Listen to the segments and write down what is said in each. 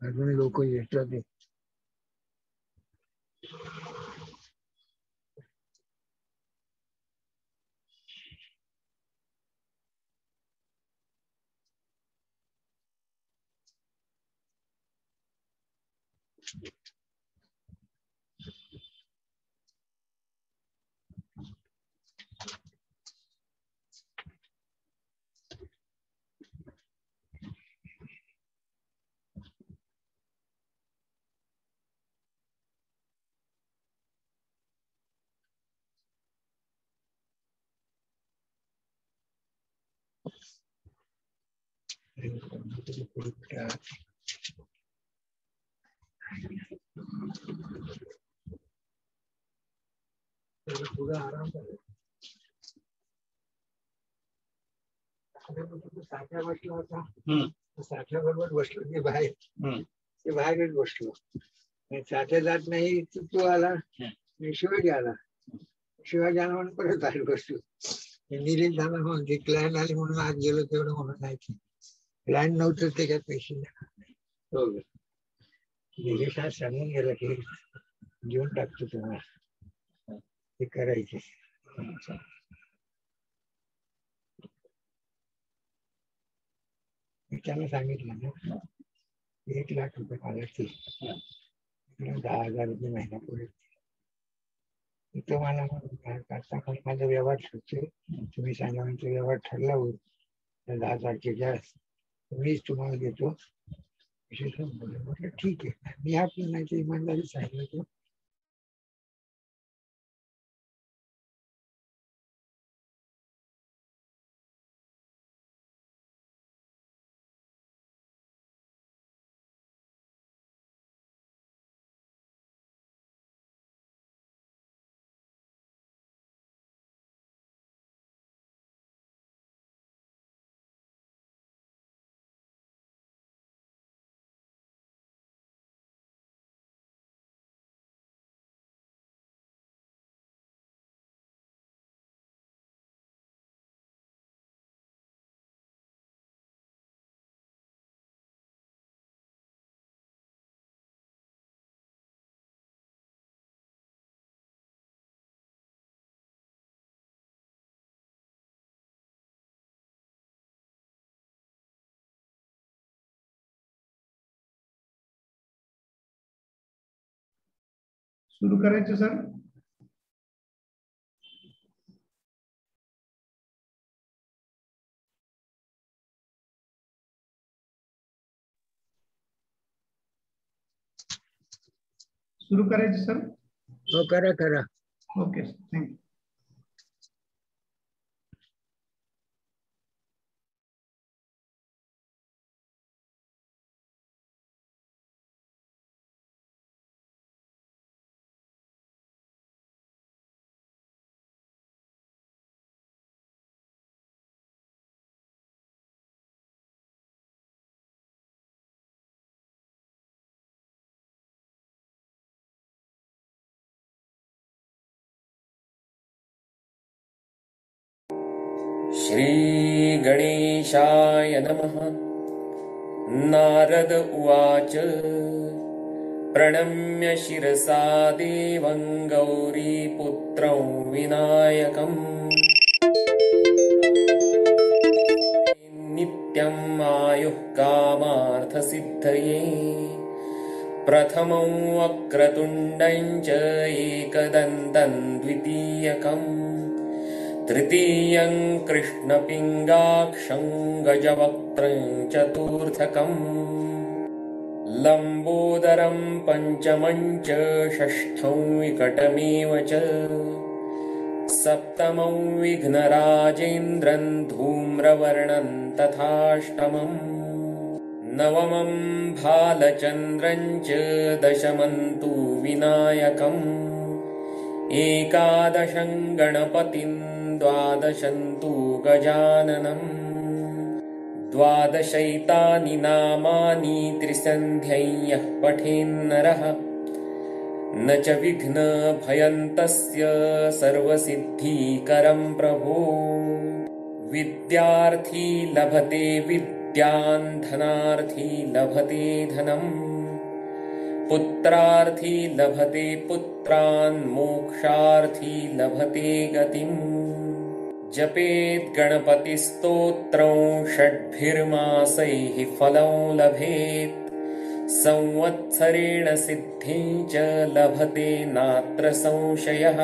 अजून लोक येतात. पूरा आराम कर साठ्या बसला होता. साठ्या बरोबर बसलो की बाहेर, ते बाहेरच बसलो. साठ्या जात नाही तो आला, शिवाजी आला. शिवाजी आला म्हणून परत बाहेर बसलो. निलेश झाला म्हणून ती क्लायंट आली म्हणून आज गेलो तेवढं म्हणून नाही. क्लायंट नव्हतं त्याच्यात पैसे हो. निलेश आज सांगून गेला की घेऊन टाकतो तुम्हाला, ते करायचे. त्याला सांगितलं ना 1,00,000 रुपये काढायचे, 10,000 रुपये महिना पुढे. मला माझा व्यवहार ठरतोय, तुम्ही सांगा म्हणजे व्यवहार ठरला होईल 10 तारखेच्या, मीच तुम्हाला देतो. म्हटलं ठीक आहे. मी आपली नाही इमानदारी सांगितलं. सुरू करायचं सर. सुरू करायचं सर. हो करा करा. Okay sir, thank you. श्री गणेशाय नमः. नारद उवाच प्रणम्य शिरसा देवं गौरीपुत्रं विनायकम् नित्यम् आयुः कामार्थसिद्धये प्रथमं वक्रतुण्डं च एकदन्तं द्वितीयकम् तृतीयं कृष्णपिङ्गाक्षं गजवक्त्रं चतुर्थकम् लम्बोदरं पञ्चमं च षष्ठं विकटमेव च सप्तमं विघ्नराजेन्द्रं धूम्रवर्णं तथाष्टमम् नवमं भालचन्द्रं च दशमं तु विनायकम् एकादशं गणपतिं द्वादशं तु गजाननम् द्वादशैतानि नामानि त्रिसन्ध्यं यः पठेन्नरः न च विघ्नभयं तस्य सर्वसिद्धिकरं प्रभो। विद्यार्थी लभते विद्यां धनार्थी लभते धनम् पुत्रार्थी लभते पुत्रान् मोक्षार्थी लभते गतिम् जपेत् गणपतिस्तोत्रं षड्भिर्मासैः फलं लभेत् संवत्सरेण सिद्धिं च लभते नात्र संशयः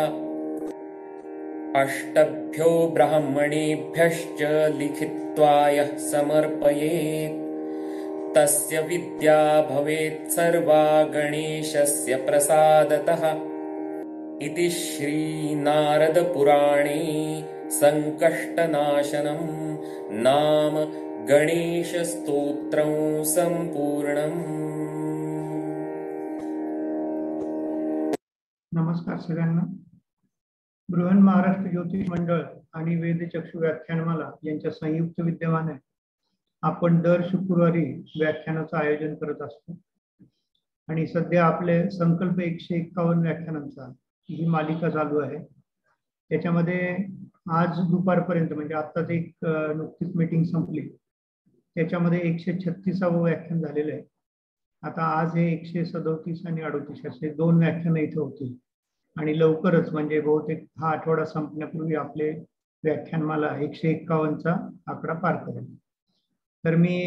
अष्टभ्यो ब्राह्मणेभ्यश्च लिखित्वा यः समर्पयेत् तस्य विद्या भवेत् सर्वा गणेशस्य प्रसादतः इति श्री नारद पुराणे संकष्टनाशनं नाम गणेश स्तोत्रं संपूर्णम्। नमस्कार सगळ्यांना। बृहन महाराष्ट्र ज्योतिष मंडळ आणि वेदचक्षु व्याख्यानमाला यांच्या संयुक्त विद्यमाने आपण दर शुक्रवारी व्याख्यानाचं आयोजन करत असतो आणि सध्या आपले संकल्प 151 व्याख्यानांचा ही मालिका चालू आहे। त्याच्यामध्ये आज दुपारपर्यंत म्हणजे आत्ताच एक नुकतीच मीटिंग संपली, त्याच्यामध्ये 136वे व्याख्यान झालेलं आहे। आता आज हे 137 आणि 38 असे 2 व्याख्यान इथे होतील आणि लवकरच म्हणजे बहुतेक हा आठवडा संपण्यापूर्वी आपले व्याख्यानमाला 151चा आकडा पार करेल। तर मी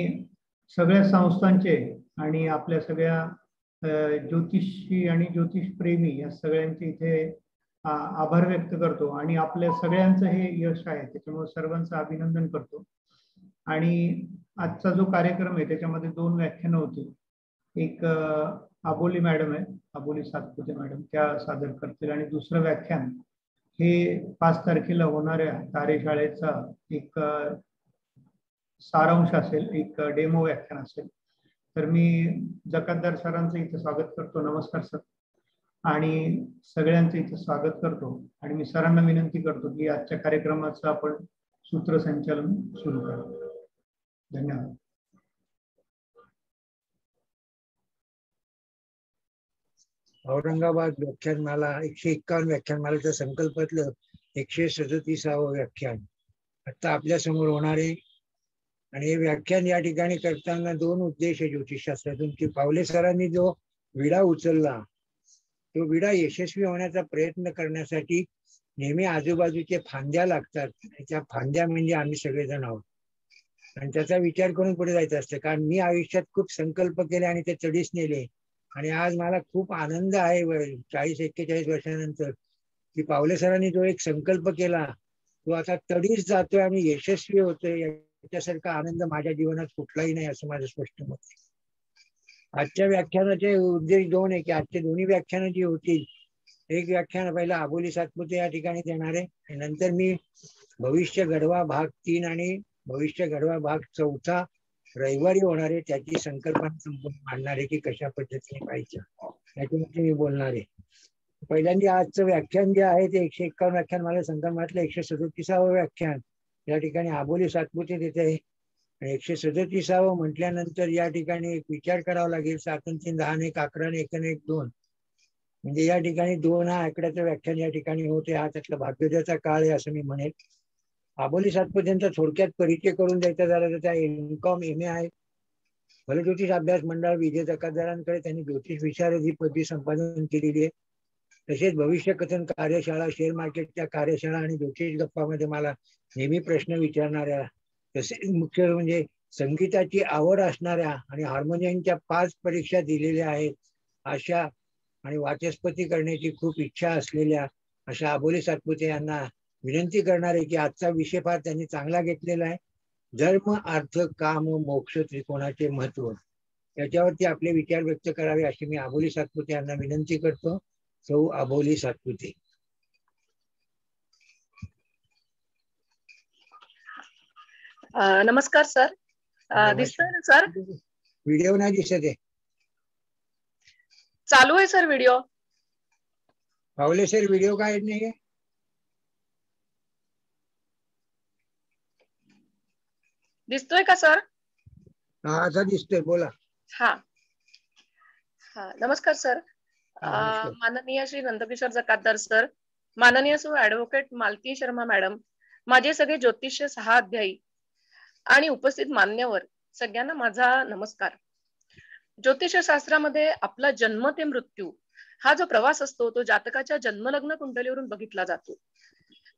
सगळ्या संस्थांचे आणि आपल्या सगळ्या ज्योतिषी आणि ज्योतिषप्रेमी या सगळ्यांचे इथे आभार व्यक्त करतो आणि आपल्या सगळ्यांचं हे यश आहे, त्याच्यामुळे सर्वांचं अभिनंदन करतो। आणि आजचा जो कार्यक्रम आहे त्याच्यामध्ये 2 व्याख्यानं होती। एक अबोली मॅडम आहे, अबोली सातपुते मॅडम, त्या सादर करतील आणि दुसरं व्याख्यान हे 5 तारखेला होणाऱ्या कार्यशाळेचा एक सारांश असेल, एक डेमो व्याख्यान असेल। तर मी जकातदार सरांचं इथे स्वागत करतो। नमस्कार सर। आणि सगळ्यांचं इथे स्वागत करतो आणि मी सरांना विनंती करतो की आजच्या कार्यक्रमाचं आपण सूत्रसंचालन सुरू करू। धन्यवाद। औरंगाबाद व्याख्यानमाला 151 व्याख्यानमालेच्या संकल्पातलं 137वे व्याख्यान आता आपल्या समोर होणारे। आणि हे व्याख्यान या ठिकाणी करताना 2 उद्देश आहे ज्योतिषशास्त्रातून की पावले सरांनी जो विडा उचलला तो विडा यशस्वी होण्याचा प्रयत्न करण्यासाठी नेहमी आजूबाजूचे फांद्या लागतात, त्या फांद्या म्हणजे आम्ही सगळेजण आहोत आणि त्याचा विचार करून पुढे जायचं असतं। कारण मी आयुष्यात खूप संकल्प केले आणि ते चढीस नेले आणि आज मला खूप आनंद आहे 40-41 वर्षानंतर की पावले सरांनी जो एक संकल्प केला तो आता तडीस जातोय आणि यशस्वी होतोय। याच्यासारखा आनंद माझ्या जीवनात कुठलाही नाही असं माझं स्पष्ट मत आहे। आजच्या व्याख्यानाचे उद्देश 2 आहे की आजचे दोन्ही व्याख्यानं जी होतील, एक व्याख्यान पहिला अबोली सातपुते या ठिकाणी देणार आहे आणि नंतर मी भविष्य घडवा भाग 3 आणि भविष्य घडवा भाग 4 रविवारी होणार आहे, त्याची संकल्पना संपूर्ण मांडणार आहे की कशा पद्धतीने पाहिजे याच्यामध्ये मी बोलणार आहे। पहिल्यांदा आजचं व्याख्यान जे आहे ते 151 व्याख्यान मला संकल्पातलं 137वे व्याख्यान या ठिकाणी अबोली सातपुते देते आहे। 137वे म्हटल्यानंतर या ठिकाणी एक विचार करावा लागेल, 7 आणि 3 10 आणि 1 11 आणि 1 आणि 1 2 म्हणजे या ठिकाणी 2 हा आकड्याचं व्याख्यान या ठिकाणी होते। हा त्यातला भाग्योदयाचा काळ आहे असं मी म्हणेल। अबोली सातपुतेंचा थोडक्यात परिचय करून द्यायचा झाला तर त्या M.Com MA आहे, फलज्योतिष अभ्यास मंडळ विजय जकातदारांकडे त्यांनी ज्योतिष विशारद ही पदवी संपादन केलेली आहे। तसेच भविष्य कथन कार्यशाळा, शेअर मार्केटच्या कार्यशाळा आणि ज्योतिष गप्पामध्ये मला नेहमी प्रश्न विचारणाऱ्या, तसेच मुख्य म्हणजे संगीताची आवड असणाऱ्या आणि हार्मोनियमच्या 5 परीक्षा दिलेल्या आहेत अशा आणि वाचस्पती करण्याची खूप इच्छा असलेल्या अशा अबोली सातपुते यांना विनंती करणार आहे की आजचा विषय फार त्यांनी चांगला घेतलेला आहे, धर्म अर्थ काम मोक्ष त्रिकोणाचे महत्व, याच्यावरती आपले विचार व्यक्त करावे अशी मी अबोली सातपुते यांना विनंती करतो। सौ अबोली सातपुते। नमस्कार सर। दिसतोय ना सर? व्हिडिओ नाही दिसत आहे। चालू आहे सर व्हिडिओ। पावले सर व्हिडिओ काय नाहीये? दिसतोय का सर? हा आता दिसतोय, बोला। हा हा नमस्कार सर। माननीय श्री नंदकिशोर जकातदार सर, माननीय सौ ऍडव्होकेट मालती शर्मा मॅडम, माझे सगळे ज्योतिष्य 6 अध्यायी आणि उपस्थित मान्यवर सगळ्यांना माझा नमस्कार। ज्योतिषशास्त्रामध्ये आपला जन्म ते मृत्यू हा जो प्रवास असतो तो जातकाच्या जन्मलग्न कुंडलीवरून बघितला जातो.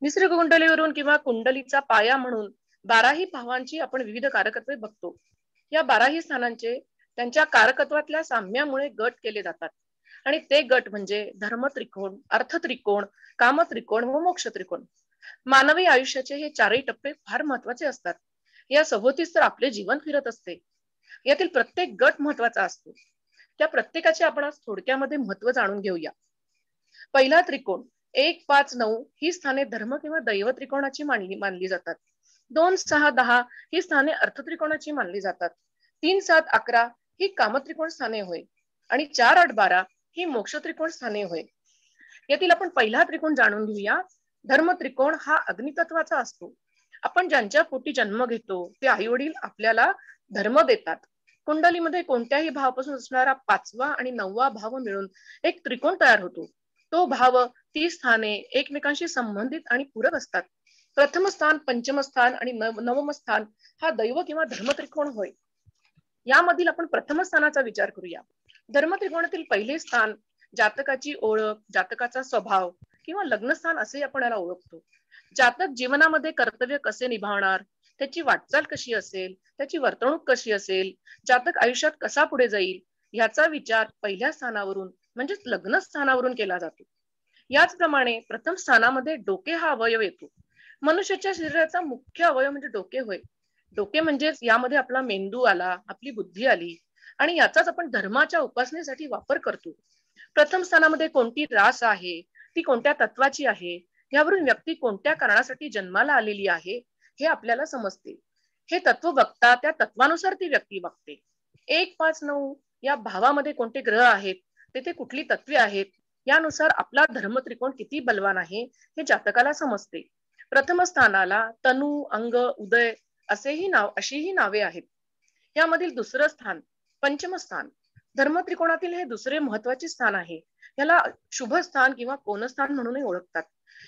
निसर्ग कुंडलीवरून किंवा कुंडलीचा पाया म्हणून 12ही भावांची आपण विविध कारकत्वे बघतो. या 12ही स्थानांचे त्यांच्या कारकत्वातल्या साम्यामुळे गट केले जातात आणि ते गट म्हणजे धर्म त्रिकोण, अर्थ त्रिकोण, काम त्रिकोण व मोक्ष त्रिकोण. मानवी आयुष्याचे हे चारही टप्पे फार महत्वाचे असतात. या सभोवतीच तर आपले जीवन फिरत असते. यातील प्रत्येक गट महत्वाचा असतो. त्या प्रत्येकाचे आपण आज थोडक्यामध्ये महत्व जाणून घेऊया. पहिला त्रिकोण 1, 5, 9 ही स्थाने धर्म किंवा दैव त्रिकोणाची मानली जातात. 2, 6, 10 ही स्थाने अर्थ त्रिकोणाची मानली जातात. 3, 7, 11 ही कामत्रिकोण स्थाने होय आणि 4, 8, 12 ही मोक्ष त्रिकोण स्थाने होय. यातील आपण पहिला त्रिकोण जाणून घेऊया. धर्म त्रिकोण हा अग्नितत्वाचा असतो. आपण ज्यांच्या पोटी जन्म घेतो ते आई वडील आपल्याला धर्म देतात. कुंडलीमध्ये कोणत्याही भावापासून असणारा 5वा आणि 9वा भाव मिळून एक त्रिकोण तयार होतो. तो भाव, ती स्थाने एकमेकांशी संबंधित आणि पूरक असतात. प्रथम स्थान, पंचम स्थान आणि नवम स्थान हा दैव किंवा धर्म त्रिकोण होय. यामधील आपण प्रथम स्थानाचा विचार करूया. धर्म त्रिकोणातील पहिले स्थान जातकाची ओळख, जातकाचा स्वभाव किंवा लग्नस्थान असे आपण याला ओळखतो. जातक जीवनामध्ये कर्तव्य कसे निभावणार, त्याची वाटचाल कशी असेल, त्याची वर्तणूक कशी असेल, जातक आयुष्यात कसा पुढे जाईल याचा विचार पहिल्या स्थानावरून म्हणजेच लग्न स्थानावरून केला जातो. याचप्रमाणे प्रथम स्थानामध्ये डोके हा अवयव येतो. मनुष्याच्या शरीराचा मुख्य अवयव म्हणजे डोके होय. डोके म्हणजेच यामध्ये आपला मेंदू आला, आपली बुद्धी आली आणि याचाच आपण धर्माच्या उपासनेसाठी वापर करतो. प्रथम स्थानामध्ये कोणती रास आहे, ती कोणत्या तत्वाची आहे, यावरून व्यक्ती कोणत्या कारणासाठी जन्माला आलेली आहे हे आपल्याला समजते. हे तत्व बघता त्या तत्वानुसार ती व्यक्ती वागते. 1, 5, 9 या भावामध्ये कोणते ग्रह आहेत, तेथे कुठली तत्वे आहेत, यानुसार आपला धर्म त्रिकोण किती बलवान आहे हे जातकाला समजते. प्रथम स्थानाला तनु, अंग, उदय अशीही नावे आहेत. यामधील दुसरं स्थान पंचम स्थान धर्म त्रिकोणातील हे दुसरे महत्वाचे स्थान आहे. याला शुभ स्थान किंवा कोणस्थान म्हणूनही ओळखतात.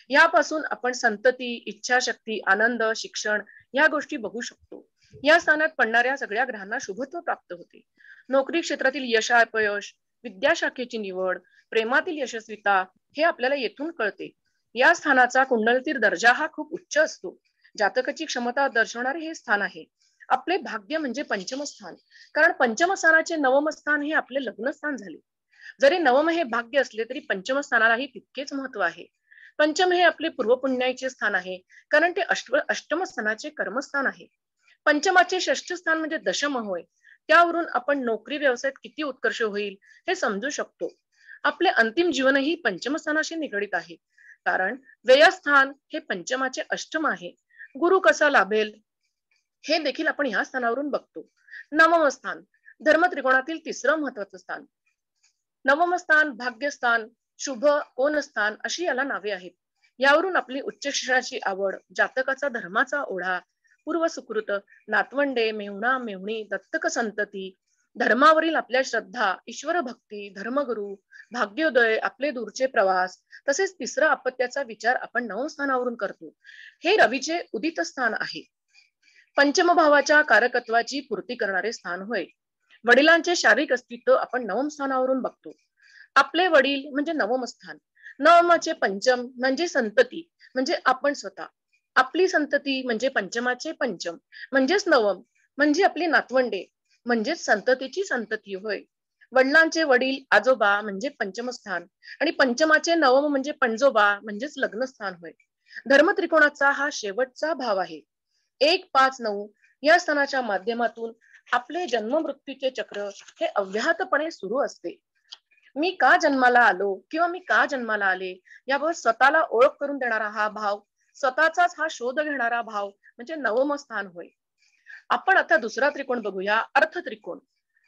यापासून आपण संतती, इच्छाशक्ती, आनंद, शिक्षण या गोष्टी बघू शकतो. या स्थानात पडणाऱ्या सगळ्या ग्रहांना शुभत्व प्राप्त होते. नोकरी क्षेत्रातील यश, अपयश, विद्याशाखेची निवड, प्रेमातील यशस्विता हे आपल्याला येथून कळते. या स्थानाचा कुंडलीतील दर्जा हा खूप उच्च असतो. जातकाची क्षमता दर्शवणारे हे स्थान आहे. आपले भाग्य म्हणजे पंचम स्थान, कारण पंचम स्थानाचे नवम स्थान हे आपले लग्न स्थान झाले. जरी नवम हे भाग्य असले तरी पंचम स्थानालाही तितकेच महत्व आहे. पंचम हे आपले पूर्वपुण्याचे स्थान आहे, कारण ते अष्टम स्थानाचे कर्मस्थान आहे. पंचमाचे षष्ठ स्थान म्हणजे दशम होय. त्यावरून आपण नोकरी व्यवसायात किती उत्कर्ष होईल हे समजू शकतो. आपले अंतिम जीवनही पंचम स्थानाशी निगडित आहे, कारण व्ययस्थान हे पंचमाचे अष्टम आहे. गुरु कसा लाभेल हे देखील आपण ह्या स्थानावरून बघतो. नवम स्थान धर्म त्रिकोणातील तिसरं महत्वाचं स्थान. नवम स्थान भाग्यस्थान, शुभ, कोणस्थान अशी याला नावे आहेत. यावरून आपली उच्च शिक्षणाची आवड, जातकाचा धर्माचा ओढा, पूर्व सुकृत, नातवंडे, मेहुणा मेहुणी, दत्तक संतती, धर्मावरील आपल्या श्रद्धा, ईश्वर भक्ती, धर्मगुरु, भाग्योदय, आपले दूरचे प्रवास, तसेच तिसरा अपत्याचा विचार आपण नवम स्थानावरून करतो. हे रवीचे उदित स्थान आहे. पंचम भावाच्या कारकत्वाची पूर्ती करणारे स्थान होय. वडिलांचे शारीरिक अस्तित्व आपण नवम स्थानावरून बघतो. आपले वडील म्हणजे नवम स्थान. नवमाचे पंचम म्हणजे संतती, म्हणजे आपण स्वतः. आपली संतती म्हणजे पंचमाचे पंचम म्हणजेच नवम, म्हणजे आपली नातवंडे म्हणजेच संततीची संतती होय. वडिलांचे वडील आजोबा म्हणजे पंचमस्थान आणि पंचमाचे नवम म्हणजे पणजोबा म्हणजेच लग्नस्थान होय. धर्म त्रिकोणाचा हा शेवटचा भाव आहे. 1, 5, 9 या स्थानाच्या माध्यमातून आपले जन्म मृत्यूचे चक्र हे अव्याहतपणे सुरू असते. मी का जन्माला आलो किंवा मी का जन्माला आले यावर स्वतःला ओळख करून देणारा हा भाव, स्वतःचाच हा शोध घेणारा भाव म्हणजे नवम स्थान होय. आपण आता दुसरा त्रिकोण बघूया, अर्थ त्रिकोण.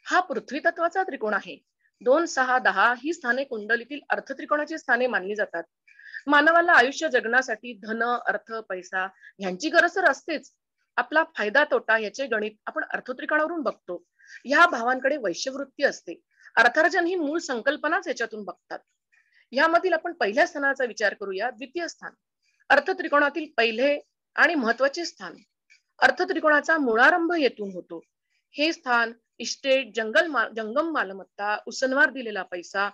हा पृथ्वी तत्वाचा त्रिकोण आहे. 2, 6, 10 ही स्थाने कुंडलीतील अर्थ त्रिकोणाची स्थाने मानली जातात. मानवाला आयुष्य जगण्यासाठी धन, अर्थ, पैसा यांची गरज तर असतेच. आपला फायदा तोटा याचे गणित आपण अर्थत्रिकोणावरून बघतो. ह्या भावांकडे वैश्यवृत्ती असते. अर्थार्जन ही मूळ संकल्पनाच याच्यातून बघतात. यामधील आपण पहिल्या स्थानाचा विचार करूया, द्वितीय स्थान. अर्थ त्रिकोणातील पहिले आणि महत्वाचे स्थान. अर्थ त्रिकोणाचा मूळारंभ येथून होतो. हे स्थान इस्टेट, जंगम मालमत्ता, उसनवार दिलेला पैसा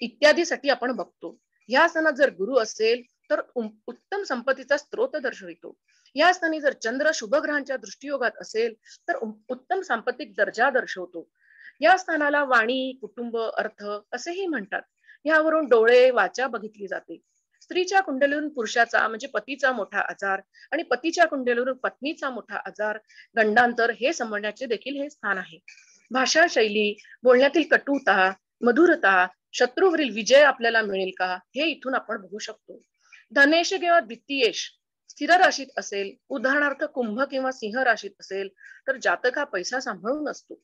इत्यादीसाठी आपण बघतो. या स्थानात जर गुरु असेल तर उत्तम संपत्तीचा स्रोत दर्शवितो. या स्थानी जर चंद्र शुभ ग्रहांच्या दृष्टियोगात असेल तर उत्तम सांपत्तिक दर्जा दर्शवतो. या स्थानाला वाणी, कुटुंब, अर्थ असेही म्हणतात. यावरून डोळे, वाचा बघितली जाते. स्त्रीच्या कुंडलीवरून पुरुषाचा म्हणजे पतीचा मोठा आजार आणि पतीच्या कुंडलीवरून पत्नीचा मोठा आजार, गंडांतर हे समजण्याचे देखील हे स्थान आहे. भाषा शैली, बोलण्यातील कटुता, मधुरता, शत्रूवरील विजय आपल्याला मिळेल का हे इथून आपण बघू शकतो. धनेश किंवा द्वितीयेश स्थिर राशीत असेल, उदाहरणार्थ कुंभ किंवा सिंह राशीत असेल तर जातक हा पैसा सांभाळून असतो.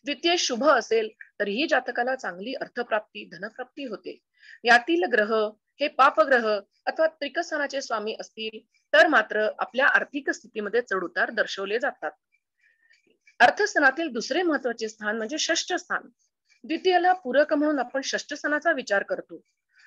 द्वितीय शुभ असेल तरीही जातकाला चांगली अर्थप्राप्ती, धनप्राप्ती होते. यातील ग्रह हे पापग्रह अथवा त्रिकस्थानाचे स्वामी असतील तर मात्र आपल्या आर्थिक स्थितीमध्ये चढउतार दर्शवले जातात. अर्थस्थानातील दुसरे महत्वाचे स्थान म्हणजे षष्ठ स्थान. द्वितीयला पूरक म्हणून आपण षष्ठ स्थानाचा विचार करतो.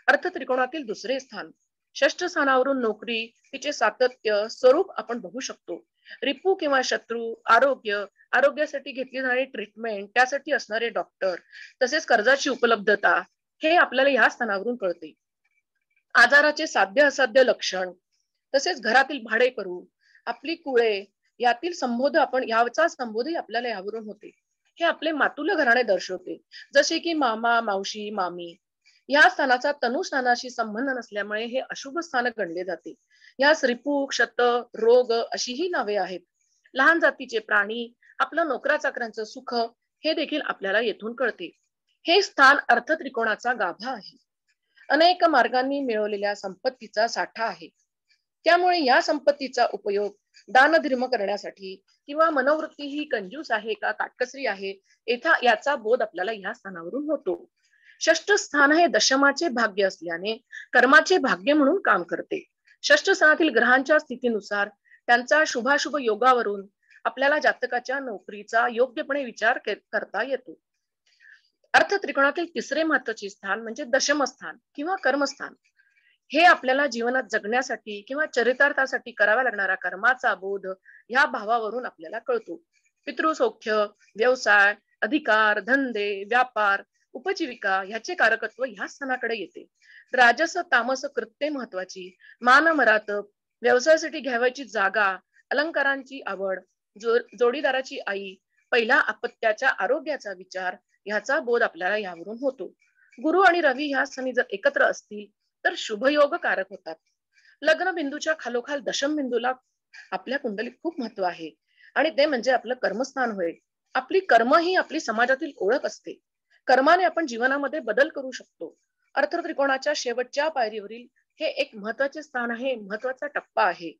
अर्थ त्रिकोणातील दुसरे स्थान. षष्ठ स्थानावरून नोकरी, तिचे सातत्य, स्वरूप आपण बघू शकतो. रिपू किंवा शत्रू, आरोग्य, आरोग्यासाठी घेतली जाणारी ट्रीटमेंट, त्यासाठी असणारे डॉक्टर, तसेच कर्जाची उपलब्धता हे आपल्याला ह्या स्थानावरून कळते. आजाराचे साध्य असाध्य लक्षण, तसेच घरातील भाडेकरू, आपली कुळे यातील संबोध आपण याचा संबोधही आपल्याला यावरून होते. हे आपले मातुल्य घराणे दर्शवते, जसे की मामा, मावशी, मामी. या स्थानाचा तनुस्थानाशी संबंध नसल्यामुळे हे अशुभ स्थान गणले जाते. यास रिपू, क्षत, रोग अशीही नावे आहेत. लहान जातीचे प्राणी, आपलं नोकरा चाकरांचं सुख हे देखील आपल्याला येथून कळते. हे स्थान अर्थ त्रिकोणाचा गाभा आहे. अनेक मार्गांनी मिळवलेल्या संपत्तीचा साठा आहे. त्यामुळे या संपत्तीचा उपयोग दानधर्म करण्यासाठी किंवा मनोवृत्ती ही कंजूस आहे का काटकसरी आहे याचा बोध आपल्याला या स्थानावरून होतो. षष्ठ स्थान हे दशमाचे भाग्य असल्याने कर्माचे भाग्य म्हणून काम करते. षष्ठ स्थानातील ग्रहांच्या स्थितीनुसार त्यांचा शुभाशुभ योगावरून आपल्याला जातकाच्या नोकरीचा योग्यपणे विचार करता येतो. अर्थ त्रिकोणातील तिसरे महत्वाचे स्थान म्हणजे दशमस्थान किंवा कर्मस्थान. हे आपल्याला जीवनात जगण्यासाठी किंवा चरितार्थासाठी करावा लागणारा कर्माचा बोध या भावावरून आपल्याला कळतो. पितृसौख्य, व्यवसाय, अधिकार, धंदे, व्यापार, उपजीविका ह्याचे कारकत्व ह्या स्थानाकडे येते. राजस तामस कृत्ये महत्वाची, मान मरातब, व्यवसायासाठी घ्यावयाची जागा, अलंकारांची आवड, जोडीदाराची आई, पहिला अपत्याच्या आरोग्याचा विचार ह्याचा बोध आपल्याला यावरून होतो. गुरु आणि रवी ह्या स्थानी जर एकत्र असतील तर शुभयोग कारक होतात. लग्न बिंदूच्या खालोखाल दशम बिंदूला आपल्या कुंडलीत खूप महत्व आहे आणि ते म्हणजे आपलं कर्मस्थान होय. आपली कर्म ही आपली समाजातील ओळख असते. कर्माने आपण जीवनामध्ये बदल करू शकतो. अर्थ त्रिकोणाच्या शेवटच्या पायरीवरील हे एक महत्वाचे स्थान आहे, महत्वाचा टप्पा आहे.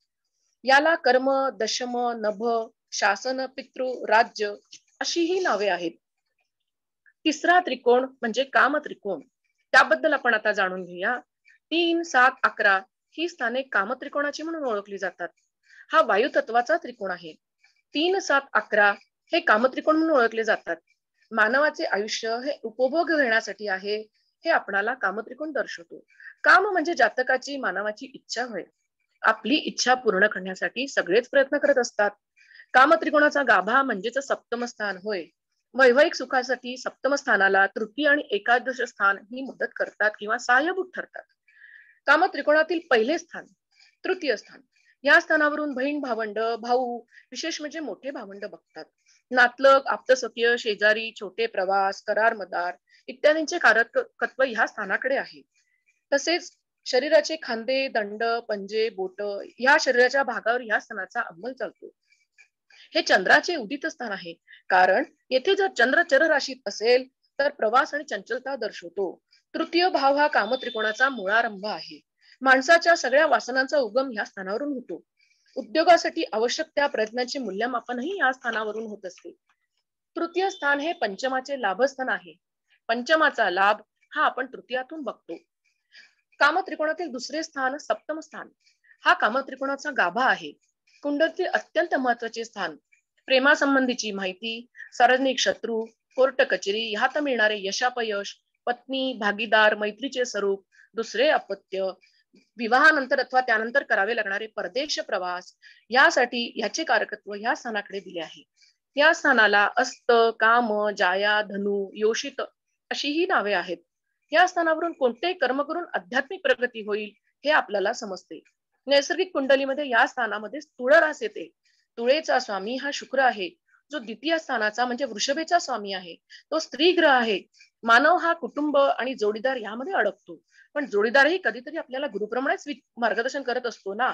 याला कर्म, दशम, नभ, शासन, पितृ, राज्य अशी ही नावे आहेत. तिसरा त्रिकोण म्हणजे काम त्रिकोण. त्याबद्दल आपण आता जाणून घेऊया. 3, 7, 11 ही स्थाने काम त्रिकोणाची म्हणून ओळखली जातात. हा वायू तत्वाचा त्रिकोण आहे. 3, 7, 11 हे काम त्रिकोण म्हणून ओळखले जातात. मानवाचे आयुष्य हे उपभोग घेण्यासाठी आहे हे आपणाला कामत्रिकोण दर्शवतो. काम म्हणजे जातकाची, मानवाची इच्छा होय. आपली इच्छा पूर्ण करण्यासाठी सगळेच प्रयत्न करत असतात. कामत्रिकोणाचा गाभा म्हणजेच सप्तम स्थान होय. वैवाहिक सुखासाठी सप्तम स्थानाला तृतीय आणि एकादश स्थान ही मदत करतात किंवा सहाय्यभूत ठरतात. कामत्रिकोणातील पहिले स्थान तृतीय स्थान. या स्थानावरून बहीण, भावंड, भाऊ, विशेष म्हणजे मोठे भावंड बघतात. नातलग, आप्तसखीय, शेजारी, छोटे प्रवास, करार मदार इत्यादींचे कारकत्व ह्या स्थानाकडे आहे. तसेच शरीराचे खांदे, दंड, पंजे, बोट या शरीराच्या भागावर ह्या स्थानाचा अंमल चालतो. हे चंद्राचे उदित स्थान आहे, कारण येथे जर चंद्र चर राशीत असेल तर प्रवास आणि चंचलता दर्शवतो. तृतीय भाव हा कामत्रिकोणाचा मूळारंभ आहे. माणसाच्या सगळ्या वासनांचा उगम ह्या स्थानावरून होतो. उद्योगासाठी आवश्यक त्या प्रयत्नांचे मूल्यमापनही या स्थानावरून होत असते. तृतीय स्थान हे पंचमाचे लाभस्थान आहे. पंचमाचा लाभ हा आपण तृतीयातून बघतो. कामत्रिकोणातील दुसरे स्थान सप्तम स्थान. हा कामत्रिकोणाचा गाभा आहे. कुंडलीतील अत्यंत महत्वाचे स्थान. प्रेमासंबंधीची माहिती, सार्वजनिक शत्रू, कोर्ट कचेरी ह्यात मिळणारे यशापयश, पत्नी, भागीदार, मैत्रीचे स्वरूप, दुसरे अपत्य, विवाहानंतर अथवा त्यानंतर करावे लागणारे परदेश प्रवास यासाठी ह्याचे कारकत्व ह्या स्थानाकडे दिले आहे. या स्थानाला अस्त, काम, जाया, धनु, योषित अशी ही नावे आहेत. या स्थानावरून कोणतेही कर्म करून आध्यात्मिक प्रगती होईल हे आपल्याला समजते. नैसर्गिक कुंडलीमध्ये या स्थानामध्ये स्थूळ रास येते. तुळेचा स्वामी हा शुक्र आहे, जो द्वितीय स्थानाचा म्हणजे वृषभेचा स्वामी आहे. तो स्त्री ग्रह आहे. मानव हा कुटुंब आणि जोडीदार यामध्ये अडकतो, पण जोडीदारही कधीतरी आपल्याला गुरुप्रमाणेच मार्गदर्शन करत असतो ना.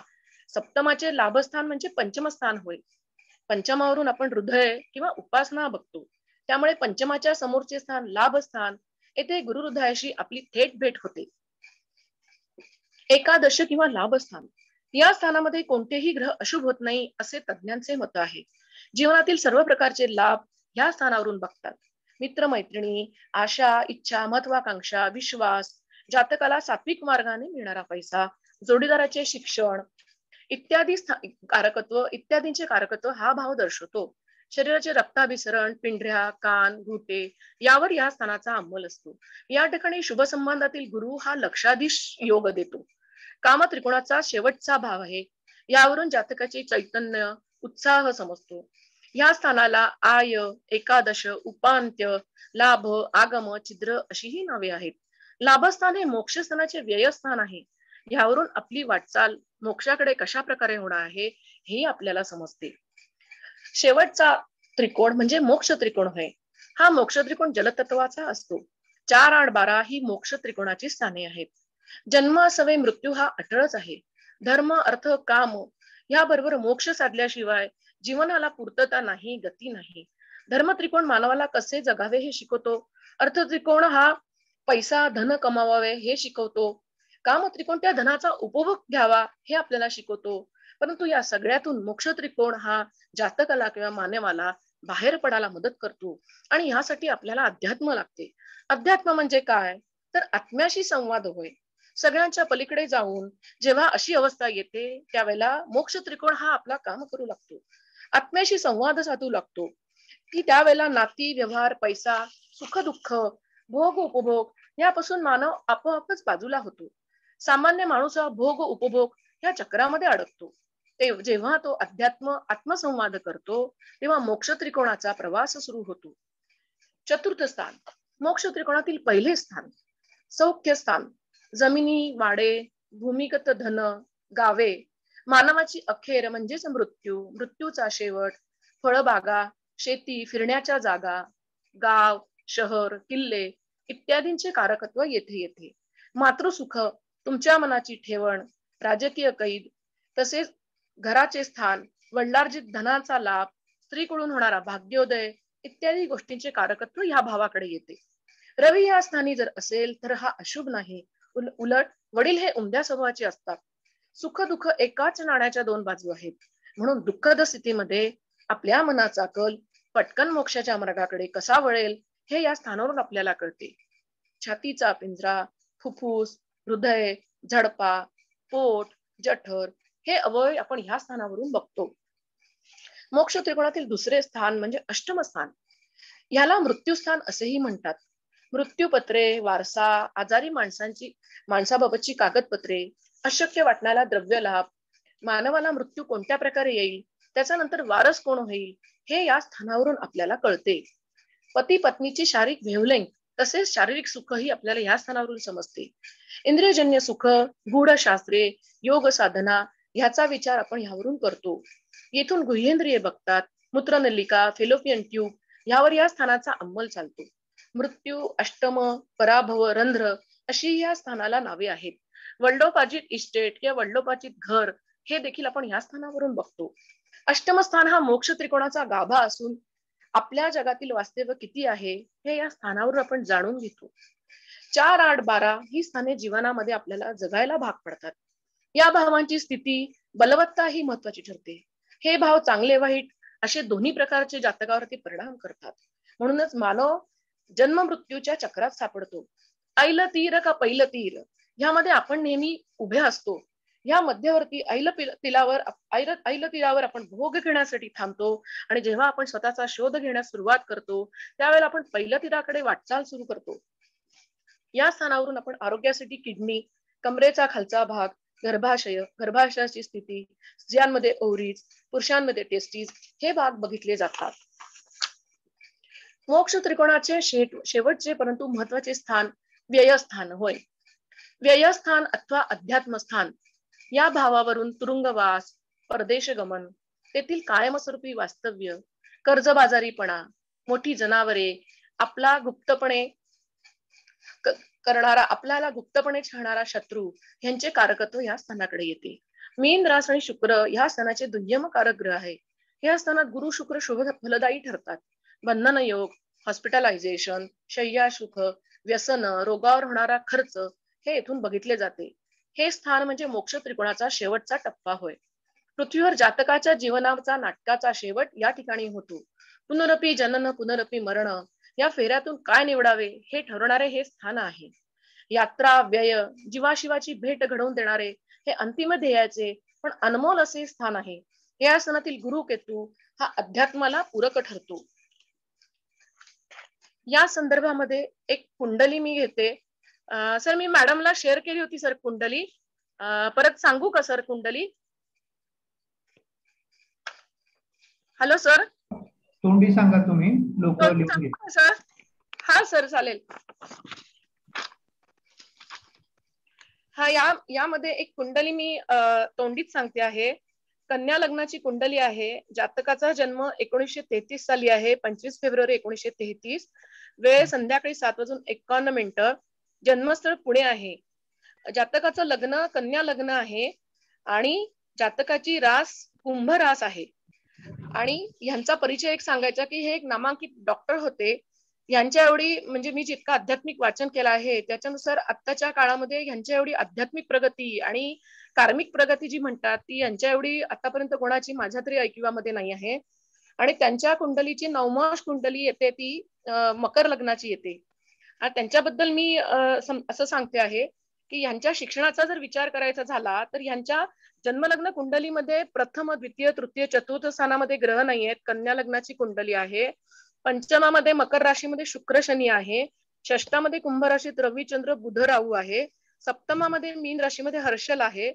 सप्तमाचे लाभस्थान म्हणजे पंचमस्थान होय. पंचमावरून आपण हृदय किंवा उपासना बघतो. त्यामुळे पंचमाच्या समोरचे स्थान लाभस्थान येथे गुरुहृदयाशी आपली थेट भेट होते. एकादश किंवा लाभस्थान या स्थानामध्ये कोणतेही ग्रह अशुभ होत नाही असे तज्ञांचे मत आहे. जीवनातील सर्व प्रकारचे लाभ या स्थानावरून बघतात. मित्र मैत्रिणी, आशा, इच्छा, महत्वाकांक्षा, विश्वास, जातकाला सात्विक मार्गाने मिळणारा पैसा, जोडीदाराचे शिक्षण इत्यादी इत्यादींचे कारकत्व हा भाव दर्शवतो. शरीराचे रक्ताभिसरण, पिंढऱ्या, कान, घुटे यावर या स्थानाचा अंमल असतो. या ठिकाणी शुभ संबंधातील गुरु हा लक्षाधीश योग देतो. काम त्रिकोणाचा शेवटचा भाव आहे. यावरून जातकाचे चैतन्य, उत्साह समजतो. या स्थानाला आय, एकादश, उपांत्य, लाभ, आगम, छिद्र अशी ही नावे आहेत. लाभस्थान हे मोक्षस्थानाचे व्ययस्थान आहे. यावरून आपली वाटचाल मोक्षाकडे कशा प्रकारे होणार आहे हे आपल्याला समजते. शेवटचा त्रिकोण म्हणजे मोक्ष त्रिकोण आहे. हा मोक्ष त्रिकोण जलतत्वाचा असतो. 4, 8, 12 ही मोक्ष त्रिकोणाची स्थाने आहेत. जन्म सवे मृत्यू हा अटळच आहे. धर्म, अर्थ, काम याबरोबर मोक्ष साधल्याशिवाय जीवनाला पूर्तता नाही, गती नाही. धर्म त्रिकोण मानवाला कसे जगावे हे शिकवतो. अर्थ त्रिकोण हा पैसा, धन कमावावे हे शिकवतो. काम त्रिकोण त्या धनाचा उपभोग घ्यावा हे आपल्याला शिकवतो. परंतु या सगळ्यातून मोक्ष त्रिकोण हा जातकाला किंवा मानवाला बाहेर पडायला मदत करतो. आणि यासाठी आपल्याला अध्यात्म लागते. अध्यात्म म्हणजे काय तर आत्म्याशी संवाद होय. सगळ्यांच्या पलीकडे जाऊन जेव्हा अशी अवस्था येते त्यावेळेला मोक्ष त्रिकोण हा आपला काम करू लागतो. आत्म्याशी संवाद साधू लागतो की त्यावेळेला नाती, व्यवहार, पैसा, सुख दुःख, भोग उपभोग यापासून मानव आपोआपच बाजूला होतो. सामान्य माणूस हा भोग उपभोग या चक्रामध्ये अडकतो. ते जेव्हा तो आत्मसंवाद करतो तेव्हा मोक्ष त्रिकोणाचा प्रवास सुरू होतो. चतुर्थ स्थान मोक्ष त्रिकोणातील पहिले स्थान सौख्य स्थान. जमिनी, वाडे, भूमिगत धन, गावे, मानवाची अखेर म्हणजेच मृत्यू, मृत्यूचा शेवट, फळबागा, शेती, फिरण्याच्या जागा, गाव, शहर, किल्ले इत्यादींचे कारकत्व येथे येते. मातृसुख, तुमच्या मनाची ठेवण, राजकीय कैद, तसेच घराचे स्थान, वडिलार्जित धनाचा लाभ, स्त्रीकडून होणारा भाग्योदय इत्यादी गोष्टींचे कारकत्व या भावाकडे येते. रवी या स्थानी जर असेल तर हा अशुभ नाही. उलट वडील हे उमद्या स्वभावाचे असतात. सुख दुःख एकाच नाण्याच्या दोन बाजू आहेत. म्हणून दुःखद स्थितीमध्ये आपल्या मनाचा कल पटकन मोक्षाच्या मार्गाकडे कसा वळेल हे या स्थानावरून आपल्याला कळते. छातीचा पिंजरा, फुफ्फुस, हृदय, झडपा, पोट, जठर हे अवयव आपण ह्या स्थानावरून बघतो. मोक्ष त्रिकोणातील दुसरे स्थान म्हणजे अष्टम स्थान. याला मृत्यूस्थान असेही म्हणतात. मृत्यूपत्रे, वारसा, आजारी माणसाबाबतची कागदपत्रे, अशक्य वाटणारा द्रव्य लाभ, मानवाला मृत्यू कोणत्या प्रकारे येईल, त्याच्या नंतर वारस कोण होईल हे या स्थानावरून आपल्याला कळते. पती पत्नीची शारीरिक वेव्हलेंग्थ तसेच शारीरिक सुखही आपल्याला या स्थानावरून समजते. इंद्रियजन्य सुख, गूढ शास्त्रे, योग साधना ह्याचा विचार आपण ह्यावरून करतो. येथून गुह्येंद्रिये बघतात. मूत्रनलिका, फेलोपियन ट्यूब यावर या स्थानाचा अंमल चालतो. मृत्यू, अष्टम, पराभव, रंध्र अशी या स्थानाला नावे आहेत. वडिलोपार्जित इस्टेट किंवा वडिलोपार्जित घर हे देखील आपण या स्थानावरून बघतो. अष्टम स्थान हा मोक्ष त्रिकोणाचा गाभा असून आपल्या जगातील वास्तव्य किती आहे हे या स्थानावरून आपण जाणून घेतो. 4, 8, 12 ही स्थाने जीवनामध्ये आपल्याला जगायला भाग पडतात. या भावांची स्थिती, बलवत्ता ही महत्वाची ठरते. हे भाव चांगले वाईट असे दोन्ही प्रकारचे जातकावरती परिणाम करतात. म्हणूनच मानव जन्म मृत्यूच्या चक्रात सापडतो. ऐल तीर का पैल तीर ह्यामध्ये आपण नेहमी उभे असतो. या मध्यवर्ती ऐल तीरावर आपण भोग घेण्यासाठी थांबतो आणि जेव्हा आपण स्वतःचा शोध घेण्यास सुरुवात करतो त्यावेळेला आपण पहिल्या तीराकडे वाटचाल सुरू करतो. या स्थानावरून आपण आरोग्यासाठी किडनी, कमरेचा खालचा भाग, गर्भाशयाची स्थिती, स्त्रियांमध्ये ओव्हरीज, पुरुषांमध्ये टेस्टीज हे भाग बघितले जातात. मोक्ष त्रिकोणाचे शेवटचे परंतु महत्वाचे स्थान व्ययस्थान होय. व्ययस्थान अथवा अध्यात्मस्थान या भावावरून तुरुंगवास, परदेश गमन, तेथील कायमस्वरूपी वास्तव्य, कर्जबाजारीपणा, मोठी जनावरे, आपल्याला गुप्तपणे छळणारा शत्रू यांचे कारकत्व या स्थानाकडे येते. मीन, रास आणि शुक्र या स्थानाचे दुय्यम कारक ग्रह आहे. या स्थानात गुरु शुक्र शुभ फलदायी ठरतात. बंधन योग, हॉस्पिटलायझेशन, शय्यासुख, व्यसन, रोगावर होणारा खर्च हे येथून बघितले जाते. हे स्थान म्हणजे मोक्ष त्रिकोणाचा शेवटचा टप्पा होय. पृथ्वीवर जातकाच्या जीवनाचा नाटकाचा शेवट या ठिकाणी होतो. पुनरपी जनन, पुनरपी मरण या फेऱ्यातून काय निवडावे हे ठरवणारे हे स्थान आहे. यात्रा, व्यय, जीवाशिवाची भेट घडवून देणारे हे अंतिम ध्येयाचे पण अनमोल असे स्थान आहे. या स्थानातील गुरु केतू हा अध्यात्माला पूरक ठरतो. या संदर्भामध्ये एक कुंडली मी घेते. सर मी मॅडमला शेअर केली होती सर कुंडली. परत सांगू का सर कुंडली? Hello sir. तोंडी सांगा तुम्ही, लोक लिहून घे. सर हा सर चालेल. हा यामध्ये एक कुंडली मी तोंडीत सांगते आहे. कन्या लग्नाची कुंडली आहे. जातकाचा जन्म 1933 साली आहे, 25 फेब्रुवारी 1933. वेळ संध्याकाळी 7:51. जन्मस्थळ पुणे आहे. जातकाचं लग्न कन्या लग्न आहे आणि जातकाची रास कुंभ रास आहे. आणि ह्यांचा परिचय एक सांगायचा की हे एक नामांकित डॉक्टर होते. यांच्या एवढी म्हणजे मी जितका आध्यात्मिक वाचन केलं आहे त्याच्यानुसार आत्ताच्या काळामध्ये ह्यांच्या एवढी आध्यात्मिक प्रगती आणि कार्मिक प्रगती जी म्हणतात ती यांच्या एवढी आतापर्यंत कोणाची माझ्या तरी ऐकिवामध्ये नाही आहे. आणि त्यांच्या कुंडलीची नवमाश कुंडली येते ती मकर लग्नाची येते. त्यांच्याबद्दल मी असं सांगते आहे की ह्यांच्या शिक्षणाचा जर विचार करायचा झाला तर ह्यांच्या जन्मलग्न कुंडलीमध्ये प्रथम, द्वितीय, तृतीय, चतुर्थ स्थानामध्ये ग्रह नाही आहेत. कन्या लग्नाची कुंडली आहे. पंचमामध्ये मकर राशीमध्ये शुक्र शनी आहे. षष्टामध्ये कुंभ राशीत रवी चंद्र बुध राहू आहे. सप्तमामध्ये मीन राशीमध्ये हर्षल आहे.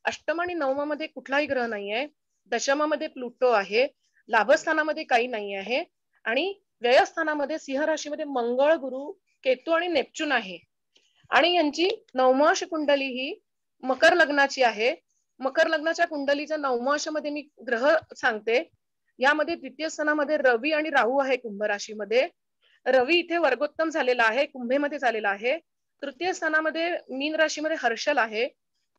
अष्टम आणि नवमामध्ये कुठलाही ग्रह नाही आहे. दशमामध्ये प्लुटो आहे. लाभस्थानामध्ये काही नाही आहे. आणि व्ययस्थानामध्ये सिंह राशीमध्ये मंगळ, गुरु, केतू आणि नेपच्यून आहे. आणि यांची नवमाश कुंडली ही मकर लग्नाची आहे. मकर लग्नाच्या कुंडलीच्या नवमाशामध्ये मी ग्रह सांगते. यामध्ये द्वितीय स्थानामध्ये रवी आणि राहू आहे. कुंभ राशीमध्ये रवी इथे वर्गोत्तम झालेला आहे, कुंभेमध्ये झालेला आहे. तृतीय स्थानामध्ये मीन राशीमध्ये हर्षल आहे.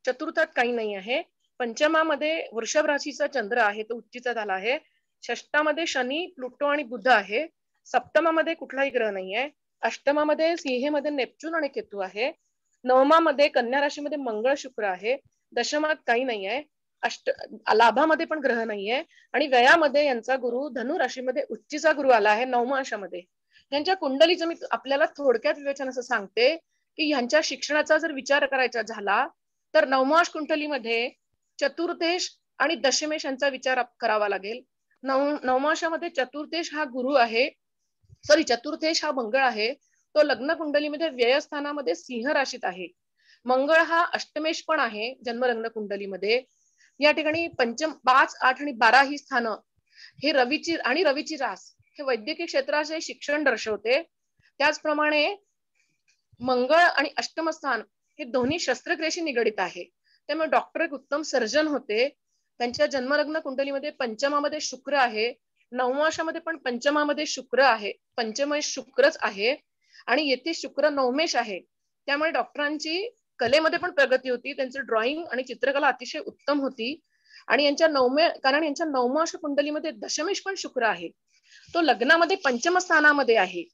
चतुर्थात काही नाही आहे. पंचमामध्ये वृषभ राशीचा चंद्र आहे, तो उच्चीचा झाला आहे. षष्टामध्ये शनी, प्लुटो आणि बुध आहे. सप्तमामध्ये कुठलाही ग्रह नाही आहे. अष्टमामध्ये सिंहेमध्ये नेपच्यून आणि केतू आहे. नवमामध्ये कन्या राशीमध्ये मंगळ, शुक्र आहे. दशमात काही नाही आहे. लाभामध्ये पण ग्रह नाहीये. आणि व्ययामध्ये यांचा गुरु धनु राशीमध्ये उच्चीचा गुरु आला आहे नवमाशामध्ये. यांच्या कुंडलीचं मी आपल्याला थोडक्यात विवेचन असं सांगते की ह्यांच्या शिक्षणाचा जर विचार करायचा झाला तर नवमाश कुंडलीमध्ये चतुर्थेश आणि दशमेश यांचा विचार करावा लागेल. नवमाशामध्ये चतुर्थेश हा गुरु आहे, चतुर्थेश हा मंगळ आहे. तो लग्न कुंडलीमध्ये व्ययस्थानामध्ये सिंह राशीत आहे. मंगळ हा अष्टमेश पण आहे जन्मलग्न कुंडलीमध्ये. या ठिकाणी पंचम, 5, 8 आणि 12 ही स्थानं हे रवीची रास हे वैद्यकीय क्षेत्राचे शिक्षण दर्शवते. त्याचप्रमाणे मंगळ आणि अष्टमस्थान हे दोन्ही शस्त्रक्रियेशी निगडित आहे. त्यामुळे डॉक्टर एक उत्तम सर्जन होते. त्यांच्या जन्मलग्न कुंडलीमध्ये पंचमामध्ये शुक्र आहे. नवमाशामध्ये पण पंचमामध्ये शुक्र आहे, पंचमेश शुक्रच आहे. आणि येथे शुक्र नवमेश आहे. त्यामुळे डॉक्टरांची कलेमध्ये पण प्रगती होती. त्यांचं ड्रॉइंग आणि चित्रकला अतिशय उत्तम होती. आणि कारण यांच्या नवमाश कुंडलीमध्ये दशमेश पण शुक्र आहे, तो लग्नामध्ये पंचम स्थानामध्ये आहे.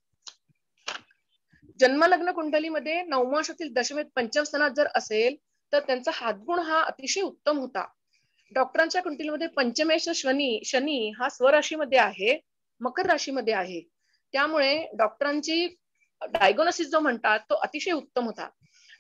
जन्मलग्न कुंडलीमध्ये नवमाशातील दशमेश पंचम स्थानात जर असेल तर त्यांचा हातगुण हा अतिशय उत्तम होता. डॉक्टरांच्या कुंडलीमध्ये पंचमेश शनी हा स्वराशीमध्ये आहे, मकर राशीमध्ये आहे. त्यामुळे डॉक्टरांची डायग्नोसिस जो म्हणतात तो अतिशय उत्तम होता.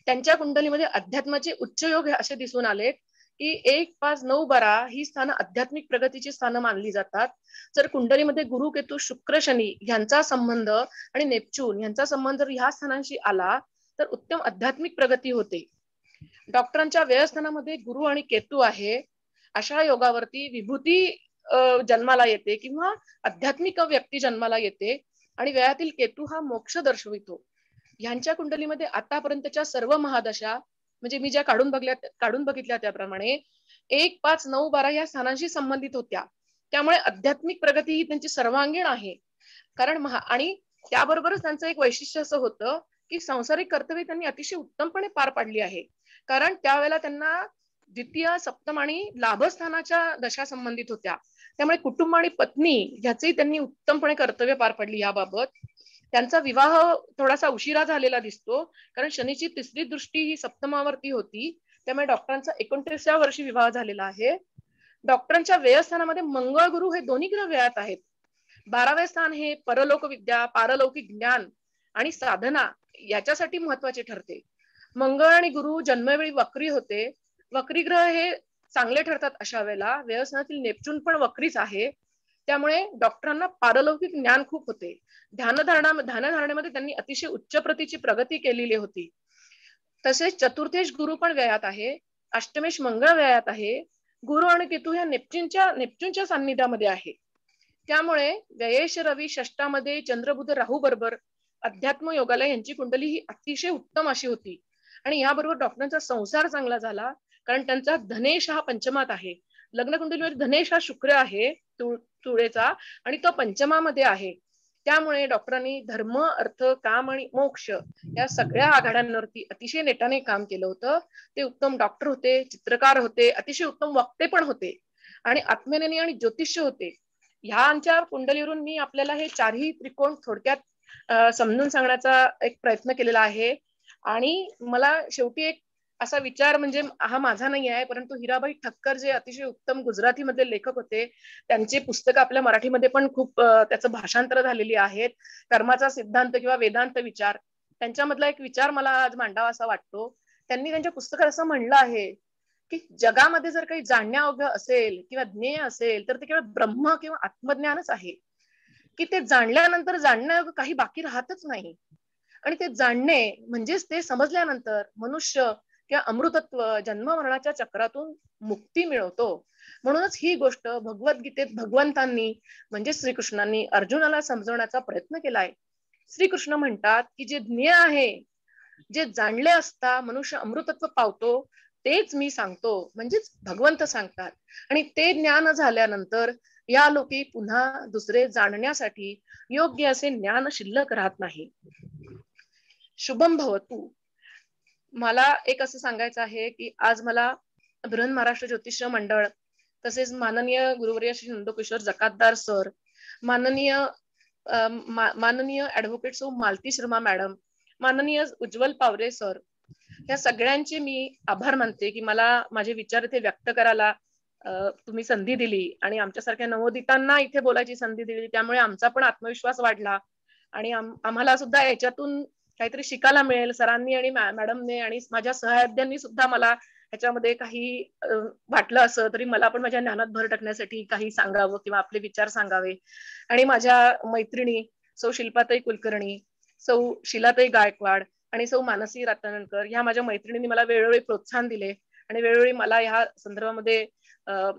त्यांच्या कुंडलीमध्ये अध्यात्माचे उच्च योग असे दिसून आले की 1, 5, 9, 12 ही स्थानं आध्यात्मिक प्रगतीची स्थानं मानली जातात. जर कुंडलीमध्ये गुरु, केतू, शुक्र, शनी यांचा संबंध आणि नेपच्यून यांचा संबंध जर ह्या स्थानांशी आला तर उत्तम आध्यात्मिक प्रगती होते. डॉक्टरांच्या व्ययस्थानामध्ये गुरु आणि केतू आहे. अशा योगावरती विभूती जन्माला येते किंवा आध्यात्मिक व्यक्ती जन्माला येते. आणि व्ययातील केतू हा मोक्ष दर्शवितो. ह्यांच्या कुंडलीमध्ये आतापर्यंतच्या सर्व महादशा म्हणजे मी ज्या काढून बघितल्या त्याप्रमाणे 1, 5, 9, 12 या स्थानांशी संबंधित होत्या. त्यामुळे आध्यात्मिक प्रगती ही त्यांची सर्वांगीण आहे. कारण आणि त्याबरोबरच त्यांचं एक वैशिष्ट्य असं होतं की सांसारिक कर्तव्य त्यांनी अतिशय उत्तमपणे पार पाडली आहे. कारण त्यावेळेला त्यांना द्वितीय, सप्तम आणि लाभस्थानाच्या दशा संबंधित होत्या. त्यामुळे कुटुंब आणि पत्नी ह्याचेही त्यांनी उत्तमपणे कर्तव्य पार पाडली. याबाबत त्यांचा विवाह थोडासा उशिरा झालेला दिसतो, कारण शनीची 3री दृष्टी ही सप्तमावरती होती. त्यामुळे डॉक्टरांचा 29व्या वर्षी विवाह झालेला आहे. डॉक्टरांच्या व्ययस्थानामध्ये मंगळ गुरु हे दोन्ही ग्रह व्ययात आहेत. 12वे स्थान हे परलोक विद्या, पारलौकिक ज्ञान आणि साधना याच्यासाठी महत्वाचे ठरते. मंगळ आणि गुरु जन्मवेळी वक्री होते. वक्री ग्रह हे चांगले ठरतात अशा वेळेला. व्ययस्थानातील नेपच्यून पण वक्रीच आहे. त्यामुळे डॉक्टरांना पारलौकिक ज्ञान खूप होते. ध्यानधारणेमध्ये त्यांनी अतिशय उच्च प्रतीची प्रगती केलेली होती. तसेच चतुर्थेश गुरु पण व्ययात आहे. अष्टमेश मंगळ व्ययात आहे. गुरु आणि केतू ह्या नेपच्यूनच्या सान्निध्यामध्ये आहे. त्यामुळे व्ययेश रवी षष्टामध्ये चंद्रबुध राहू बरोबर अध्यात्म योगाला यांची कुंडली ही अतिशय उत्तम अशी होती. आणि याबरोबर डॉक्टरांचा संसार चांगला झाला, कारण त्यांचा धनेश हा पंचमात आहे. लग्न कुंडलीमध्ये धनेश हा शुक्र आहे तुळेचा, आणि तो पंचमामध्ये आहे. त्यामुळे डॉक्टरांनी धर्म, अर्थ, काम आणि मोक्ष या सगळ्या आघाड्यांवरती अतिशय नेटाने काम केलं होतं. ते उत्तम डॉक्टर होते, चित्रकार होते, अतिशय उत्तम वक्ते पण होते आणि आत्मज्ञानी आणि ज्योतिष्य होते. ह्यांच्या कुंडलीवरून मी आपल्याला हे 4ही त्रिकोण थोडक्यात समजून सांगण्याचा एक प्रयत्न केलेला आहे. आणि मला शेवटी एक असा विचार, म्हणजे हा माझा नाही आहे, परंतु हिराबाई ठक्कर जे अतिशय उत्तम गुजराती मधले लेखक होते, त्यांची पुस्तकं आपल्या मराठीमध्ये पण खूप त्याचं भाषांतर झालेली आहेत. कर्माचा सिद्धांत किंवा वेदांत विचार, त्यांच्यामधला एक विचार मला आज मांडावा असा वाटतो. त्यांनी त्यांच्या पुस्तकात असं म्हणलं आहे की जगामध्ये जर काही जाणण्यायोग्य असेल किंवा ज्ञेय असेल तर ते केवळ ब्रह्म किंवा आत्मज्ञानच आहे. की ते जाणल्यानंतर जाणण्यायोग्य काही बाकी राहतच नाही. आणि ते जाणणे म्हणजेच ते समजल्यानंतर मनुष्य किंवा अमृतत्व जन्म मरणाच्या चक्रातून मुक्ती मिळवतो. म्हणूनच ही गोष्ट भगवद्गीतेत भगवंतांनी म्हणजे श्रीकृष्णांनी अर्जुनाला समजवण्याचा प्रयत्न केलाय. श्रीकृष्ण म्हणतात की जे ज्ञेय आहे, जे जाणले असता मनुष्य अमृतत्व पावतो, तेच मी सांगतो, म्हणजेच भगवंत सांगतात. आणि ते ज्ञान झाल्यानंतर या लोकी पुन्हा दुसरे जाणण्यासाठी योग्य असे ज्ञान शिल्लक राहत नाही. शुभम भवतु. मला एक असं सांगायचं आहे की आज मला बृहन महाराष्ट्र ज्योतिष मंडळ, तसेच माननीय गुरुवर्य श्री नंदकिशोर जकातदार सर, माननीय ऍडव्होकेट सौ मालती शर्मा मॅडम, माननीय उज्ज्वल पावरे सर, या सगळ्यांचे मी आभार मानते की मला माझे विचार इथे व्यक्त करायला तुम्ही संधी दिली आणि आमच्यासारख्या नवोदितांना इथे बोलायची संधी दिली. त्यामुळे आमचा पण आत्मविश्वास वाढला आणि आम्हाला सुद्धा याच्यातून काहीतरी शिकायला मिळेल. सरांनी आणि मॅडमने आणि माझ्या सहआध्यांनी सुद्धा मला ह्याच्यामध्ये काही वाटलं असं तरी मला पण माझ्या ज्ञानात भर टाकण्यासाठी काही सांगावं किंवा आपले विचार सांगावे. आणि माझ्या मैत्रिणी सौ शिल्पाताई कुलकर्णी, सौ शिलाताई गायकवाड आणि सौ मानसी रत्नाकर ह्या माझ्या मैत्रिणींनी मला वेळोवेळी प्रोत्साहन दिले आणि वेळोवेळी मला ह्या संदर्भामध्ये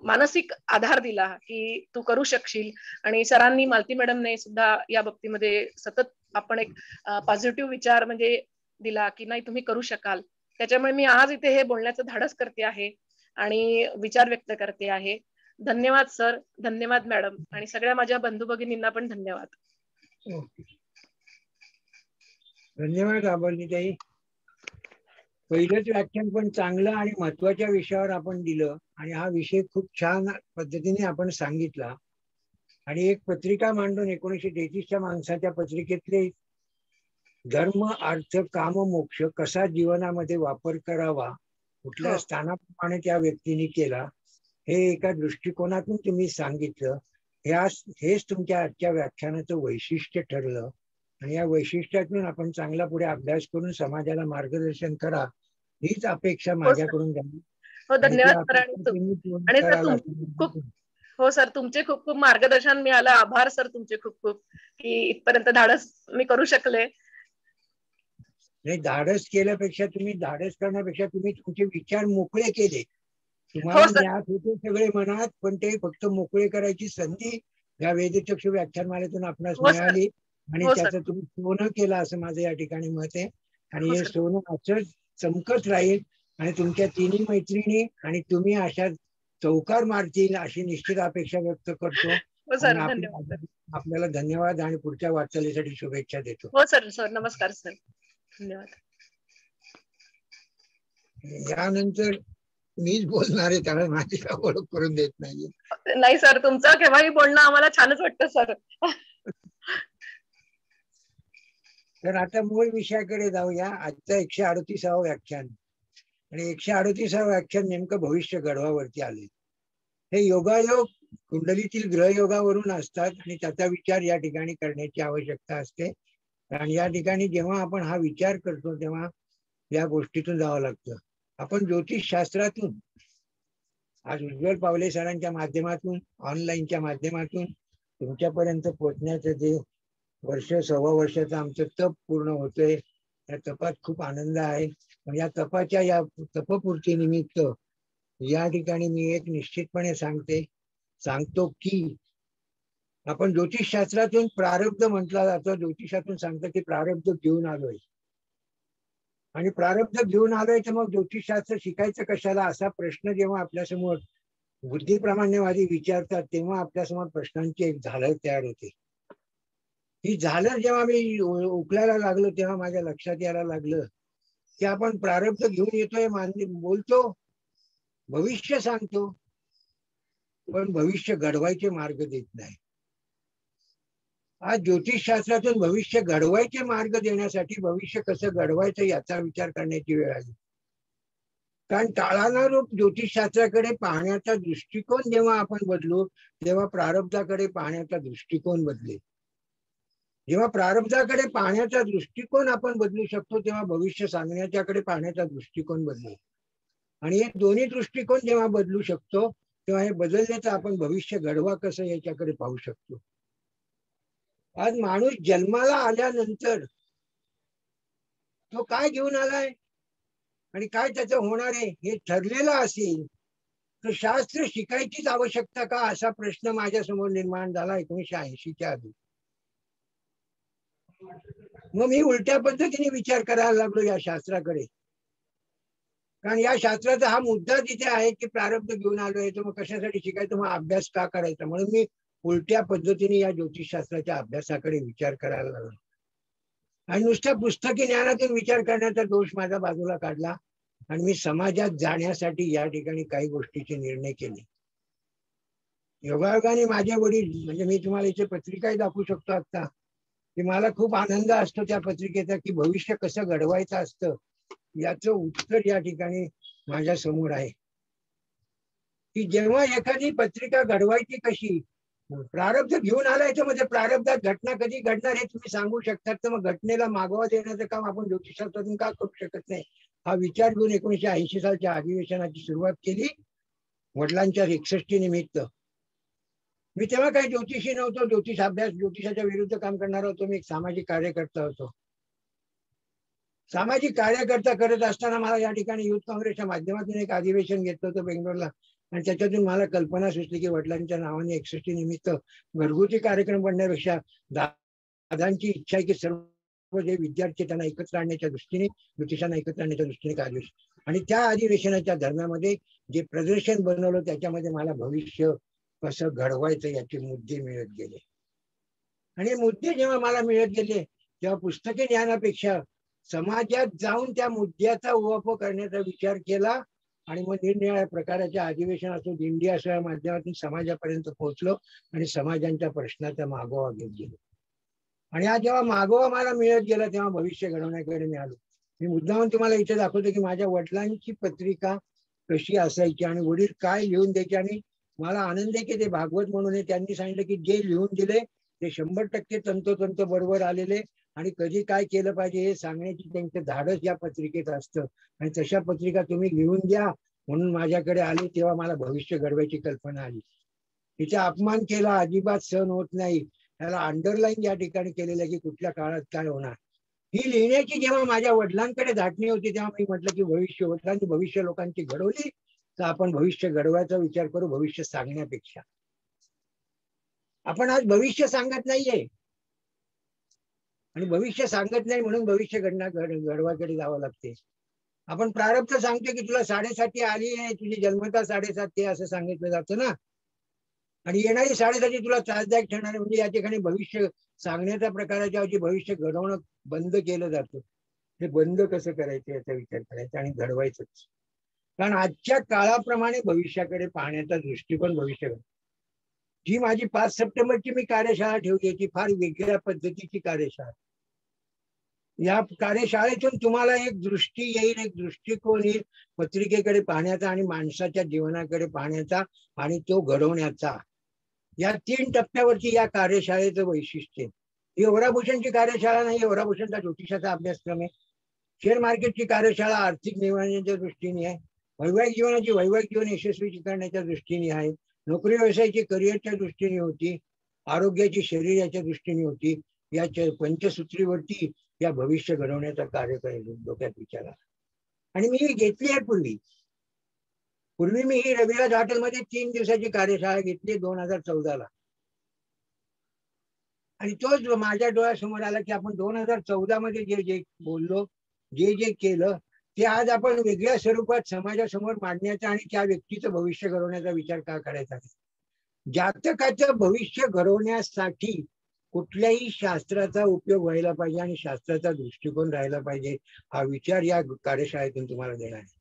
मानसिक आधार दिला की तू करू शकशील. आणि सरांनी, मालती मॅडमने सुद्धा या बाबतीमध्ये सतत आपण एक पॉझिटिव्ह विचार म्हणजे दिला की नाही तुम्ही करू शकाल. त्याच्यामुळे मी आज इथे हे बोलण्याचं धाडस करते आहे आणि विचार व्यक्त करते आहे. धन्यवाद सर, धन्यवाद मॅडम आणि सगळ्या माझ्या बंधू भगिनींना पण धन्यवाद. धन्यवाद अबोलीताई. पहिलंच व्याख्यान पण चांगलं आणि महत्वाच्या विषयावर आपण दिलं आणि हा विषय खूप छान पद्धतीने आपण सांगितला. आणि एक पत्रिका मांडून 1933च्या माणसाच्या पत्रिकेतले धर्म, अर्थ, काम, मोक्ष कसा जीवनामध्ये वापर करावा, कुठल्या स्थानाप्रमाणे त्या व्यक्तीने केला, हे एका दृष्टिकोनातून तुम्ही सांगितलं. हेच तुमच्या आजच्या व्याख्यानाचं वैशिष्ट्य ठरलं आणि या वैशिष्ट्यातून आपण चांगला पुढे अभ्यास करून समाजाला मार्गदर्शन करा, हीच अपेक्षा माझ्याकडून झाली. हो, धन्यवाद. हो सर, तुमचे खूप खूप मार्गदर्शन मिळालं. आभार सर तुमचे खूप खूप की इथपर्यंत धाडस मी करू शकले. नाही, धाडस केल्यापेक्षा धाडस करण्यापेक्षा तुम्ही तुमचे विचार मोकळे केले. तुम्हाला ज्ञात होते सगळे मनात, पण ते फक्त मोकळे करायची संधी या वेदचक्षु व्याख्यानमालेतून आपणास मिळाली. आणि हो सर. त्याचं तुम्ही सोनं केलं असं माझं या ठिकाणी मत आहे. आणि हो हे सर. सोनं असं चमकत राहील आणि तुमच्या तिन्ही मैत्रिणी आणि तुम्ही अशा चौकार मारतील अशी निश्चित अपेक्षा व्यक्त करतो. हो आणि सर, धन्यवाद सर. आपल्याला धन्यवाद आणि पुढच्या वाटचालीसाठी शुभेच्छा देतो. हो सर. सर नमस्कार सर, धन्यवाद. यानंतर मीच बोलणार आहे, त्याला माझी का ओळख करून देत नाहीये. नाही सर, तुमचं केव्हाही बोलणं आम्हाला छानच वाटतं सर. तर आता मूळ विषयाकडे जाऊया. आजचं 138वं व्याख्यान आणि 138वं व्याख्यान नेमकं भविष्य घडवावरती आले. हे योगायोग कुंडलीतील ग्रहयोगावरून असतात आणि त्याचा विचार या ठिकाणी करण्याची आवश्यकता असते. आणि या ठिकाणी जेव्हा आपण हा विचार करतो तेव्हा या गोष्टीतून जावं लागतं. आपण ज्योतिष शास्त्रातून आज उज्ज्वल पावले सरांच्या माध्यमातून, ऑनलाईनच्या माध्यमातून तुमच्यापर्यंत पोहोचण्याचं जे वर्ष, सव्वा वर्षाचं आमचं तप पूर्ण होतंय. त्या तपात खूप आनंद आहे. पण या तपाच्या या तपपूर्ती निमित्त या ठिकाणी मी एक निश्चितपणे सांगतो की आपण ज्योतिषशास्त्रातून प्रारब्ध म्हटलं जातं. ज्योतिषातून सांगतं की प्रारब्ध घेऊन आलोय आणि प्रारब्ध घेऊन आलोय तर मग ज्योतिषशास्त्र शिकायचं कशाला, असा प्रश्न जेव्हा आपल्यासमोर बुद्धिप्रामाण्यवादी विचारतात तेव्हा आपल्यासमोर प्रश्नांची एक झालर तयार होते. ही झालर जेव्हा मी उकलायला लागलो तेव्हा माझ्या लक्षात यायला लागलं की आपण प्रारब्ध घेऊन येतोय, बोलतो, भविष्य सांगतो, पण भविष्य घडवायचे मार्ग देत नाही. आज ज्योतिषशास्त्रातून भविष्य घडवायचे मार्ग देण्यासाठी भविष्य कसं घडवायचं याचा विचार करण्याची वेळ आली. कारण काळानुरूप ज्योतिषशास्त्राकडे पाहण्याचा दृष्टिकोन जेव्हा आपण बदलू तेव्हा प्रारब्धाकडे पाहण्याचा दृष्टिकोन बदलेल. जेव्हा प्रारब्धाकडे पाहण्याचा दृष्टिकोन आपण बदलू शकतो तेव्हा भविष्य सांगण्याच्याकडे पाहण्याचा दृष्टिकोन बदलेल. आणि हे दोन्ही दृष्टिकोन जेव्हा बदलू शकतो तेव्हा हे बदलण्याचं आपण भविष्य घडवा कसं याच्याकडे पाहू शकतो. आज माणूस जन्माला आल्यानंतर तो काय घेऊन आलाय आणि काय त्याचं होणार आहे हे ठरलेलं असेल तर शास्त्र शिकायचीच आवश्यकता का, असा प्रश्न माझ्या समोर निर्माण झाला 1980च्या आधी. मग मी उलट्या पद्धतीने विचार करायला लागलो या शास्त्राकडे. कारण या शास्त्राचा हा मुद्दा तिथे आहे की प्रारब्ध घेऊन आलोय तर मग कशासाठी शिकायचं, मग अभ्यास का करायचा. म्हणून मी उलट्या पद्धतीने या ज्योतिषशास्त्राच्या अभ्यासाकडे विचार करायला लागलो आणि नुसत्या पुस्तकी ज्ञानातून विचार करण्याचा दोष माझ्या बाजूला काढला आणि मी समाजात जाण्यासाठी या ठिकाणी काही गोष्टीचे निर्णय केले. योगायोगाने माझे वडील, म्हणजे मी तुम्हाला इथे पत्रिकाही दाखवू शकतो आता, की मला खूप आनंद असतो त्या पत्रिकेचा की भविष्य कसं घडवायचं असतं याचं उत्तर या ठिकाणी माझ्या समोर आहे. की जेव्हा एखादी पत्रिका घडवायची कशी, प्रारब्ध घेऊन आलाय तर म्हणजे प्रारब्धात घटना कधी घडणार हे तुम्ही सांगू शकतात, तर मग घटनेला मागोवा देण्याचं काम आपण ज्योतिषशास्त्रातून का करू शकत नाही. हा विचार घेऊन 1980 सालच्या अधिवेशनाची सुरुवात केली वडिलांच्या 61 निमित्त. मी तेव्हा काही ज्योतिषी नव्हतो, ज्योतिषाच्या विरुद्ध काम करणार होतो. मी एक सामाजिक कार्यकर्ता होतो. सामाजिक कार्यकर्ता करत असताना मला या ठिकाणी युथ काँग्रेसच्या माध्यमातून एक अधिवेशन घेतलं होतं बेंगलोरला आणि त्याच्यातून मला कल्पना सुचली की वडिलांच्या नावाने 61 निमित्त घरगुती कार्यक्रम करण्यापेक्षा दादांची इच्छा आहे की सर्व जे विद्यार्थी त्यांना एकत्र आणण्याच्या दृष्टीने, ज्योतिषांना एकत्र आणण्याच्या दृष्टीने एक अधिवेशन. आणि त्या अधिवेशनाच्या दरम्यानमध्ये जे प्रदर्शन बनवलं त्याच्यामध्ये मला भविष्य कसं घडवायचं याचे मुद्दे मिळत गेले. आणि मुद्दे जेव्हा मला मिळत गेले तेव्हा पुस्तकी ज्ञानापेक्षा समाजात जाऊन त्या मुद्द्याचा उहापोह करण्याचा विचार केला आणि मग निरनिराळ्या प्रकारच्या अधिवेशन असो, दिंडी असो या माध्यमातून समाजापर्यंत पोहोचलो आणि समाजांच्या प्रश्नाचा मागोवा घेत गेलो. आणि हा जेव्हा मागोवा मला मिळत गेला तेव्हा भविष्य घडवण्याकडे मी आलो. मी मुद्दामून तुम्हाला इथे दाखवतो की माझ्या वडिलांची पत्रिका कशी असायची आणि वडील काय लिहून द्यायचे. आणि मला आनंद आहे की ते भागवत म्हणून त्यांनी सांगितलं की जे लिहून दिले ते 100% तंतोतंत बरोबर आलेले आणि कधी काय केलं पाहिजे हे सांगण्याची त्यांचं धाडस या पत्रिकेत असतं. आणि तशा पत्रिका तुम्ही लिहून द्या म्हणून माझ्याकडे आले तेव्हा मला भविष्य घडवायची कल्पना आली. तिचा अपमान केला अजिबात सहन होत नाही. त्याला अंडरलाईन या ठिकाणी केलेलं की कुठल्या काळात काय होणार. ही लिहिण्याची जेव्हा माझ्या वडिलांकडे धाटणी होती तेव्हा मी म्हटलं की वडिलांनी भविष्य लोकांची घडवली तर आपण भविष्य घडवायचा विचार करू भविष्य सांगण्यापेक्षा. आपण आज भविष्य सांगत नाहीये. आणि भविष्य सांगत नाही म्हणून भविष्य घडवाकडे जावं लागते. आपण प्रारब्ध सांगतो की तुला 7.5 आली आहे, तुझी जन्मता 7.5 असं सांगितलं जातं ना. आणि येणारी 7.5 तुला त्रासदायक ठरणार म्हणजे या ठिकाणी भविष्य सांगण्याच्या प्रकाराच्या ऐवजी भविष्य घडवणं बंद केलं जातं. हे बंद कसं करायचं याचा विचार करायचा आणि घडवायचं. कारण आजच्या काळाप्रमाणे भविष्याकडे पाहण्याचा दृष्टिकोन भविष्य. जी माझी 5 सप्टेंबरची मी कार्यशाळा ठेवली ती फार वेगळ्या पद्धतीची कार्यशाळा. या कार्यशाळेतून तुम्हाला एक दृष्टी येईल, एक दृष्टिकोन येईल पत्रिकेकडे पाहण्याचा आणि माणसाच्या जीवनाकडे पाहण्याचा आणि तो घडवण्याचा. या 3 टप्प्यावरची या कार्यशाळेचं वैशिष्ट्य. ही ओराभूषणची कार्यशाळा नाही, ओराभूषणचा ज्योतिषाचा अभ्यासक्रम आहे. शेअर मार्केटची कार्यशाळा आर्थिक निवडण्याच्या दृष्टीने आहे. वैवाहिक जीवनाची वैवाहिक जीवन यशस्वी करण्याच्या दृष्टीने आहे. नोकरी व्यवसायाची करिअरच्या दृष्टीने होती. आरोग्याची शरीराच्या दृष्टीने होती. या पंचसूत्रीवरती या भविष्य घडवण्याचा कार्यक्रम डोक्यात विचारा. आणि मी घेतली आहे पूर्वी मी ही रविराज हॉटेलमध्ये 3 दिवसाची कार्यशाळा घेतली 2014ला. आणि तोच माझ्या डोळ्यासमोर आला की आपण 2014 मध्ये जे जे बोललो, जे जे केलं ते आज आपण वेगळ्या स्वरूपात समाजासमोर मांडण्याचा आणि त्या व्यक्तीचं भविष्य घडवण्याचा विचार का करायचा. जातकाचं भविष्य घडवण्यासाठी कुठल्याही शास्त्राचा उपयोग व्हायला पाहिजे आणि शास्त्राचा दृष्टिकोन राहायला पाहिजे. हा विचार या कार्यशाळेतून तुम्हाला देणार आहे.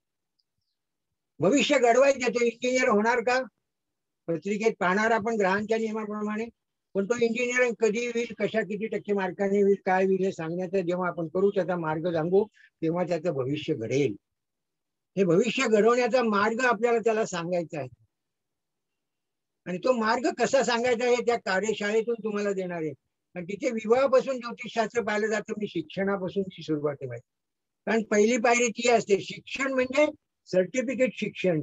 भविष्य घडवायचं तो इंजिनियर होणार का? पत्रिकेत पाहणार आपण ग्रहांच्या नियमाप्रमाणे. पण तो इंजिनियर कधी होईल, कशा किती टक्के मार्काने होईल, काय होईल हे सांगण्याचा जेव्हा आपण करू, त्याचा मार्ग सांगू, तेव्हा त्याचं भविष्य घडेल. हे भविष्य घडवण्याचा मार्ग आपल्याला त्याला सांगायचा आहे. आणि तो मार्ग कसा सांगायचा आहे त्या कार्यशाळेतून तुम्हाला देणार आहे. आणि तिथे विवाहापासून ज्योतिषशास्त्र पाहिलं जातं. मी शिक्षणापासून ती सुरुवात आहे. कारण पहिली पायरी ती असते. शिक्षण म्हणजे सर्टिफिकेट शिक्षण.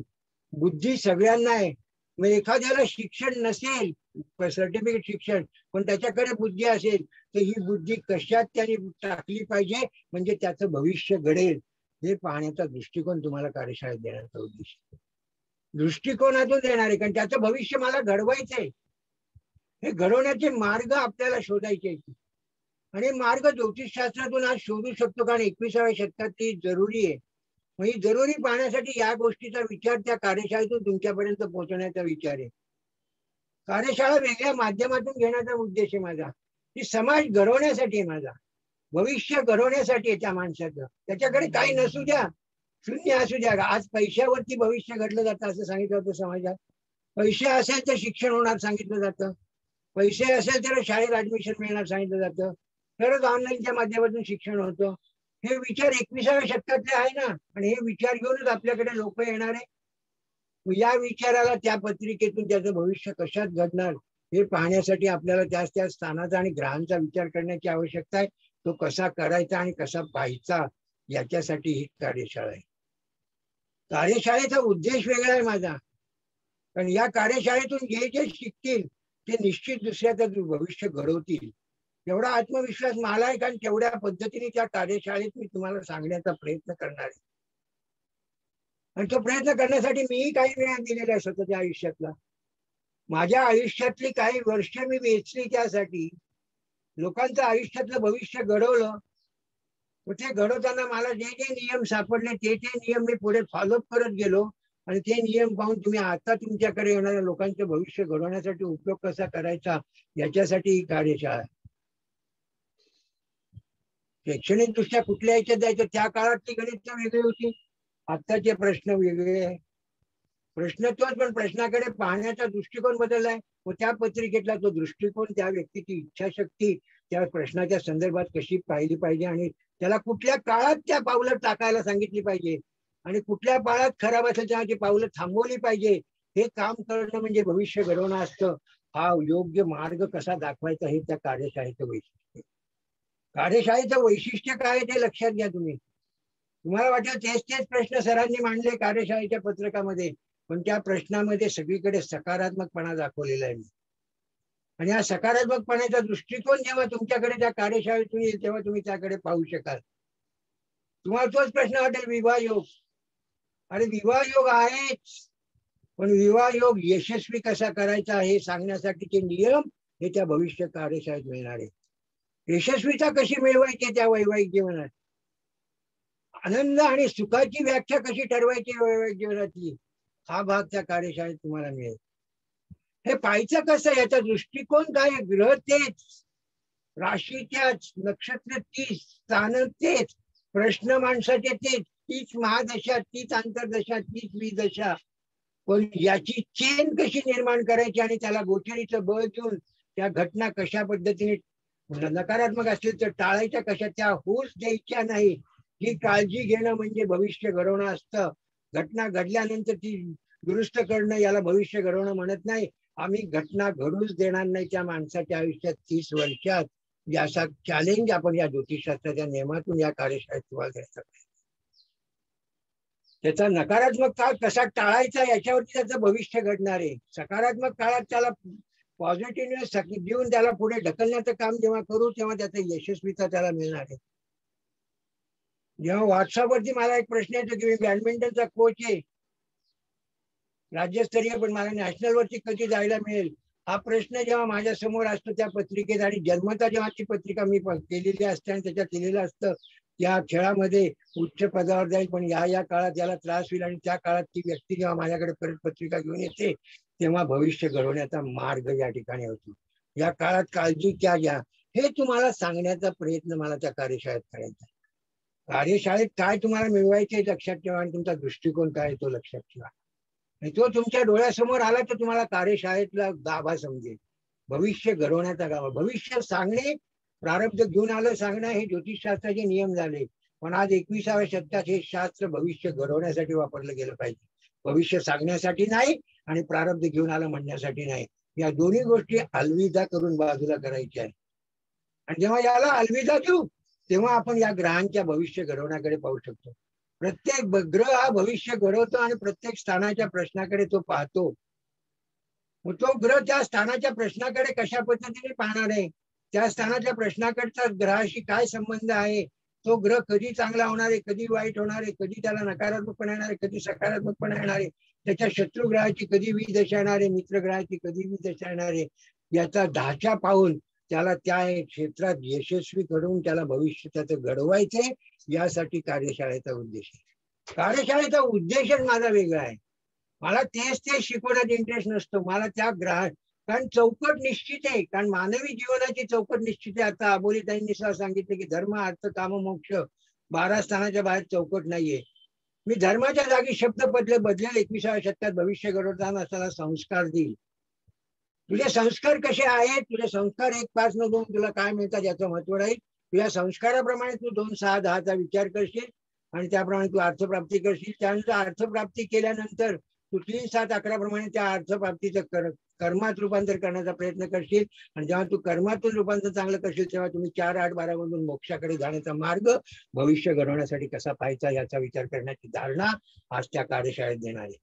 बुद्धी सगळ्यांना आहे. मग एखाद्याला शिक्षण नसेल, सर्टिफिकेट शिक्षण, पण त्याच्याकडे बुद्धी असेल तर ही बुद्धी कशात त्याने टाकली पाहिजे म्हणजे त्याचं भविष्य घडेल हे पाहण्याचा दृष्टिकोन तुम्हाला कार्यशाळेत देण्याचा उद्देश. दृष्टिकोनातून देणार आहे. कारण त्याचं भविष्य मला घडवायचंय. हे घडवण्याचे मार्ग आपल्याला शोधायचे. आणि मार्ग ज्योतिषशास्त्रातून आज शोधू शकतो. कारण 21व्या शतकात ती जरुरी आहे. म्हणजे जरुरी पाहण्यासाठी या गोष्टीचा विचार त्या कार्यशाळेतून तुमच्यापर्यंत पोहोचवण्याचा विचार आहे. कार्यशाळा वेगळ्या माध्यमातून घेण्याचा उद्देश आहे माझा. ती समाज घडवण्यासाठी आहे माझा. भविष्य घडवण्यासाठी आहे त्या माणसाचं. त्याच्याकडे काही नसू द्या, शून्य असू द्या. आज पैशावरती भविष्य घडलं जातं असं सांगितलं होतं समाजात. पैसे असेल तर शिक्षण होणार सांगितलं जातं. पैसे असेल तर शाळेत ऍडमिशन मिळणार सांगितलं जातं. तरच ऑनलाईनच्या माध्यमातून शिक्षण होतं. हे विचार 21व्या शतकातले आहे ना. आणि हे विचार घेऊनच आपल्याकडे लोक येणार आहे. या विचाराला त्या पत्रिकेतून त्याचं भविष्य कशात घडणार हे पाहण्यासाठी आपल्याला त्या स्थानाचा आणि ग्रहांचा विचार करण्याची आवश्यकता आहे. तो कसा करायचा आणि कसा पाहायचा याच्यासाठी ही कार्यशाळा आहे. कार्यशाळेचा उद्देश वेगळा आहे माझा. पण या कार्यशाळेतून जे जे शिकतील ते निश्चित दुसऱ्याचं भविष्य घडवतील एवढा आत्मविश्वास मला आहे. कारण तेवढ्या पद्धतीने त्या कार्यशाळेत मी तुम्हाला सांगण्याचा प्रयत्न करणार आहे. आणि तो प्रयत्न करण्यासाठी मीही काही वेळ दिलेला आहे स्वतःच्या आयुष्यातला. माझ्या आयुष्यातली काही वर्ष मी वेचली त्यासाठी. लोकांचं आयुष्यातलं भविष्य घडवलं. ते घडवताना मला जे जे नियम सापडले ते नियम मी पुढे फॉलोअप करत गेलो. आणि ते नियम पाहून तुम्ही आता तुमच्याकडे येणाऱ्या लोकांचं भविष्य घडवण्यासाठी उपयोग कसा करायचा याच्यासाठी ही कार्यशाळा आहे. शैक्षणिक दृष्ट्या कुठल्या ह्याच्यात जायचं त्या काळातली गणित वेगळी होती. आत्ताचे प्रश्न वेगळे आहे. प्रश्न तोच पण प्रश्नाकडे पाहण्याचा दृष्टिकोन बदललाय. व त्या पत्रिकेतला तो दृष्टिकोन त्या व्यक्तीची इच्छाशक्ती त्या प्रश्नाच्या संदर्भात कशी पाहिली पाहिजे आणि त्याला कुठल्या काळात त्या पावलं टाकायला सांगितली पाहिजे आणि कुठल्या काळात खराब असेल तेव्हा ती पावलं थांबवली पाहिजे हे काम करणं म्हणजे भविष्य घडवणं असतं. हा योग्य मार्ग कसा दाखवायचा हे त्या कार्यशाळेचं वैशिष्ट्य. कार्यशाळेचं वैशिष्ट्य काय ते लक्षात घ्या तुम्ही. तुम्हाला वाटेल तेच प्रश्न सरांनी मांडले कार्यशाळेच्या पत्रकामध्ये. पण त्या प्रश्नामध्ये सगळीकडे सकारात्मकपणा दाखवलेला आहे. आणि हा सकारात्मकपणाचा दृष्टिकोन जेव्हा तुमच्याकडे त्या कार्यशाळेतून येईल तेव्हा तुम्ही त्याकडे पाहू शकाल. तुम्हाला तोच प्रश्न वाटेल विवाह योग. अरे विवाह योग आहेच. पण विवाह योग यशस्वी कसा करायचा हे सांगण्यासाठीचे नियम हे त्या भविष्य कार्यशाळेत मिळणार आहे. यशस्वीता कशी मिळवायची त्या वैवाहिक जीवनात, आनंद आणि सुखाची व्याख्या कशी ठरवायची वैवाहिक जीवनातली, हा भाग त्या कार्यशाळेत तुम्हाला मिळेल. हे पाहायचं कसं, याचा दृष्टिकोन काय, ग्रह तेच, राशीच्याच, नक्षत्र तीच, स्थान तेच, प्रश्न माणसाचे तेच, तीच महादशा, तीच आंतरदशा, तीच विदशा, पण याची चेन कशी निर्माण करायची आणि त्याला गोचरीचं बळ देऊन त्या घटना कशा पद्धतीने नकारात्मक असतील तर टाळायच्या कशा, त्या होऊच द्यायच्या नाही, ही काळजी घेणं म्हणजे भविष्य घडवणं असतं. घटना घडल्यानंतर ती दुरुस्त करणं याला भविष्य घडवणं म्हणत नाही. आम्ही घटना घडूच देणार नाही त्या माणसाच्या आयुष्यात 30 वर्षात, याचा चॅलेंज आपण या ज्योतिषशास्त्राच्या नियमातून या कार्यशाळेत तुम्हाला द्यायचा. त्याचा नकारात्मक काळ कसा टाळायचा याच्यावरती त्याचं भविष्य घडणार आहे. सकारात्मक काळात त्याला पॉझिटिव्हनेस देऊन त्याला पुढे ढकलण्याचं काम जेव्हा करू तेव्हा त्याचं यशस्वीता त्याला मिळणार आहे. जेव्हा व्हॉट्सअपवरती मला एक प्रश्न येतो की मी बॅडमिंटनचा कोच आहे राज्यस्तरीय, पण मला नॅशनल वरती कधी जायला मिळेल, हा प्रश्न जेव्हा माझ्या समोर असतो त्या पत्रिकेत, आणि जन्मता जेव्हा ती पत्रिका मी केलेली असते आणि त्याच्यात लिहिलेलं असतं या खेळामध्ये उच्च पदावर जाईल पण या काळात याला त्रास होईल, आणि त्या काळात ती व्यक्ती जेव्हा माझ्याकडे परत पत्रिका घेऊन येते तेव्हा भविष्य घडवण्याचा मार्ग या ठिकाणी होतो. या काळात काळजी क्या घ्या, हे तुम्हाला सांगण्याचा प्रयत्न मला त्या कार्यशाळेत करायचा. कार्यशाळेत काय तुम्हाला मिळवायचे लक्षात ठेवा, आणि तुमचा दृष्टिकोन काय तो लक्षात ठेवा, आणि तो तुमच्या डोळ्यासमोर आला तर तुम्हाला कार्यशाळेतला गाभा समजेल. भविष्य घडवण्याचा गाभा, भविष्य सांगणे, प्रारब्ध घेऊन आलं सांगणं हे ज्योतिषशास्त्राचे नियम झाले, पण आज 21व्या शतकात हे शास्त्र भविष्य घडवण्यासाठी वापरलं गेलं पाहिजे, भविष्य सांगण्यासाठी नाही आणि प्रारब्ध घेऊन आलं म्हणण्यासाठी नाही. या दोन्ही गोष्टी अलविदा करून बाजूला करायच्या आहे. आणि जेव्हा याला अलविदा देऊ तेव्हा आपण या ग्रहांच्या भविष्य घडवण्याकडे पाहू शकतो. प्रत्येक ग्रह हा भविष्य घडवतो आणि प्रत्येक स्थानाच्या प्रश्नाकडे तो पाहतो. तो ग्रह त्या स्थानाच्या प्रश्नाकडे कशा पद्धतीने पाहणार आहे, त्या स्थानाच्या प्रश्नाकडचा ग्रहाशी काय संबंध आहे, तो ग्रह कधी चांगला होणार आहे, कधी वाईट होणार आहे, कधी त्याला नकारात्मकपणा येणार आहे, कधी सकारात्मकपणा येणार आहे, त्याच्या शत्रू ग्रहाची कधी विदशा येणार आहे, मित्र ग्रहाची कधी विदशा येणार आहे, याचा ढाचा पाहून त्याला त्या क्षेत्रात यशस्वी करून त्याला भविष्य त्याचं घडवायचंय, यासाठी कार्यशाळेचा उद्देश आहे. कार्यशाळेचा उद्देशच माझा वेगळा आहे. मला तेच शिकवण्यात इंटरेस्ट नसतो. मला त्या ग्रह, कारण चौकट निश्चित आहे, कारण मानवी जीवनाची चौकट निश्चित आहे. आता अबोलीताईंनी सांगितले की धर्म अर्थ काम मोक्ष 12 स्थानाच्या बाहेर चौकट नाहीये. मी धर्माच्या जागी शब्द बदलेल 21व्या शतकात भविष्य घडवताना असताना संस्कार देईल. तुझे संस्कार कसे आहेत, तुझे संस्कार 1, 5, 9, 2 तुला काय मिळतात याचं महत्व राहील. तुझ्या संस्काराप्रमाणे तू 2, 6, 10चा विचार करशील आणि त्याप्रमाणे तू अर्थप्राप्ती करशील. त्यानंतर अर्थप्राप्ती केल्यानंतर तू 3, 7, 11 प्रमाणे त्या अर्थप्राप्तीचं कर्मात रूपांतर करण्याचा प्रयत्न करशील, आणि जेव्हा तू कर्मातून रूपांतर चांगलं करशील तेव्हा तुम्ही 4, 8, 12 मधून मोक्षाकडे जाण्याचा मार्ग भविष्य घडवण्यासाठी कसा पाहायचा याचा विचार करण्याची धारणा आज त्या कार्यशाळेत देणार आहे.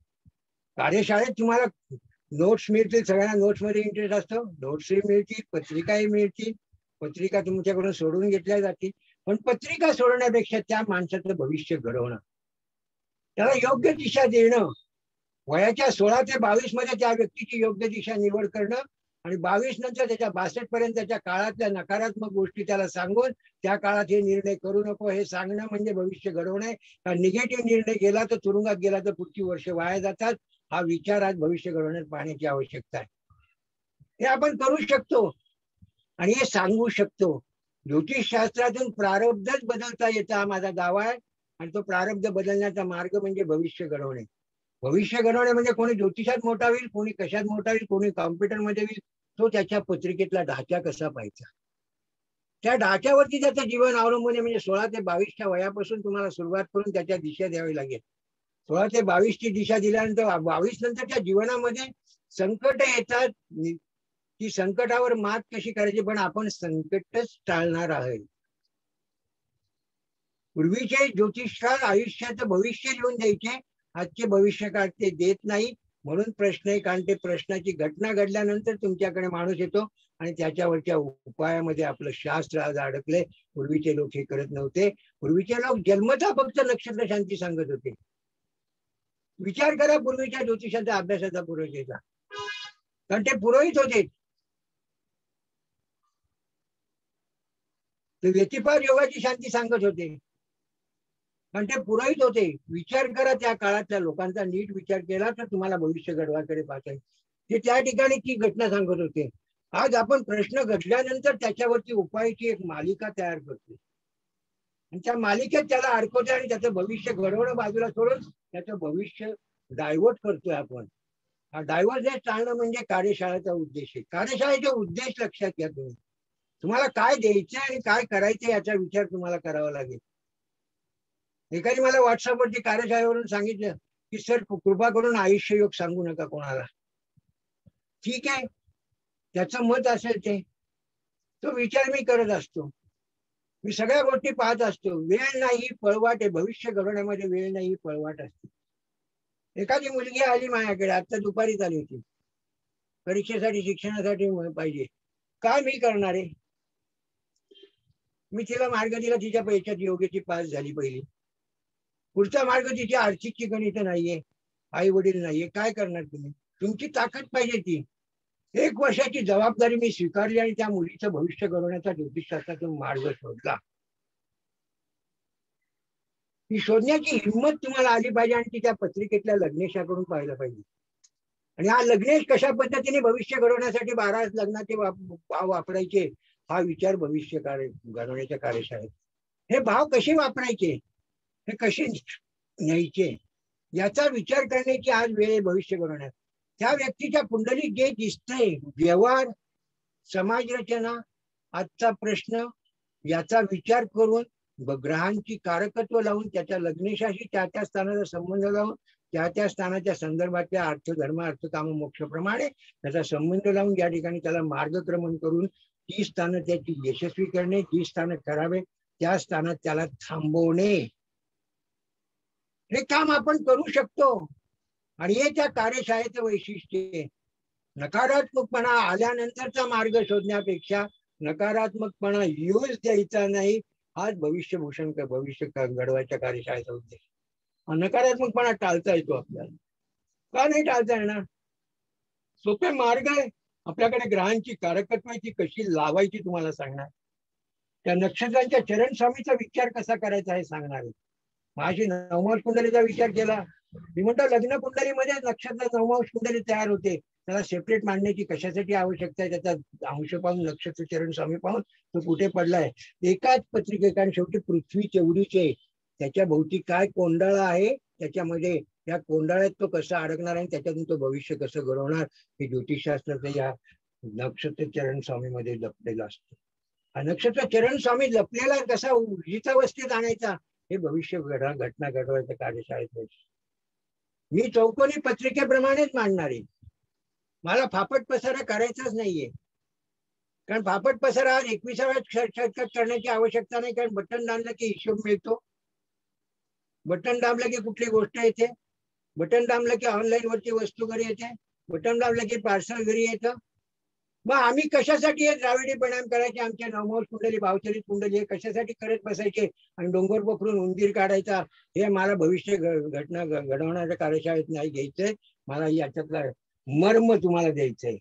कार्यशाळेत तुम्हाला नोट्स मिळतील, सगळ्यांना नोट्स मध्ये इंटरेस्ट असतो, नोट्सही मिळतील, पत्रिकाही मिळतील. पत्रिका तुमच्याकडून सोडून घेतल्या जातील, पण पत्रिका सोडण्यापेक्षा त्या माणसाचं भविष्य घडवणं, त्याला योग्य दिशा देणं, वयाच्या 16 ते 22 मध्ये त्या व्यक्तीची योग्य दिशा निवड करणं, आणि 22 नंतर त्याच्या 62 पर्यंत त्याच्या काळातल्या नकारात्मक गोष्टी त्याला सांगून त्या काळात हे निर्णय करू नको हे सांगणं म्हणजे भविष्य घडवणं आहे. निगेटिव्ह निर्णय गेला तर तुरुंगात गेला तर पुढची वर्ष वाया जातात. हा विचार आज भविष्य घडवण्यात पाहण्याची आवश्यकता आहे. हे आपण करू शकतो आणि हे सांगू शकतो. ज्योतिषशास्त्रातून प्रारब्धच बदलता येतं हा माझा दावा आहे, आणि तो प्रारब्ध बदलण्याचा मार्ग म्हणजे भविष्य घडवणे. भविष्य घडवणे म्हणजे कोणी ज्योतिषात मोठा होईल, कोणी कशात मोठा होईल, कोणी कॉम्प्युटरमध्ये होईल, तो त्याच्या पत्रिकेतला ढाचा कसा पाहायचा, त्या ढाच्यावरती त्याचं जीवन अवलंबून आहे. म्हणजे 16 ते 22च्या वयापासून तुम्हाला सुरुवात करून त्याच्या दिशा द्यावी लागेल. 16 ते 22ची दिशा दिल्यानंतर 22 नंतरच्या जीवनामध्ये संकट येतात, ती संकटावर मात कशी करायची, पण आपण संकटच टाळणार आहे. पूर्वीचे ज्योतिषकार आयुष्याचं भविष्य लिहून द्यायचे, आजचे भविष्यकार ते देत नाही. म्हणून प्रश्न आहे, कारण ते प्रश्नाची घटना घडल्यानंतर तुमच्याकडे माणूस येतो आणि त्याच्यावरच्या उपायामध्ये आपलं शास्त्र आज अडकले. पूर्वीचे लोक हे करत नव्हते. पूर्वीचे लोक जन्मता फक्त नक्षत्र शांती सांगत होते. विचार करा पूर्वीच्या ज्योतिषाचा अभ्यासाचा पुरोहिताचा, कारण ते पुरोहित होते. ते व्यतिपात योगाची शांती सांगत होते, पण ते पुरोहित होते. विचार करा, त्या काळातल्या लोकांचा नीट विचार केला तर तुम्हाला भविष्य घडवाकडे पाहता. ते त्या ठिकाणी ती घटना सांगत होते. आज आपण प्रश्न घडल्यानंतर त्याच्यावरती उपायाची एक मालिका तयार करतो आणि त्या मालिकेत त्याला अडकवतो आणि त्याचं भविष्य घडवणं बाजूला सोडून त्याचं भविष्य डायव्हर्ट करतोय आपण. हा डायव्हर्ट टाळणं म्हणजे कार्यशाळेचा उद्देश आहे. कार्यशाळेचा उद्देश लक्षात घ्या तुम्ही. तुम्हाला काय द्यायचं आणि काय करायचं याचा विचार तुम्हाला करावा लागेल. एकाने मला व्हॉट्सअपवरती कार्यशाळेवरून सांगितलं की सर कृपा करून आयुष्य योग सांगू नका कोणाला. ठीक आहे, त्याचं मत असेल ते, तो विचार मी करत असतो. मी सगळ्या गोष्टी पाहत असतो. वेळ नाही पळवाट आहे, भविष्य घडवण्यामध्ये वेळ नाही पळवाट असते. एखादी मुलगी आली माझ्याकडे, आता दुपारीच आली होती, परीक्षेसाठी शिक्षणासाठी पाहिजे. काय मी करणार आहे, मी तिला मार्ग दिला, तिच्या पैशात योग्यची पास झाली पहिली. पुढचा मार्ग तिची आर्थिकची गणित नाहीये, आई वडील नाहीये, काय करणार तुम्ही? तुमची ताकद पाहिजे ती. 1 वर्षाची जबाबदारी मी स्वीकारली आणि त्या मुलीचं भविष्य घडवण्याचा ज्योतिषशास्त्रातून मार्ग शोधला. ती शोधण्याची हिंमत तुम्हाला आली पाहिजे आणि ती त्या पत्रिकेतल्या लग्नेशाकडून पाहायला पाहिजे. आणि हा लग्नेश कशा पद्धतीने भविष्य घडवण्यासाठी 12 लग्नाचे भाव वापरायचे, हा विचार भविष्य घडवण्याच्या कार्यशाळेत. हे भाव कसे वापरायचे, हे कसे न्यायचे, याचा विचार करण्याची आज वेळ आहे भविष्य घडवण्यात. त्या व्यक्तीच्या कुंडलीत जे दिसतंय, व्यवहार, समाज रचना, आजचा प्रश्न, याचा विचार करून ग्रहांची कारकत्व लावून त्याच्या लग्नेशाशी त्या स्थानाचा संबंध लावून त्या स्थानाच्या संदर्भातल्या अर्थ धर्म अर्थ काम मोक्षप्रमाणे त्याचा संबंध लावून या ठिकाणी त्याला मार्गक्रमण करून ती स्थानं त्याची यशस्वी करणे, जी स्थानं करावे त्या स्थानात त्याला थांबवणे, हे काम आपण करू शकतो. आणि हे त्या कार्यशाळेचं वैशिष्ट्य आहे. नकारात्मकपणा आल्यानंतरचा मार्ग शोधण्यापेक्षा नकारात्मकपणा येऊच द्यायचा नाही, हाच भविष्यभूषण भविष्य घडवायच्या कार्यशाळेचा उद्देश. नकारात्मकपणा टाळता येतो आपल्याला. का नाही टाळता येणार? सोपे मार्ग आहे. आपल्याकडे ग्रहांची कारकत्व ती कशी लावायची तुम्हाला सांगणार. त्या नक्षत्रांच्या चरण स्वामीचा विचार कसा करायचा हे सांगणार आहे. माझी नवमांश कुंडलीचा विचार केला. मी म्हणतो लग्न कुंडलीमध्ये नक्षत्र नवमांश कुंडली तयार होते, त्याला सेपरेट मांडण्याची कशासाठी आवश्यकता आहे, त्याचा अंश पाहून नक्षत्र चरण स्वामी पाहून तो कुठे पडलाय. एकाच पत्रिके, कारण शेवटी पृथ्वी तेवढीचे, त्याच्या भोवती काय कोंडाळा आहे, त्याच्यामध्ये या कोंडाळ्यात तो कसा अडकणार आहे, त्याच्यातून तो भविष्य कसं घडवणार, हे ज्योतिषशास्त्राचं या नक्षत्र चरण स्वामी मध्ये लपलेलं असतं. हा नक्षत्र चरण स्वामी लपलेला कसा ऊर्जितावस्थेत आणायचा, हे भविष्य घटना घडवायच्या कार्यशाळेत. मी चौकोनी पत्रिकेप्रमाणेच मांडणार आहे. मला फापट पसारा करायचाच नाहीये, कारण फापट पसारा आज 21व्या शतकात करण्याची आवश्यकता नाही. कारण बटन दाबलं की हिशोब मिळतो, बटन दाबलं की कुठली गोष्ट येते, बटन दाबलं की ऑनलाईन वरती वस्तू घरी येते, बटन दाबलं की पार्सल घरी येतं. मग आम्ही कशासाठी हे द्राविडी परिणाम करायचे, आमच्या नवमांश कुंडली भावचलित कुंडली हे कशासाठी करत बसायचे आणि डोंगर पोखरून उंदीर काढायचा, हे मला भविष्य घटना घडवण्याच्या कार्यशाळेत नाही घ्यायचंय. मला याच्यातला मर्म तुम्हाला द्यायचंय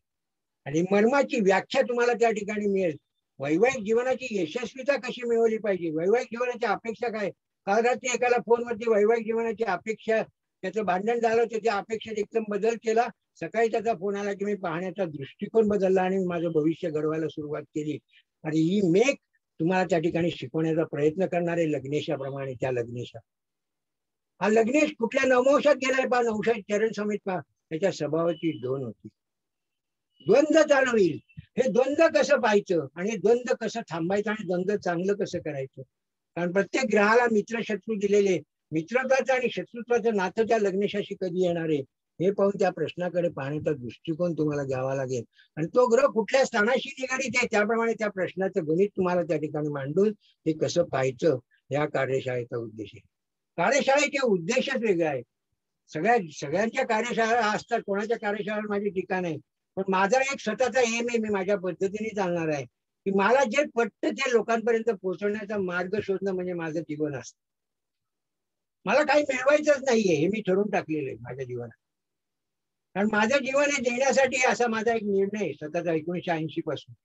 आणि मर्माची व्याख्या तुम्हाला त्या ठिकाणी मिळेल. वैवाहिक जीवनाची यशस्वीता कशी मिळवली पाहिजे, वैवाहिक जीवनाची अपेक्षा काय. काल रात्री एकाला फोनवरती वैवाहिक जीवनाची अपेक्षा, त्याचं भांडण झालं होतं, त्या अपेक्षेत एकदम बदल केला. सकाळी त्याचा फोन आला की मी पाहण्याचा दृष्टिकोन बदलला आणि माझं भविष्य घडवायला सुरुवात केली. आणि ही मेक तुम्हाला त्या ठिकाणी शिकवण्याचा प्रयत्न करणारे लग्नेशाप्रमाणे. त्या लग्नेशा, हा लग्नेश कुठल्या नवमांशात गेलाय पहा, नवशात चरण समेत पहा, त्याच्या स्वभावाची दोन होती. द्वंद्व चालू होईल. हे द्वंद्व कसं पाहायचं आणि हे द्वंद्व कसं थांबायचं आणि द्वंद्व चांगलं कसं करायचं. कारण प्रत्येक ग्रहाला मित्र शत्रू दिलेले, मित्रत्वाचं आणि शत्रुत्वाचं नातं त्या लग्नेशाशी कधी येणार आहे हे पाहून त्या प्रश्नाकडे पाहण्याचा दृष्टिकोन तुम्हाला घ्यावा लागेल. आणि तो ग्रह कुठल्या स्थानाशी निगडीत आहे त्याप्रमाणे त्या प्रश्नाचं गणित तुम्हाला त्या ठिकाणी मांडून ते कसं पाहायचं, या कार्यशाळेचा उद्देश आहे. कार्यशाळेचे उद्देशच वेगळा आहे. सगळ्यांच्या कार्यशाळा असतात, कोणाच्या कार्यशाळेवर माझी टीका नाही, पण माझा एक स्वतःचा एम आहे. मी माझ्या पद्धतीने चालणार आहे की मला जे पटतं ते लोकांपर्यंत पोहोचवण्याचा मार्ग शोधणं म्हणजे माझं जीवन असतं. मला काही मिळवायचंच नाहीये हे मी ठरवून टाकलेलं आहे माझ्या जीवनात. कारण माझं जीवन हे देण्यासाठी असा माझा एक निर्णय आहे स्वतःचा. 1980 पासून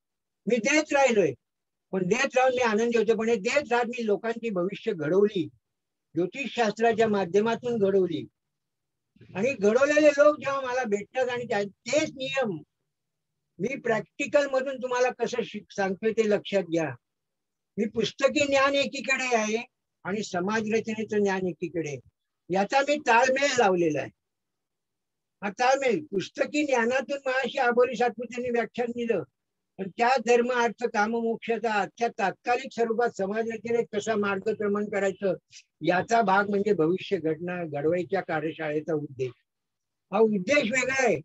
मी देत राहिलोय. पण देत राहून मी आनंदी होतो. पण हे देत राहत मी लोकांची भविष्य घडवली, ज्योतिषशास्त्राच्या माध्यमातून घडवली. आणि घडवलेले लोक जेव्हा मला भेटतात आणि तेच नियम मी प्रॅक्टिकल मधून तुम्हाला कसं सांगतोय ते लक्षात घ्या. मी पुस्तकी ज्ञान एकीकडे आहे आणि समाज रचनेचं ज्ञान एकीकडे, याचा मी ताळमेळ लावलेला आहे. हा ताळमेळ पुस्तकी ज्ञानातून महर्षी अघोरी सातपुतेंनी व्याख्यान दिलं, पण त्या धर्म अर्थ काम मोक्षाचा आजच्या तात्कालिक स्वरूपात समाज रचनेत कसा मार्गक्रमण करायचं याचा भाग म्हणजे भविष्य घडवायच्या कार्यशाळेचा उद्देश. हा उद्देश वेगळा आहे.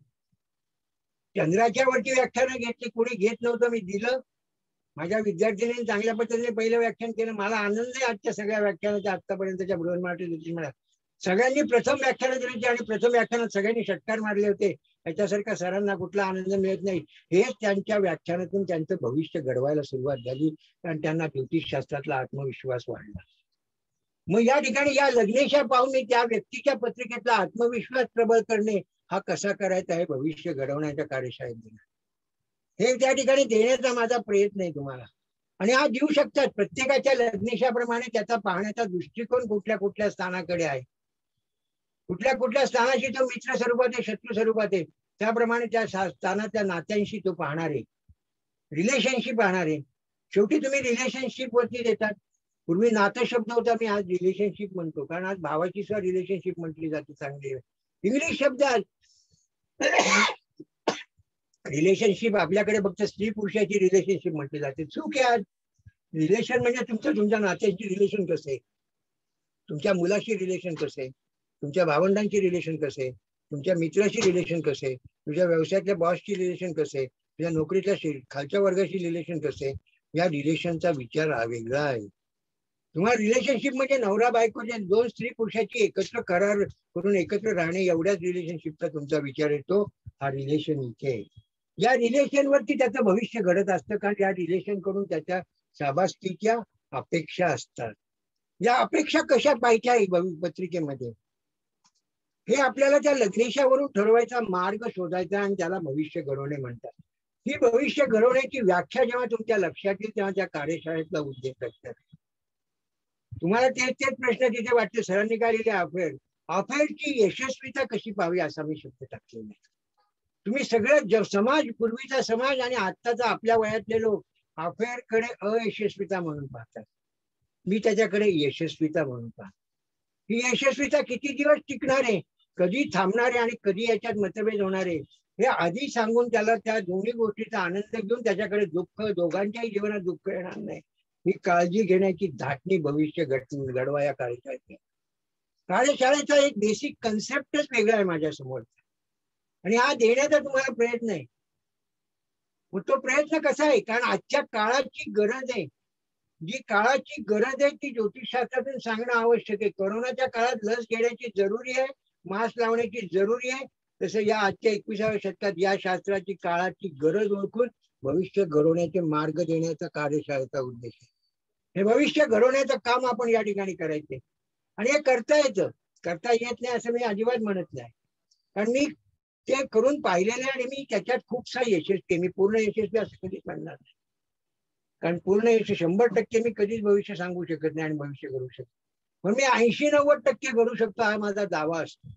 चंद्राच्या वरती व्याख्यानं घेतली, कोणी घेत नव्हतं, मी दिलं. माझ्या विद्यार्थ्यांनी चांगल्या पद्धतीने पहिलं व्याख्यान केलं. मला आनंद आहे आजच्या सगळ्या व्याख्यानाच्या आतापर्यंतच्या बृहन्मराठी ज्योतिषमळात सगळ्यांनी प्रथम व्याख्यान दिली आणि प्रथम व्याख्यानात सगळ्यांनी षटकार मारले होते. याच्यासारखा सरांना कुठला आनंद मिळत नाही. हेच त्यांच्या व्याख्यानातून त्यांचं भविष्य घडवायला सुरुवात झाली आणि त्यांना ज्योतिषशास्त्रातला आत्मविश्वास वाढला. मग या ठिकाणी या लग्नेशा पाहून मी त्या व्यक्तीच्या पत्रिकेतला आत्मविश्वास प्रबळ करणे हा कसा करायचा आहे भविष्य घडवण्याच्या कार्यशाळेत देणं, हे त्या ठिकाणी देण्याचा माझा प्रयत्न आहे तुम्हाला. आणि हा देऊ शकतात. प्रत्येकाच्या लग्नेशाप्रमाणे त्याचा पाहण्याचा दृष्टिकोन कुठल्या कुठल्या स्थानाकडे आहे, कुठल्या कुठल्या स्थानाशी तो मित्र स्वरूपात आहे, शत्रू स्वरूपात आहे, त्याप्रमाणे त्या स्थानाच्या नात्यांशी तो पाहणार आहे, रिलेशनशिप पाहणार आहे. शेवटी तुम्ही रिलेशनशिप वरती देतात. पूर्वी नातं शब्द होता, मी आज रिलेशनशिप म्हणतो, कारण आज भावाची सुद्धा रिलेशनशिप म्हटली जाते. चांगली इंग्लिश शब्द रिलेशनशिप आपल्याकडे फक्त स्त्री पुरुषाची रिलेशनशिप म्हटली जाते. चूक आहे. आज रिलेशन म्हणजे तुमच्या नात्यांची रिलेशन कसं आहे, तुमच्या मुलाशी रिलेशन कसं आहे, तुमच्या भावंडांची रिलेशन कसं आहे, तुमच्या मित्राशी रिलेशन कसं आहे, तुझ्या व्यवसायातल्या बॉसची रिलेशन कसं आहे, तुझ्या नोकरीतल्या खालच्या वर्गाशी रिलेशन कसं आहे. या रिलेशनचा विचार हा वेगळा आहे. तुम्हाला रिलेशनशिप म्हणजे नवरा बायकोच्या दोन स्त्री पुरुषाची एकत्र करार करून एकत्र राहणे एवढ्याच रिलेशनशिपचा तुमचा विचार येतो. हा रिलेशन इथे, या रिलेशन वरती त्याचं भविष्य घडत असतं, कारण या रिलेशन कडून त्याच्या शाबासकीच्या अपेक्षा असतात. या अपेक्षा कशा पाहिजे पत्रिकेमध्ये हे आपल्याला त्या लग्नेशावरून ठरवायचा मार्ग शोधायचा आणि त्याला भविष्य घडवणे म्हणतात. ही भविष्य घडवण्याची व्याख्या जेव्हा तुमच्या लक्षात येईल तेव्हा त्या कार्यशाळेतला उद्देश असतात. तुम्हाला तेच प्रश्न तिथे वाटते, सरांनी काय लिहिले, अफेअरची यशस्वीता कशी पाहावी असा मी शब्द टाकलेला आहे. तुम्ही सगळं समाज, पूर्वीचा समाज आणि आत्ताचा आपल्या वयातले लोक अफेअर कडे अयशस्वीता म्हणून पाहतात. मी त्याच्याकडे यशस्वीता म्हणून पाहतो. ही यशस्वीता किती दिवस टिकणार आहे, कधी थांबणार आहे आणि कधी याच्यात मतभेद होणार आहे हे आधी सांगून त्याला त्या दोन्ही गोष्टीचा आनंद घेऊन त्याच्याकडे दुःख, दोघांच्याही जीवनात दुःख येणार नाही ही काळजी घेण्याची धाटणी भविष्य घडवा या कार्यशाळेत. कार्यशाळेचा एक बेसिक कन्सेप्टच वेगळा आहे माझ्या समोर आणि हा देण्याचा तुम्हाला प्रयत्न आहे. तो प्रयत्न कसा आहे, कारण आजच्या काळाची गरज आहे, जी काळाची गरज आहे ती ज्योतिषशास्त्रातून सांगणं आवश्यक आहे. कोरोनाच्या काळात लस घेण्याची जरुरी आहे, मास्क लावण्याची जरुरी आहे, तसं या आजच्या 21व्या शतकात या शास्त्राची काळाची गरज ओळखून भविष्य घडवण्याचे मार्ग देण्याचा कार्यशाळेचा उद्देश आहे. हे भविष्य घडवण्याचं काम आपण या ठिकाणी करायचे आणि हे करता येतं, करता येत नाही असं मी अजिबात म्हणत नाही, कारण मी ते करून पाहिलेले आणि मी त्याच्यात खूपसा यशस्वी. मी पूर्ण यशस्वी असं कधीच म्हणणार नाही, कारण पूर्ण यश 100% मी कधीच भविष्य सांगू शकत नाही आणि भविष्य घडवू शकतो. पण मी 80-90% घडवू शकतो हा माझा दावा असतो.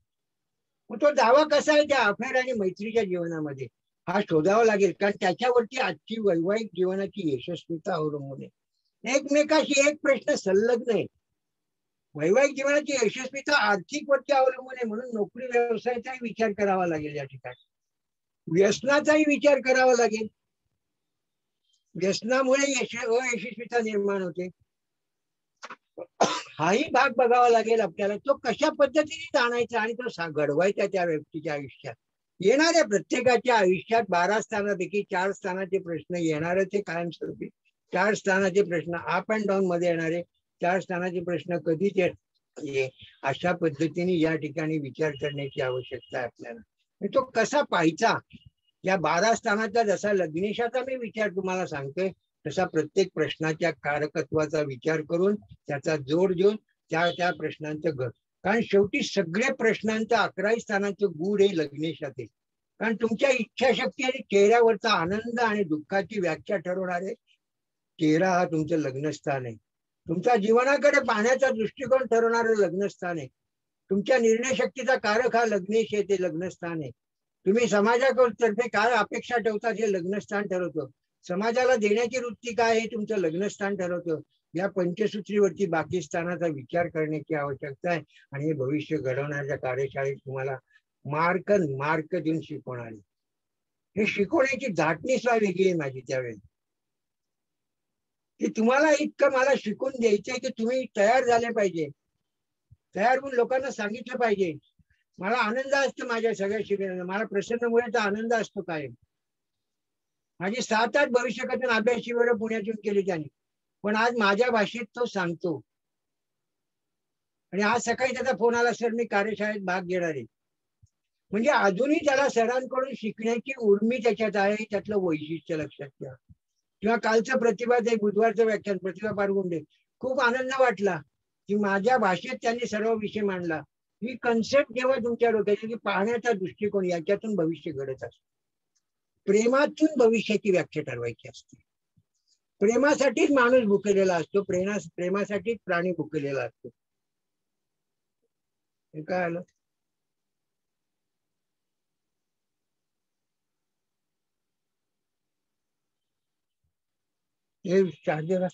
मग तो दावा कसा आहे, त्या अफेअर आणि मैत्रीच्या जीवनामध्ये हा शोधावा लागेल, कारण त्याच्यावरती आजची वैवाहिक जीवनाची यशस्वीता अवलंबून आहे. एकमेकाशी एक प्रश्न संलग्न आहे. वैवाहिक जीवनाची यशस्वीता आर्थिक वरती अवलंबून आहे, म्हणून नोकरी व्यवसायाचाही विचार करावा लागेल, या ठिकाणी व्यसनाचाही विचार करावा लागेल. व्यसनामुळे अयशस्वीता निर्माण होते, हाही भाग बघावा लागेल आपल्याला. तो कशा पद्धतीने जाणायचा आणि तो घडवायचा त्या व्यक्तीच्या आयुष्यात. येणाऱ्या प्रत्येकाच्या आयुष्यात 12 स्थानापैकी 4 स्थानाचे प्रश्न येणारच आहे कायमस्वरूपी. 4 स्थानाचे प्रश्न अप अँड डाऊन मध्ये येणारे, 4 स्थानाचे प्रश्न कधीच येत, अशा पद्धतीने या ठिकाणी विचार करण्याची आवश्यकता आहे आपल्याला. तो कसा पाहायचा, या 12 स्थानाचा जसा लग्नेशाचा मी विचार तुम्हाला सांगतोय तसा प्रत्येक प्रश्नाच्या कारकत्वाचा विचार करून त्याचा जोड देऊन त्या प्रश्नांचं घर, कारण शेवटी सगळे प्रश्नांचं 11 स्थानाचं गूढ हे लग्नेशात आहे. कारण तुमच्या इच्छाशक्ती आणि चेहऱ्यावरचा आनंद आणि दुःखाची व्याख्या ठरवणार आहे 13 हा तुमचं लग्नस्थान आहे. तुमच्या जीवनाकडे पाहण्याचा दृष्टिकोन ठरवणारं लग्नस्थान आहे. तुमच्या निर्णय शक्तीचा कारक हा लग्नेश आहे, ते लग्नस्थान आहे. तुम्ही समाजातर्फे काय अपेक्षा ठेवतात हे लग्नस्थान ठरवतं. समाजाला देण्याची वृत्ती काय हे तुमचं लग्नस्थान ठरवतं. या पंचसूत्रीवरती बाकी स्थानाचा विचार करण्याची आवश्यकता आहे. आणि हे भविष्य घडवण्याच्या कार्यशाळेत तुम्हाला मार्क देऊन शिकवणार आहे. हे शिकवण्याची धाटणी सुद्धा वेगळी आहे माझी त्यावेळेस, की तुम्हाला इतकं मला शिकून द्यायचंय की तुम्ही तयार झाले पाहिजे. तयार होऊन लोकांना सांगितलं पाहिजे. मला आनंद असतो माझ्या सगळ्या शिकण्याचा. मला प्रसन्नमुळेचा आनंद असतो कायम. माझी 7-8 भविष्यकातून अभ्यास शिबिर पुण्यातून केली त्यांनी, पण आज माझ्या भाषेत तो सांगतो. आणि आज सकाळी त्याचा फोन आला, सर मी कार्यशाळेत भाग घेणार आहे. म्हणजे अजूनही त्याला सरांकडून शिकण्याची उर्मी त्याच्यात आहे. त्यातलं वैशिष्ट्य लक्षात घ्या. किंवा कालचं प्रतिभा ते बुधवारचं व्याख्यान प्रतिभा पारगुंडे, खूप आनंद वाटला की माझ्या भाषेत त्यांनी सर्व विषय मांडला. ही कन्सेप्ट जेव्हा तुमच्या डोक्याची, की पाहण्याचा दृष्टिकोन याच्यातून भविष्य घडत असते. प्रेमातून भविष्याची व्याख्या ठरवायची असते. प्रेमासाठीच माणूस भुकेलेला असतो, प्रेमासाठीच प्राणी भुकेलेला असतो. हे काय आलं? हे चार्जर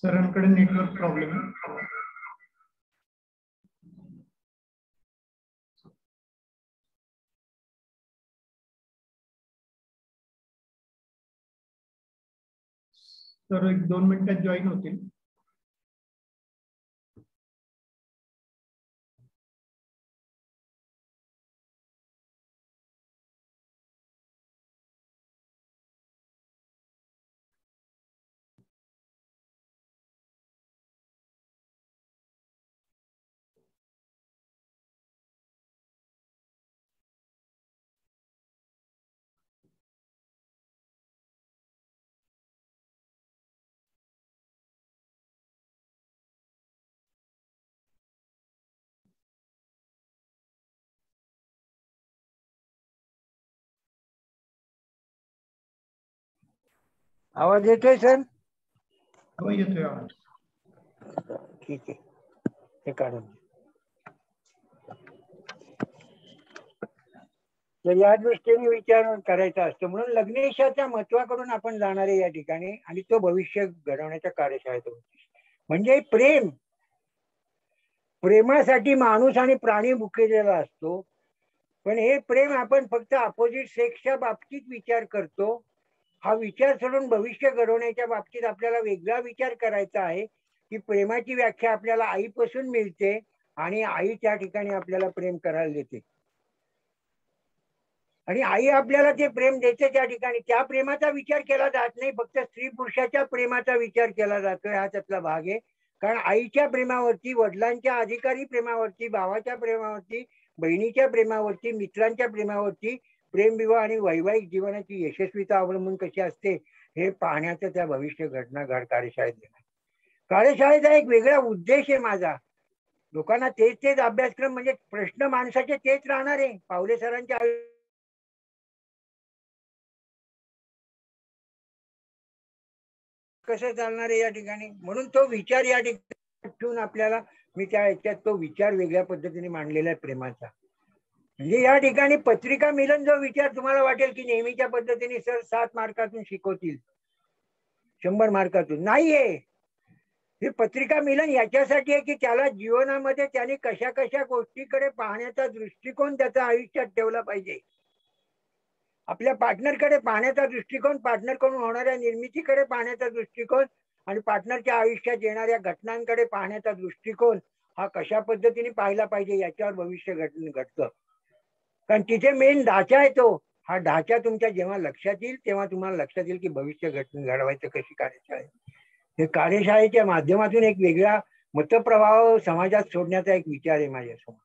सरांकडे नेटवर्क प्रॉब्लेम आहे. सर 1-2 मिनिटात जॉईन होतील. आवाज येतोय सर? हो येतोय आवाज. ठीक आहे, हे काढून. तर या दृष्टीने विचार करायचा असतो. म्हणून लग्नेशाच्या महत्वाकडून आपण जाणार आहे या ठिकाणी, आणि तो भविष्य घडवण्याच्या कार्यशाळेत. म्हणजे प्रेमासाठी माणूस आणि प्राणी भुकेलेला असतो. पण हे प्रेम आपण फक्त अपोजिट सेक्सच्या बाबतीत विचार करतो. हा विचार सोडून भविष्य घडवण्याच्या बाबतीत आपल्याला वेगळा विचार करायचा आहे की प्रेमाची व्याख्या आपल्याला आईपासून मिळते आणि आई त्या ठिकाणी आपल्याला प्रेम करायला देते आणि आई आपल्याला ते प्रेम देते त्या ठिकाणी. त्या प्रेमाचा विचार केला जात नाही, फक्त स्त्री पुरुषाच्या प्रेमाचा विचार केला जातोय. हा त्यातला भाग आहे. कारण आईच्या प्रेमावरती, वडिलांच्या अधिकारी प्रेमावरती, भावाच्या प्रेमावरती, बहिणीच्या प्रेमावरती, मित्रांच्या प्रेमावरती प्रेमविवाह आणि वैवाहिक जीवनाची यशस्वीता अवलंबून कशी असते हे पाहण्याचं त्या भविष्य घटना कार्यशाळेत देणार. कार्यशाळेचा एक वेगळा उद्देश आहे माझा. लोकांना तेच अभ्यासक्रम म्हणजे प्रश्न माणसाचे तेच राहणार आहे. पावले सरांच्या कसं चालणार आहे या ठिकाणी, म्हणून तो विचार या ठिकाणी ठेवून आपल्याला मी त्या याच्यात तो विचार वेगळ्या पद्धतीने मांडलेला आहे प्रेमाचा. म्हणजे या ठिकाणी पत्रिका मिलन जो विचार तुम्हाला वाटेल की नेहमीच्या पद्धतीने सर 7 मार्कातून शिकवतील, 100 मार्कातून, नाहीये. हे पत्रिका मिलन याच्यासाठी आहे की त्याला जीवनामध्ये त्याने कशा कशा गोष्टीकडे पाहण्याचा दृष्टिकोन त्याच्या आयुष्यात ठेवला पाहिजे. आपल्या पार्टनरकडे पाहण्याचा दृष्टिकोन, पार्टनरकडून होणाऱ्या निर्मितीकडे पाहण्याचा दृष्टिकोन आणि पार्टनरच्या आयुष्यात येणाऱ्या घटनांकडे पाहण्याचा दृष्टिकोन हा कशा पद्धतीने पाहिला पाहिजे याच्यावर भविष्य घडतं. कारण तिथे मेन ढाचा येतो. हा ढाचा तुमच्या जेव्हा लक्षात येईल तेव्हा तुम्हाला लक्षात येईल की भविष्य घडवायचं कशी कार्यशाळा. हे कार्यशाळेच्या माध्यमातून एक वेगळा मतप्रवाह समाजात सोडण्याचा एक विचार आहे माझ्यासमोर.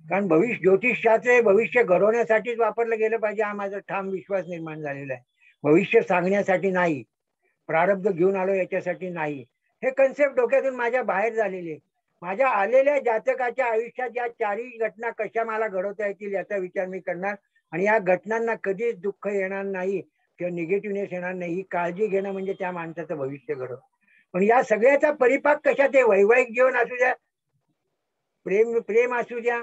कारण ज्योतिषशास्त्र भविष्य घडवण्यासाठीच वापरलं गेलं पाहिजे हा माझा ठाम विश्वास निर्माण झालेला आहे. भविष्य सांगण्यासाठी नाही, प्रारब्ध घेऊन आलो याच्यासाठी नाही. हे कन्सेप्ट डोक्यातून माझ्या बाहेर झालेले. माझ्या आलेल्या जातकाच्या आयुष्यात या 4ही घटना कशा मला घडवता येतील याचा विचार मी करणार आणि या घटनांना कधीच दुःख येणार नाही किंवा निगेटिव्हनेस येणार नाही ही काळजी घेणं म्हणजे त्या माणसाचं भविष्य घडव. पण या सगळ्याचा परिपाक कशात आहे? वैवाहिक जीवन असू द्या, प्रेम असू द्या,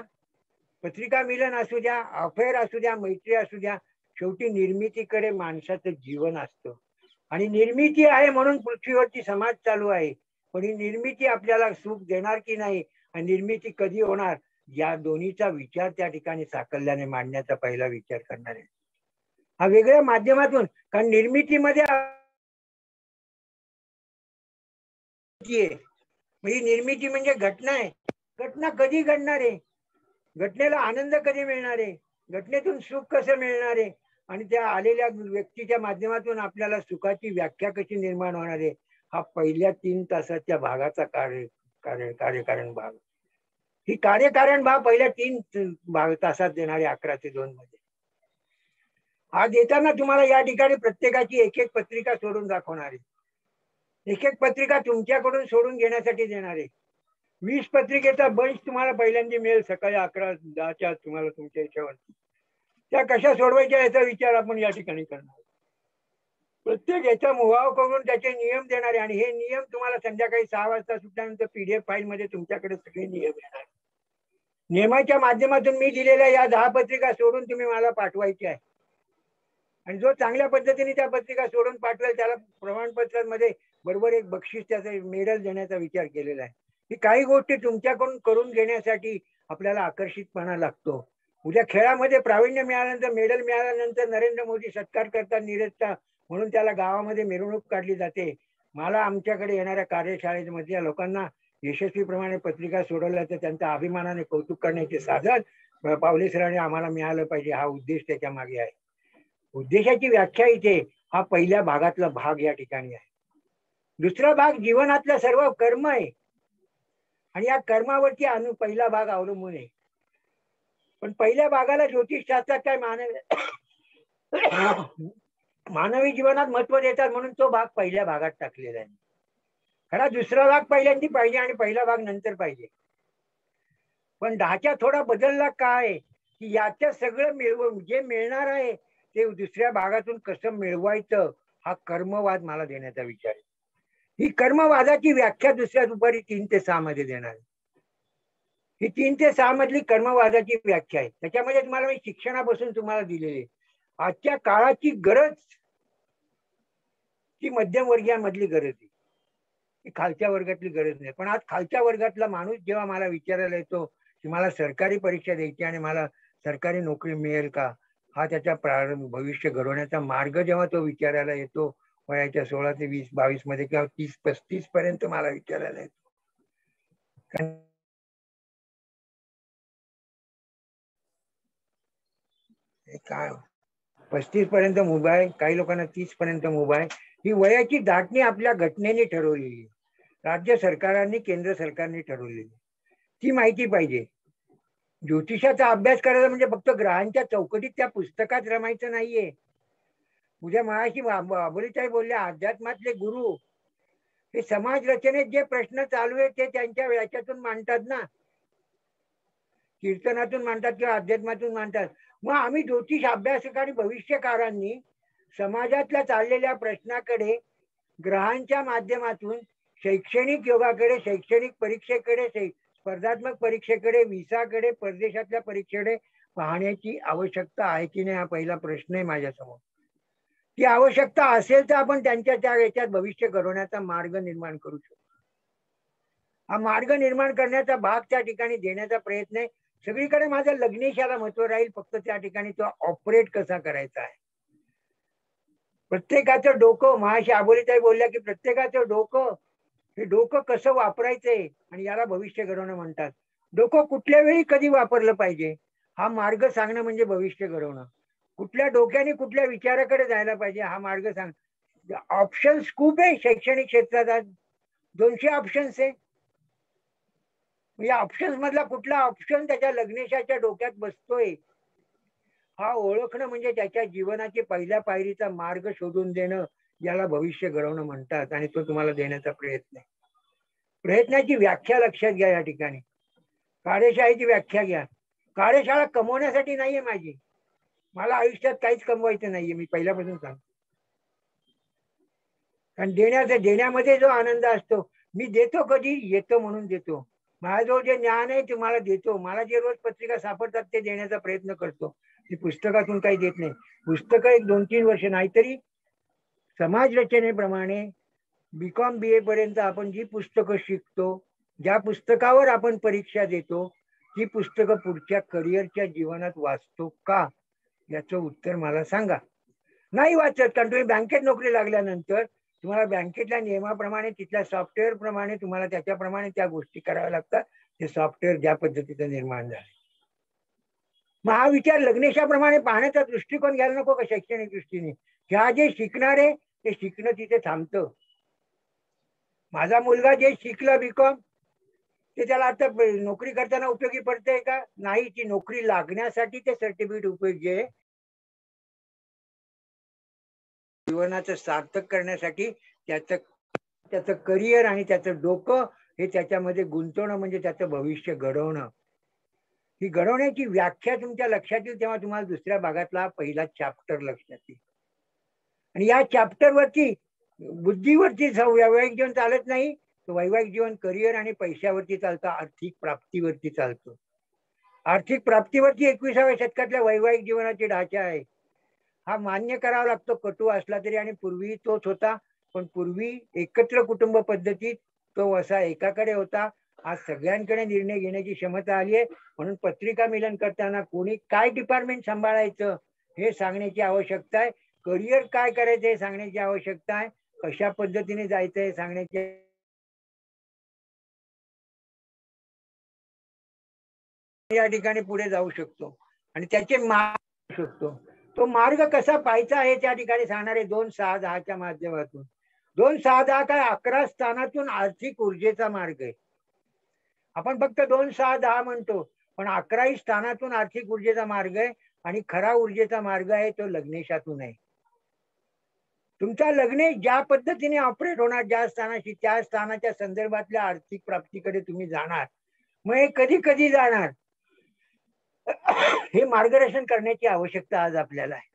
पत्रिका मिलन असू द्या, अफेअर असू द्या, मैत्री असू द्या, शेवटी निर्मितीकडे माणसाचं जीवन असतं. आणि निर्मिती आहे म्हणून पृथ्वीवरती समाज चालू आहे. पण ही निर्मिती आपल्याला सुख देणार की नाही आणि निर्मिती कधी होणार या दोन्हीचा विचार त्या ठिकाणी साकल्याने मांडण्याचा पहिला विचार करणार आहे. हा वेगळ्या माध्यमातून, कारण निर्मितीमध्ये निर्मिती म्हणजे घटना आहे. घटना कधी घडणार आहे, घटनेला आनंद कधी मिळणार आहे, घटनेतून सुख कसं मिळणार आहे आणि त्या आलेल्या व्यक्तीच्या माध्यमातून आपल्याला सुखाची व्याख्या कशी निर्माण होणार आहे हा पहिल्या 3 तासाच्या भागाचा कार्यकारण भाग. ही कार्यकारण भाग पहिल्या 3 तासात देणारे 11 ते 2 मध्ये. हा देताना तुम्हाला या ठिकाणी प्रत्येकाची एक पत्रिका सोडून दाखवणार आहे. एक पत्रिका तुमच्याकडून सोडून घेण्यासाठी देणार आहे. 20 पत्रिकेचा बंच तुम्हाला पहिल्यांदा मिळेल सकाळी 11-10च्या तुम्हाला तुमच्या याच्यावरती. त्या कशा सोडवायच्या याचा विचार आपण या ठिकाणी करणार. प्रत्येक याचा मुवाव करून त्याचे नियम देणारे आणि हे नियम तुम्हाला संध्याकाळी 6 वाजता सुटल्यानंतर PDF फाईल मध्ये तुमच्याकडे सगळे नियम येणार. नियमाच्या माध्यमातून मी दिलेल्या या 10 पत्रिका सोडून तुम्ही मला पाठवायची आहे आणि जो चांगल्या पद्धतीने त्या पत्रिका सोडून पाठवेल त्याला प्रमाणपत्रांमध्ये बरोबर एक बक्षीस त्याचं मेडल देण्याचा विचार केलेला आहे. ही काही गोष्टी तुमच्याकडून करून घेण्यासाठी आपल्याला आकर्षितपणा लागतो. उद्या खेळामध्ये प्रावीण्य मिळाल्यानंतर, मेडल मिळाल्यानंतर नरेंद्र मोदी सत्कार करतात नीरजचा, म्हणून त्याला गावामध्ये मिरवणूक काढली जाते. मला आमच्याकडे येणाऱ्या कार्यशाळेमधल्या लोकांना यशस्वीप्रमाणे पत्रिका सोडवल्या तर त्यांच्या अभिमानाने कौतुक करण्याचे साधन पावले सरांनी आम्हाला मिळालं पाहिजे हा उद्देश त्याच्या मागे आहे. उद्देशाची व्याख्या इथे हा पहिल्या भागातला भाग या ठिकाणी आहे. दुसरा भाग जीवनातलं सर्व कर्म आहे आणि या कर्मावरती पहिला भाग अवलंबून आहे. पण पहिल्या भागाला ज्योतिषशास्त्रात काय मानवी जीवनात महत्व देतात म्हणून तो भाग पहिल्या भागात टाकलेला आहे. खरा दुसरा भाग पहिल्यांदा पाहिजे आणि पहिला भाग नंतर पाहिजे. पण ढाचा थोडा बदलला काय की याच्या सगळं जे मिळणार आहे ते दुसऱ्या भागातून कसं मिळवायचं हा कर्मवाद मला देण्याचा विचार आहे. ही कर्मवादाची व्याख्या दुसऱ्या दुपारी 3 ते 6 मध्ये देणार आहे. ही 3 ते 6 मधली कर्मवादाची व्याख्या आहे. त्याच्यामध्ये तुम्हाला मी शिक्षणापासून तुम्हाला दिलेली आजच्या काळाची गरज ती मध्यमवर्गीयांमधली गरज आहे, ही खालच्या वर्गातली गरज नाही. पण आज खालच्या वर्गातला माणूस जेव्हा मला विचारायला येतो की मला सरकारी परीक्षा द्यायची आणि मला सरकारी नोकरी मिळेल का, हा त्याचा प्रारंभ भविष्य घडवण्याचा मार्ग जेव्हा तो विचारायला येतो वयाच्या 16 ते 20-22 मध्ये किंवा 30-35 पर्यंत मला विचारायला येतो. काय 35 पर्यंत मोबाईल, काही लोकांना 30 पर्यंत मोबाईल, ही वयाची दाटणी आपल्या घटनेने ठरवलेली, राज्य सरकारांनी केंद्र सरकारने ठरवलेली, ती माहिती पाहिजे. ज्योतिषाचा अभ्यास करायचा म्हणजे फक्त ग्रहांच्या चौकटीत त्या पुस्तकात रमायचं नाहीये. उद्या महाशी अबोलीताई बोलल्या, अध्यात्मातले गुरु हे समाज रचनेत जे प्रश्न चालू आहेत ते त्यांच्या याच्यातून मांडतात ना, कीर्तनातून मांडतात किंवा अध्यात्मातून मांडतात. मग आम्ही ज्योतिष अभ्यासक आणि भविष्यकारांनी समाजातल्या चाललेल्या प्रश्नाकडे ग्रहांच्या माध्यमातून शैक्षणिक योगाकडे, शैक्षणिक परीक्षेकडे, स्पर्धात्मक परीक्षेकडे, विसाकडे, परदेशातल्या परीक्षेकडे पाहण्याची आवश्यकता आहे की नाही, हा पहिला प्रश्न आहे माझ्यासमोर. ती आवश्यकता असेल तर आपण त्यांच्या त्या याच्यात भविष्य घडवण्याचा मार्ग निर्माण करू शकतो. हा मार्ग निर्माण करण्याचा भाग त्या ठिकाणी देण्याचा प्रयत्न आहे. सगळीकडे माझं लग्नेशाला महत्व राहील, फक्त त्या ठिकाणी तो ऑपरेट कसा करायचा आहे. प्रत्येकाचं डोकं, महाशी अबोलीताई बोलल्या की प्रत्येकाचं डोकं, हे डोकं कसं वापरायचंय आणि याला भविष्य घडवणं म्हणतात. डोकं कुठल्या वेळी कधी वापरलं पाहिजे हा मार्ग सांगणं म्हणजे भविष्य घडवणं. कुठल्या डोक्याने कुठल्या विचाराकडे जायला पाहिजे हा मार्ग सांग. ऑप्शन्स खूप आहे शैक्षणिक क्षेत्रात, 200 ऑप्शन्स आहे. या ऑप्शन्स मधला कुठला ऑप्शन त्याच्या लग्नेशाच्या डोक्यात बसतोय हा ओळखणं म्हणजे त्याच्या जीवनाची पहिल्या पायरीचा मार्ग शोधून देणं, याला भविष्य घडवणं म्हणतात. आणि तो तुम्हाला देण्याचा प्रयत्न आहे. प्रयत्नाची व्याख्या लक्षात घ्या. या ठिकाणी कार्यशाळेची व्याख्या घ्या. कार्यशाळा कमवण्यासाठी नाहीये माझी, मला आयुष्यात काहीच कमवायचं नाहीये, मी पहिल्यापासून सांगतो. कारण देण्यामध्ये जो आनंद असतो, मी देतो कधी, येतो म्हणून देतो. माझ्याजवळ जे ज्ञान आहे तुम्हाला देतो, मला जे रोज पत्रिका सापडतात ते देण्याचा प्रयत्न करतो. ती पुस्तकातून काही देत नाही. पुस्तकं 1-2-3 वर्ष, नाहीतरी समाज रचनेप्रमाणे BCom BA पर्यंत आपण जी पुस्तकं शिकतो, ज्या पुस्तकावर आपण परीक्षा देतो, ती पुस्तकं पुढच्या करिअरच्या जीवनात वाचतो का, याचं उत्तर मला सांगा. नाही वाचत, कारण तुम्ही बँकेत नोकरी लागल्यानंतर तुम्हाला बँकेतल्या नियमाप्रमाणे, तिथल्या सॉफ्टवेअर प्रमाणे तुम्हाला त्याच्याप्रमाणे त्या गोष्टी कराव्या लागतात. ते सॉफ्टवेअर ज्या पद्धतीचं निर्माण झालं. मग हा विचार लग्नेशाप्रमाणे पाहण्याचा दृष्टिकोन घ्यायला नको का शैक्षणिक दृष्टीने. ह्या जे शिकणारे ते शिकणं तिथे थांबतं. माझा मुलगा जे शिकला BCom ते त्याला आता नोकरी करताना उपयोगी पडतंय का, नाही. ती नोकरी लागण्यासाठी ते सर्टिफिकेट उपयोगी आहे. जीवनाचं सार्थक करण्यासाठी त्याचं करिअर आणि त्याचं डोकं हे त्याच्यामध्ये गुंतवणं म्हणजे त्याचं भविष्य घडवणं. ही घडवण्याची व्याख्या तुमच्या लक्षात येईल तेव्हा तुम्हाला दुसऱ्या भागातला पहिला चॅप्टर लक्षात येईल. आणि या चॅप्टरवरती बुद्धीवरती वैवाहिक जीवन चालत नाही, वैवाहिक जीवन करिअर आणि पैशावरती चालतं, आर्थिक प्राप्तीवरती चालतं. आर्थिक प्राप्तीवरती 21व्या शतकातल्या वैवाहिक जीवनाची ढाचा आहे. हा मान्य करावा लागतो, कटू असला तरी. आणि पूर्वी तोच होता, पण पूर्वी एकत्र कुटुंब पद्धतीत तो असा एकाकडे होता. आज सगळ्यांकडे निर्णय घेण्याची क्षमता आली आहे. म्हणून पत्रिका मिलन करताना कोणी काय डिपार्टमेंट सांभाळायचं हे सांगण्याची आवश्यकता आहे. करिअर काय करायचं हे सांगण्याची आवश्यकता आहे. कशा पद्धतीने जायचं हे सांगण्याची या ठिकाणी पुढे जाऊ शकतो आणि त्याचे मार्ग शकतो. तो मार्ग कसा पाहायचा आहे त्या ठिकाणी सांगणारे 2-6-10च्या माध्यमातून. 2-6-10 काय 11 स्थानातून आर्थिक ऊर्जेचा मार्ग आहे. आपण फक्त 2-6-10 म्हणतो, पण 11ही स्थानातून आर्थिक ऊर्जेचा मार्ग आहे. आणि खरा ऊर्जेचा मार्ग आहे तो लग्नेशातून आहे. तुमचा लग्नेश ज्या पद्धतीने ऑपरेट होणार, ज्या स्थानाशी, त्या स्थानाच्या संदर्भातल्या आर्थिक प्राप्तीकडे तुम्ही जाणार. मग हे कधी कधी जाणार हे मार्गदर्शन करण्याची आवश्यकता आज आपल्याला आहे.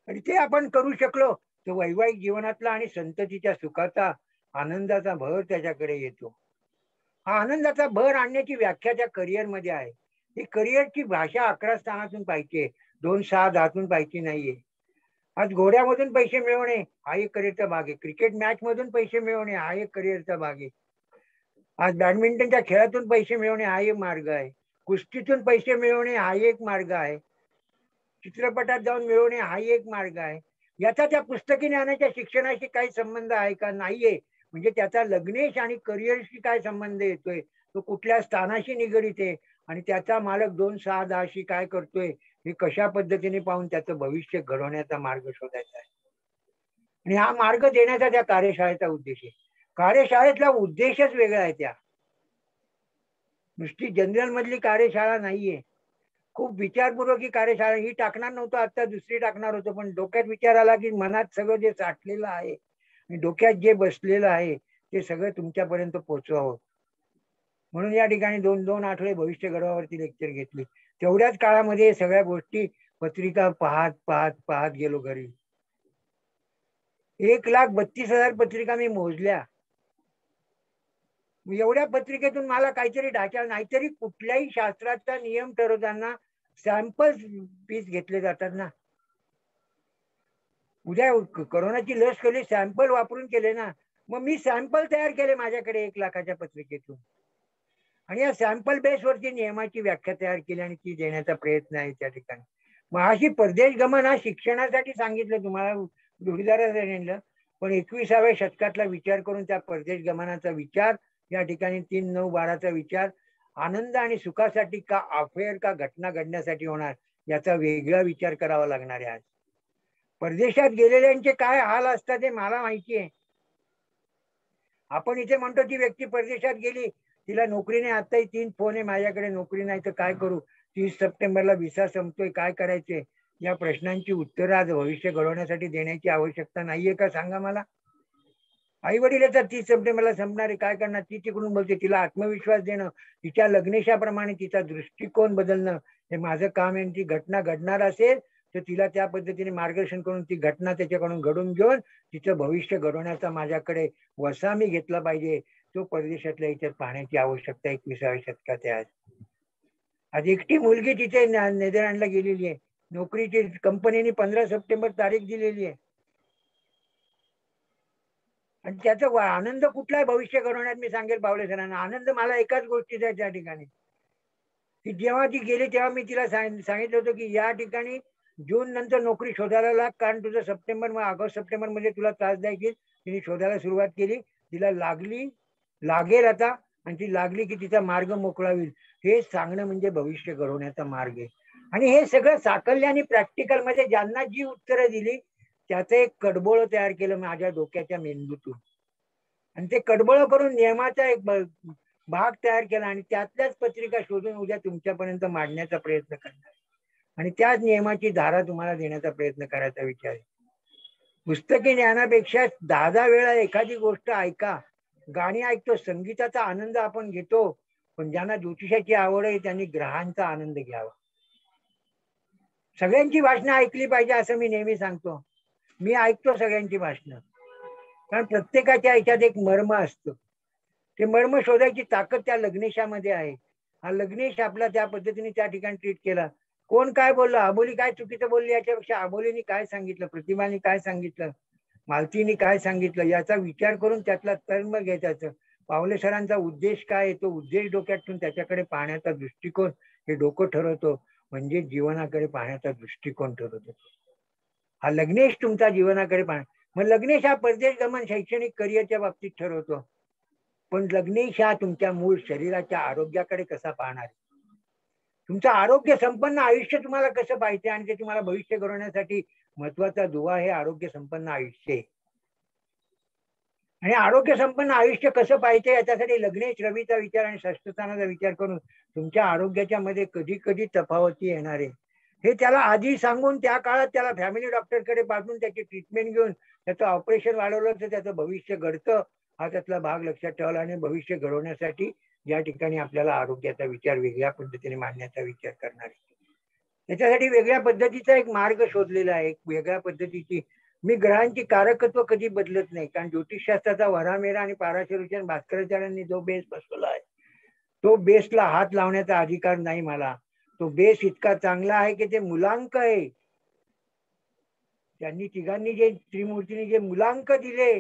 आणि ते आपण करू शकलो तर वैवाहिक जीवनातला आणि संततीच्या सुखाचा, आनंदाचा भर त्याच्याकडे येतो. हा आनंदाचा भर आणण्याची व्याख्या त्या करिअर मध्ये आहे. ही करिअरची भाषा 11 स्थानातून पाहिजे, 2-6-10तून पाहिजे नाहीये. आज घोड्यामधून पैसे मिळवणे हा एक करिअरचा भाग आहे. क्रिकेट मॅच मधून पैसे मिळवणे हा एक करिअरचा भाग आहे. आज बॅडमिंटनच्या खेळातून पैसे मिळवणे हा एक मार्ग आहे. कुस्तीतून पैसे मिळवणे हा एक मार्ग आहे, चित्रपटात जाऊन मिळवणे हा एक मार्ग आहे. याचा त्या पुस्तकी ज्ञानाच्या शिक्षणाशी काही संबंध आहे का? नाहीये. म्हणजे त्याचा लग्नेश आणि करिअरशी काय संबंध येतोय, तो कुठल्या स्थानाशी निगडीत आहे आणि त्याचा मालक 2-6-10शी काय करतोय, हे कशा पद्धतीने पाहून त्याचं भविष्य घडवण्याचा मार्ग शोधायचा आहे. आणि हा मार्ग देण्याचा त्या कार्यशाळेचा उद्देश आहे. कार्यशाळेतला उद्देशच वेगळा आहे. त्या नुसती जनरल मधली कार्यशाळा नाहीये. खूप विचारपूर्वक ही कार्यशाळा, ही टाकणार नव्हतं, आता दुसरी टाकणार होतो, पण डोक्यात विचार आला की मनात सगळं जे साठलेलं आहे, डोक्यात जे बसलेलं आहे, ते सगळं तुमच्यापर्यंत पोहोचवावं. म्हणून या ठिकाणी 2-2 आठवडे भविष्य घडवावरती लेक्चर घेतली. तेवढ्याच काळामध्ये सगळ्या गोष्टी पत्रिका पाहत पाहत पाहत गेलो घरी. 1,32,000 पत्रिका मी मोजल्या. एवढ्या पत्रिकेतून मला काहीतरी ढाचा, नाहीतरी कुठल्याही शास्त्राचा नियम ठरवताना सॅम्पल पीस घेतले जातात ना. उद्या कोरोनाची लस केली, सॅम्पल वापरून केले ना. मग मी सॅम्पल तयार केले माझ्याकडे 1,00,000च्या पत्रिकेतून, आणि या सॅम्पल बेसवरती नियमाची व्याख्या तयार केली आणि ती देण्याचा प्रयत्न आहे त्या ठिकाणी. मग अशी परदेश गमन हा शिक्षणासाठी सांगितलं तुम्हाला, जोडीदाराने, पण 21व्या शतकातला विचार करून त्या परदेश गमनाचा विचार या ठिकाणी 3-9-12चा विचार आनंद आणि सुखासाठी का, अफेअर का, घटना घडण्यासाठी होणार, याचा वेगळा विचार करावा लागणार आहे. आज परदेशात गेलेल्यांचे काय हाल असतात हे मला माहिती आहे. आपण इथे म्हणतो ती व्यक्ती परदेशात गेली, तिला नोकरी नाही, आताही 3 फोन आहे माझ्याकडे, नोकरी नाही तर काय करू, 30 सप्टेंबरला व्हिसा संपतोय, काय करायचे, या प्रश्नांची उत्तरं आज भविष्य घडवण्यासाठी देण्याची आवश्यकता नाहीये का? सांगा मला. आई वडील येतात 30 सप्टेंबरला संपणारे, काय करणार? ती तिकडून बोलते, तिला आत्मविश्वास देणं, तिच्या लग्नेशाप्रमाणे तिचा दृष्टिकोन बदलणं, हे माझं काम आहे. ती घटना घडणार असेल तर तिला त्या पद्धतीने मार्गदर्शन करून ती घटना त्याच्याकडून घडून घेऊन तिचं भविष्य घडवण्याचा माझ्याकडे वसा मी घेतला पाहिजे. तो परदेशातल्या याच्यात पाहण्याची आवश्यकता 21व्या शतकात आहे. आज एकटी मुलगी तिथे नेदरलँडला गेलेली आहे, नोकरीची कंपनीने 15 सप्टेंबर तारीख दिलेली आहे, आणि त्याचा आनंद कुठला आहे भविष्य घडवण्यात? मी सांगेल बावले सरांना, आनंद मला एकाच गोष्टीचा आहे त्या ठिकाणी, की जेव्हा ती गेली तेव्हा मी तिला सांगितलं होतं की या ठिकाणी जून नंतर नोकरी शोधायला लाग, कारण तुझं सप्टेंबर मग ऑगस्ट सप्टेंबर मध्ये तुला त्रास द्यायची. तिने शोधायला सुरुवात केली, तिला लागली, लागेल आता, आणि ती लागली की तिचा मार्ग मोकळा होईल. हे सांगणं म्हणजे भविष्य घडवण्याचा मार्ग आहे. आणि हे सगळं साकल्य आणि प्रॅक्टिकल मध्ये ज्यांना जी उत्तरं दिली त्याचं एक कडबोळ तयार केलं माझ्या डोक्याच्या मेंदूतून, आणि ते कडबोळ करून नियमाचा एक भाग तयार केला, आणि त्यातल्याच पत्रिका शोधून उद्या तुमच्यापर्यंत मांडण्याचा प्रयत्न करणार, आणि त्याच नियमाची धारा तुम्हाला देण्याचा प्रयत्न करायचा विचार आहे. पुस्तकी ज्ञानापेक्षा 10-10 वेळा एखादी गोष्ट ऐका. गाणी ऐकतो, संगीताचा आनंद आपण घेतो, पण ज्यांना ज्योतिषाची आवड आहे त्यांनी ग्रहांचा आनंद घ्यावा. सगळ्यांची भाषणं ऐकली पाहिजे असं मी नेहमी सांगतो. मी ऐकतो सगळ्यांची भाषणं, कारण प्रत्येकाच्या ह्याच्यात एक मर्म असतं. ते मर्म शोधायची ताकद त्या लग्नेशामध्ये आहे. हा लग्नेश आपला त्या पद्धतीने त्या ठिकाणी ट्रीट केला. कोण काय बोललं, अबोली काय चुकीचं बोलली याच्यापेक्षा अबोलीने काय सांगितलं, प्रतिभाने काय सांगितलं, मालतीने काय सांगितलं, याचा विचार करून त्यातला तर्म घ्यायचं. पावले सरांचा उद्देश काय आहे, तो उद्देश डोक्यात ठेवून त्याच्याकडे पाहण्याचा दृष्टिकोन हे डोकं ठरवतो, म्हणजे जीवनाकडे पाहण्याचा दृष्टिकोन ठरवतो. हा लग्नेश तुमचा जीवनाकडे पाहणं. मग लग्नेश हा परदेश गमन शैक्षणिक करिअरच्या बाबतीत ठरवतो, पण लग्नेश हा तुमच्या मूळ शरीराच्या आरोग्याकडे कसा पाहणार, तुमचं आरोग्य संपन्न आयुष्य तुम्हाला कसं पाहिजे, आणि ते तुम्हाला भविष्य घडवण्यासाठी महत्वाचा दुवा हे आरोग्य संपन्न आयुष्य. आणि आरोग्य संपन्न आयुष्य कसं पाहिजे याच्यासाठी लग्नेश रवीचा विचार आणि षष्ठस्थानाचा विचार करून तुमच्या आरोग्याच्या मध्ये कधी कधी तफावती येणार आहे हे त्याला आधी सांगून त्या काळात त्याला फॅमिली डॉक्टरकडे पाठवून त्याची ट्रीटमेंट घेऊन त्याचं ऑपरेशन वाढवलं तर त्याचं भविष्य घडतं, हा त्यातला भाग लक्षात ठेवला. आणि भविष्य घडवण्यासाठी या ठिकाणी आपल्याला आरोग्याचा विचार वेगळ्या पद्धतीने मांडण्याचा विचार करणार आहे. त्याच्यासाठी वेगळ्या पद्धतीचा एक मार्ग शोधलेला आहे, एक वेगळ्या पद्धतीची. मी ग्रहांची कारकत्व कधी बदलत नाही, कारण ज्योतिषशास्त्राचा वरामेरा आणि पाराशरुचन भास्कराचार्यांनी जो बेस बसवला आहे तो बेसला हात लावण्याचा अधिकार नाही मला. तो बेस इतका चांगला आहे की ते मुलांक आहे. त्यांनी तिघांनी जे त्रिमूर्तींनी जे मुलांक दिले,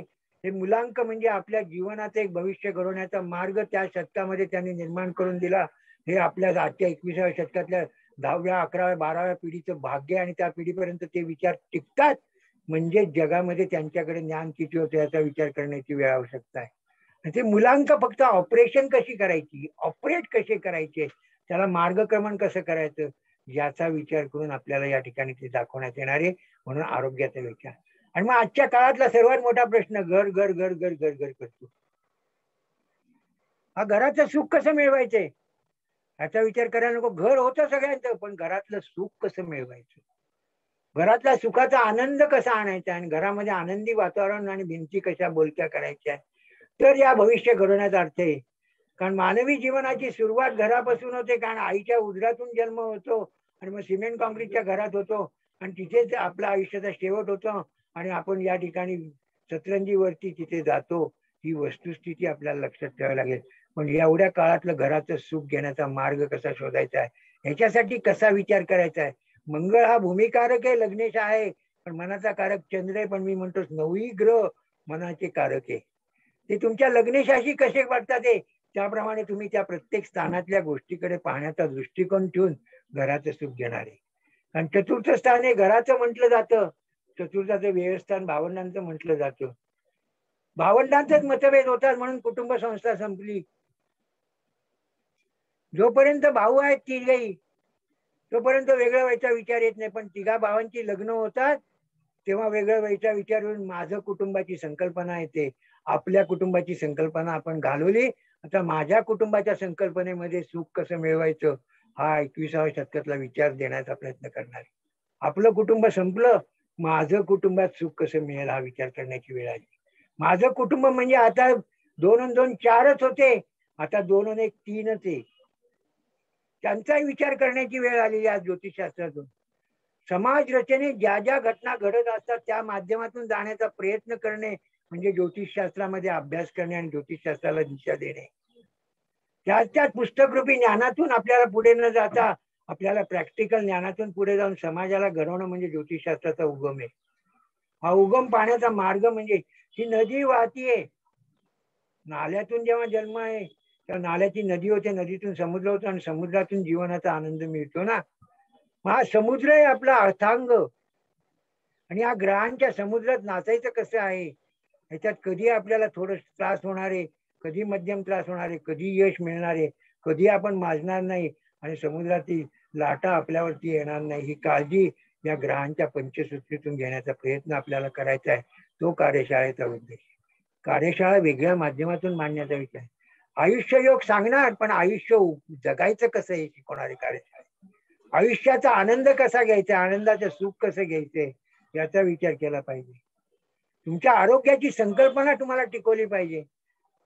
हे मुलांक म्हणजे आपल्या जीवनाचं एक भविष्य घडवण्याचा मार्ग त्या शतकामध्ये त्यांनी निर्माण करून दिला. हे आपल्या आजच्या 21व्या शतकातल्या 10व्या 11व्या 12व्या पिढीचं भाग्य आणि त्या पिढीपर्यंत ते विचार टिकतात म्हणजे जगामध्ये त्यांच्याकडे ज्ञान किती होतं याचा विचार करण्याची वेळ आवश्यकता आहे. ते मुलांक फक्त ऑपरेशन कशी करायची, ऑपरेट कसे करायचे, त्याला मार्गक्रमण कसं करायचं याचा विचार करून आपल्याला या ठिकाणी ते दाखवण्यात येणार आहे. म्हणून आरोग्याचा विचार. आणि मग आजच्या काळातला सर्वात मोठा प्रश्न घर घर घर घर घर घर करतो. हा घराचं सुख कसं मिळवायचंय याचा विचार करायला नको. घर होतं सगळ्यांचं, पण घरातलं सुख कसं मिळवायचं, घरातल्या सुखाचा आनंद कसा आणायचा आणि घरामध्ये आनंदी वातावरण आणि भिंती कशा बोलक्या करायच्या, तर या भविष्य घडवण्याचा अर्थ आहे. कारण मानवी जीवनाची सुरुवात घरापासून होते. कारण आईच्या उदरातून जन्म होतो आणि मग सिमेंट कॉन्क्रीटच्या घरात होतो आणि तिथेच आपल्या आयुष्याचा शेवट होतो आणि आपण या ठिकाणी सतरंजीवरती तिथे जातो. ही वस्तुस्थिती आपल्याला लक्षात ठेवावी लागेल. पण एवढ्या काळातलं घराचं सुख घेण्याचा मार्ग कसा शोधायचा आहे, ह्याच्यासाठी कसा विचार करायचा आहे. मंगळ हा भूमिकारक आहे, लग्नेश आहे, पण मनाचा कारक चंद्र आहे. पण मी म्हणतो 9 ग्रह मनाचे कारक आहे. ते तुमच्या लग्नेशाशी कसे वाटतात ते त्याप्रमाणे तुम्ही त्या प्रत्येक स्थानातल्या गोष्टीकडे पाहण्याचा दृष्टिकोन ठेवून घराचं सुख घेणार आहे. कारण चतुर्थ स्थान हे घराचं म्हटलं जातं, चतुर्थाचं व्यवस्थान भावंडांचं म्हटलं जातं. भावंडांचंच मतभेद होतात म्हणून कुटुंब संस्था संपली. जोपर्यंत भाऊ आहेत तिघही तोपर्यंत वेगळं व्हायचा विचार येत नाही. पण तिघा भावांची लग्न होतात तेव्हा वेगळं व्हायचा विचार होऊन माझं कुटुंबाची संकल्पना येते. आपल्या कुटुंबाची संकल्पना आपण घालवली. आता माझ्या कुटुंबाच्या संकल्पनेमध्ये सुख कसं मिळवायचं हा 21व्या शतकातला विचार देण्याचा प्रयत्न करणार. आपलं कुटुंब संपलं, माझं कुटुंबात सुख कसं मिळेल हा विचार करण्याची वेळ आली. माझं कुटुंब म्हणजे आता 2 आणि 2 4च होते, आता 2 आणि 1 3च आहे. त्यांचाही विचार करण्याची वेळ आलेली आज ज्योतिषशास्त्रातून. समाज रचनेत ज्या ज्या घटना घडत असतात त्या माध्यमातून जाण्याचा प्रयत्न करणे म्हणजे ज्योतिषशास्त्रामध्ये अभ्यास करणे आणि ज्योतिषशास्त्राला दिशा देणे. त्याच पुस्तकरूपी ज्ञानातून आपल्याला पुढे न जाता आपल्याला प्रॅक्टिकल ज्ञानातून पुढे जाऊन समाजाला घडवणं म्हणजे ज्योतिषशास्त्राचा उगम आहे. हा उगम पाहण्याचा मार्ग म्हणजे ही नदी वाहतीये, नाल्यातून जेव्हा जन्म आहे तेव्हा नाल्याची नदी होते, नदीतून समुद्र होतो आणि समुद्रातून जीवनाचा आनंद मिळतो ना. हा समुद्र आहे आपला अर्थांग आणि या ग्रहांच्या समुद्रात नाचायचं कसं आहे ह्याच्यात कधी आपल्याला थोडं त्रास होणार आहे, कधी मध्यम त्रास होणार आहे, कधी यश मिळणार आहे, कधी आपण माजणार नाही आणि समुद्रातील लाटा आपल्यावरती येणार नाही. ही काळजी या ग्रहांच्या पंचसूत्रीतून घेण्याचा प्रयत्न आपल्याला करायचा आहे. तो कार्यशाळेचा उद्देश. कार्यशाळा वेगळ्या माध्यमातून मांडण्याचा विचार. आयुष्य योग सांगणार पण आयुष्य जगायचं कसं हे शिकवणारे कार्यशाळा. आयुष्याचा आनंद कसा घ्यायचा, आनंदाचं सुख कसं घ्यायचंय याचा विचार केला पाहिजे. तुमच्या आरोग्याची संकल्पना तुम्हाला टिकवली पाहिजे.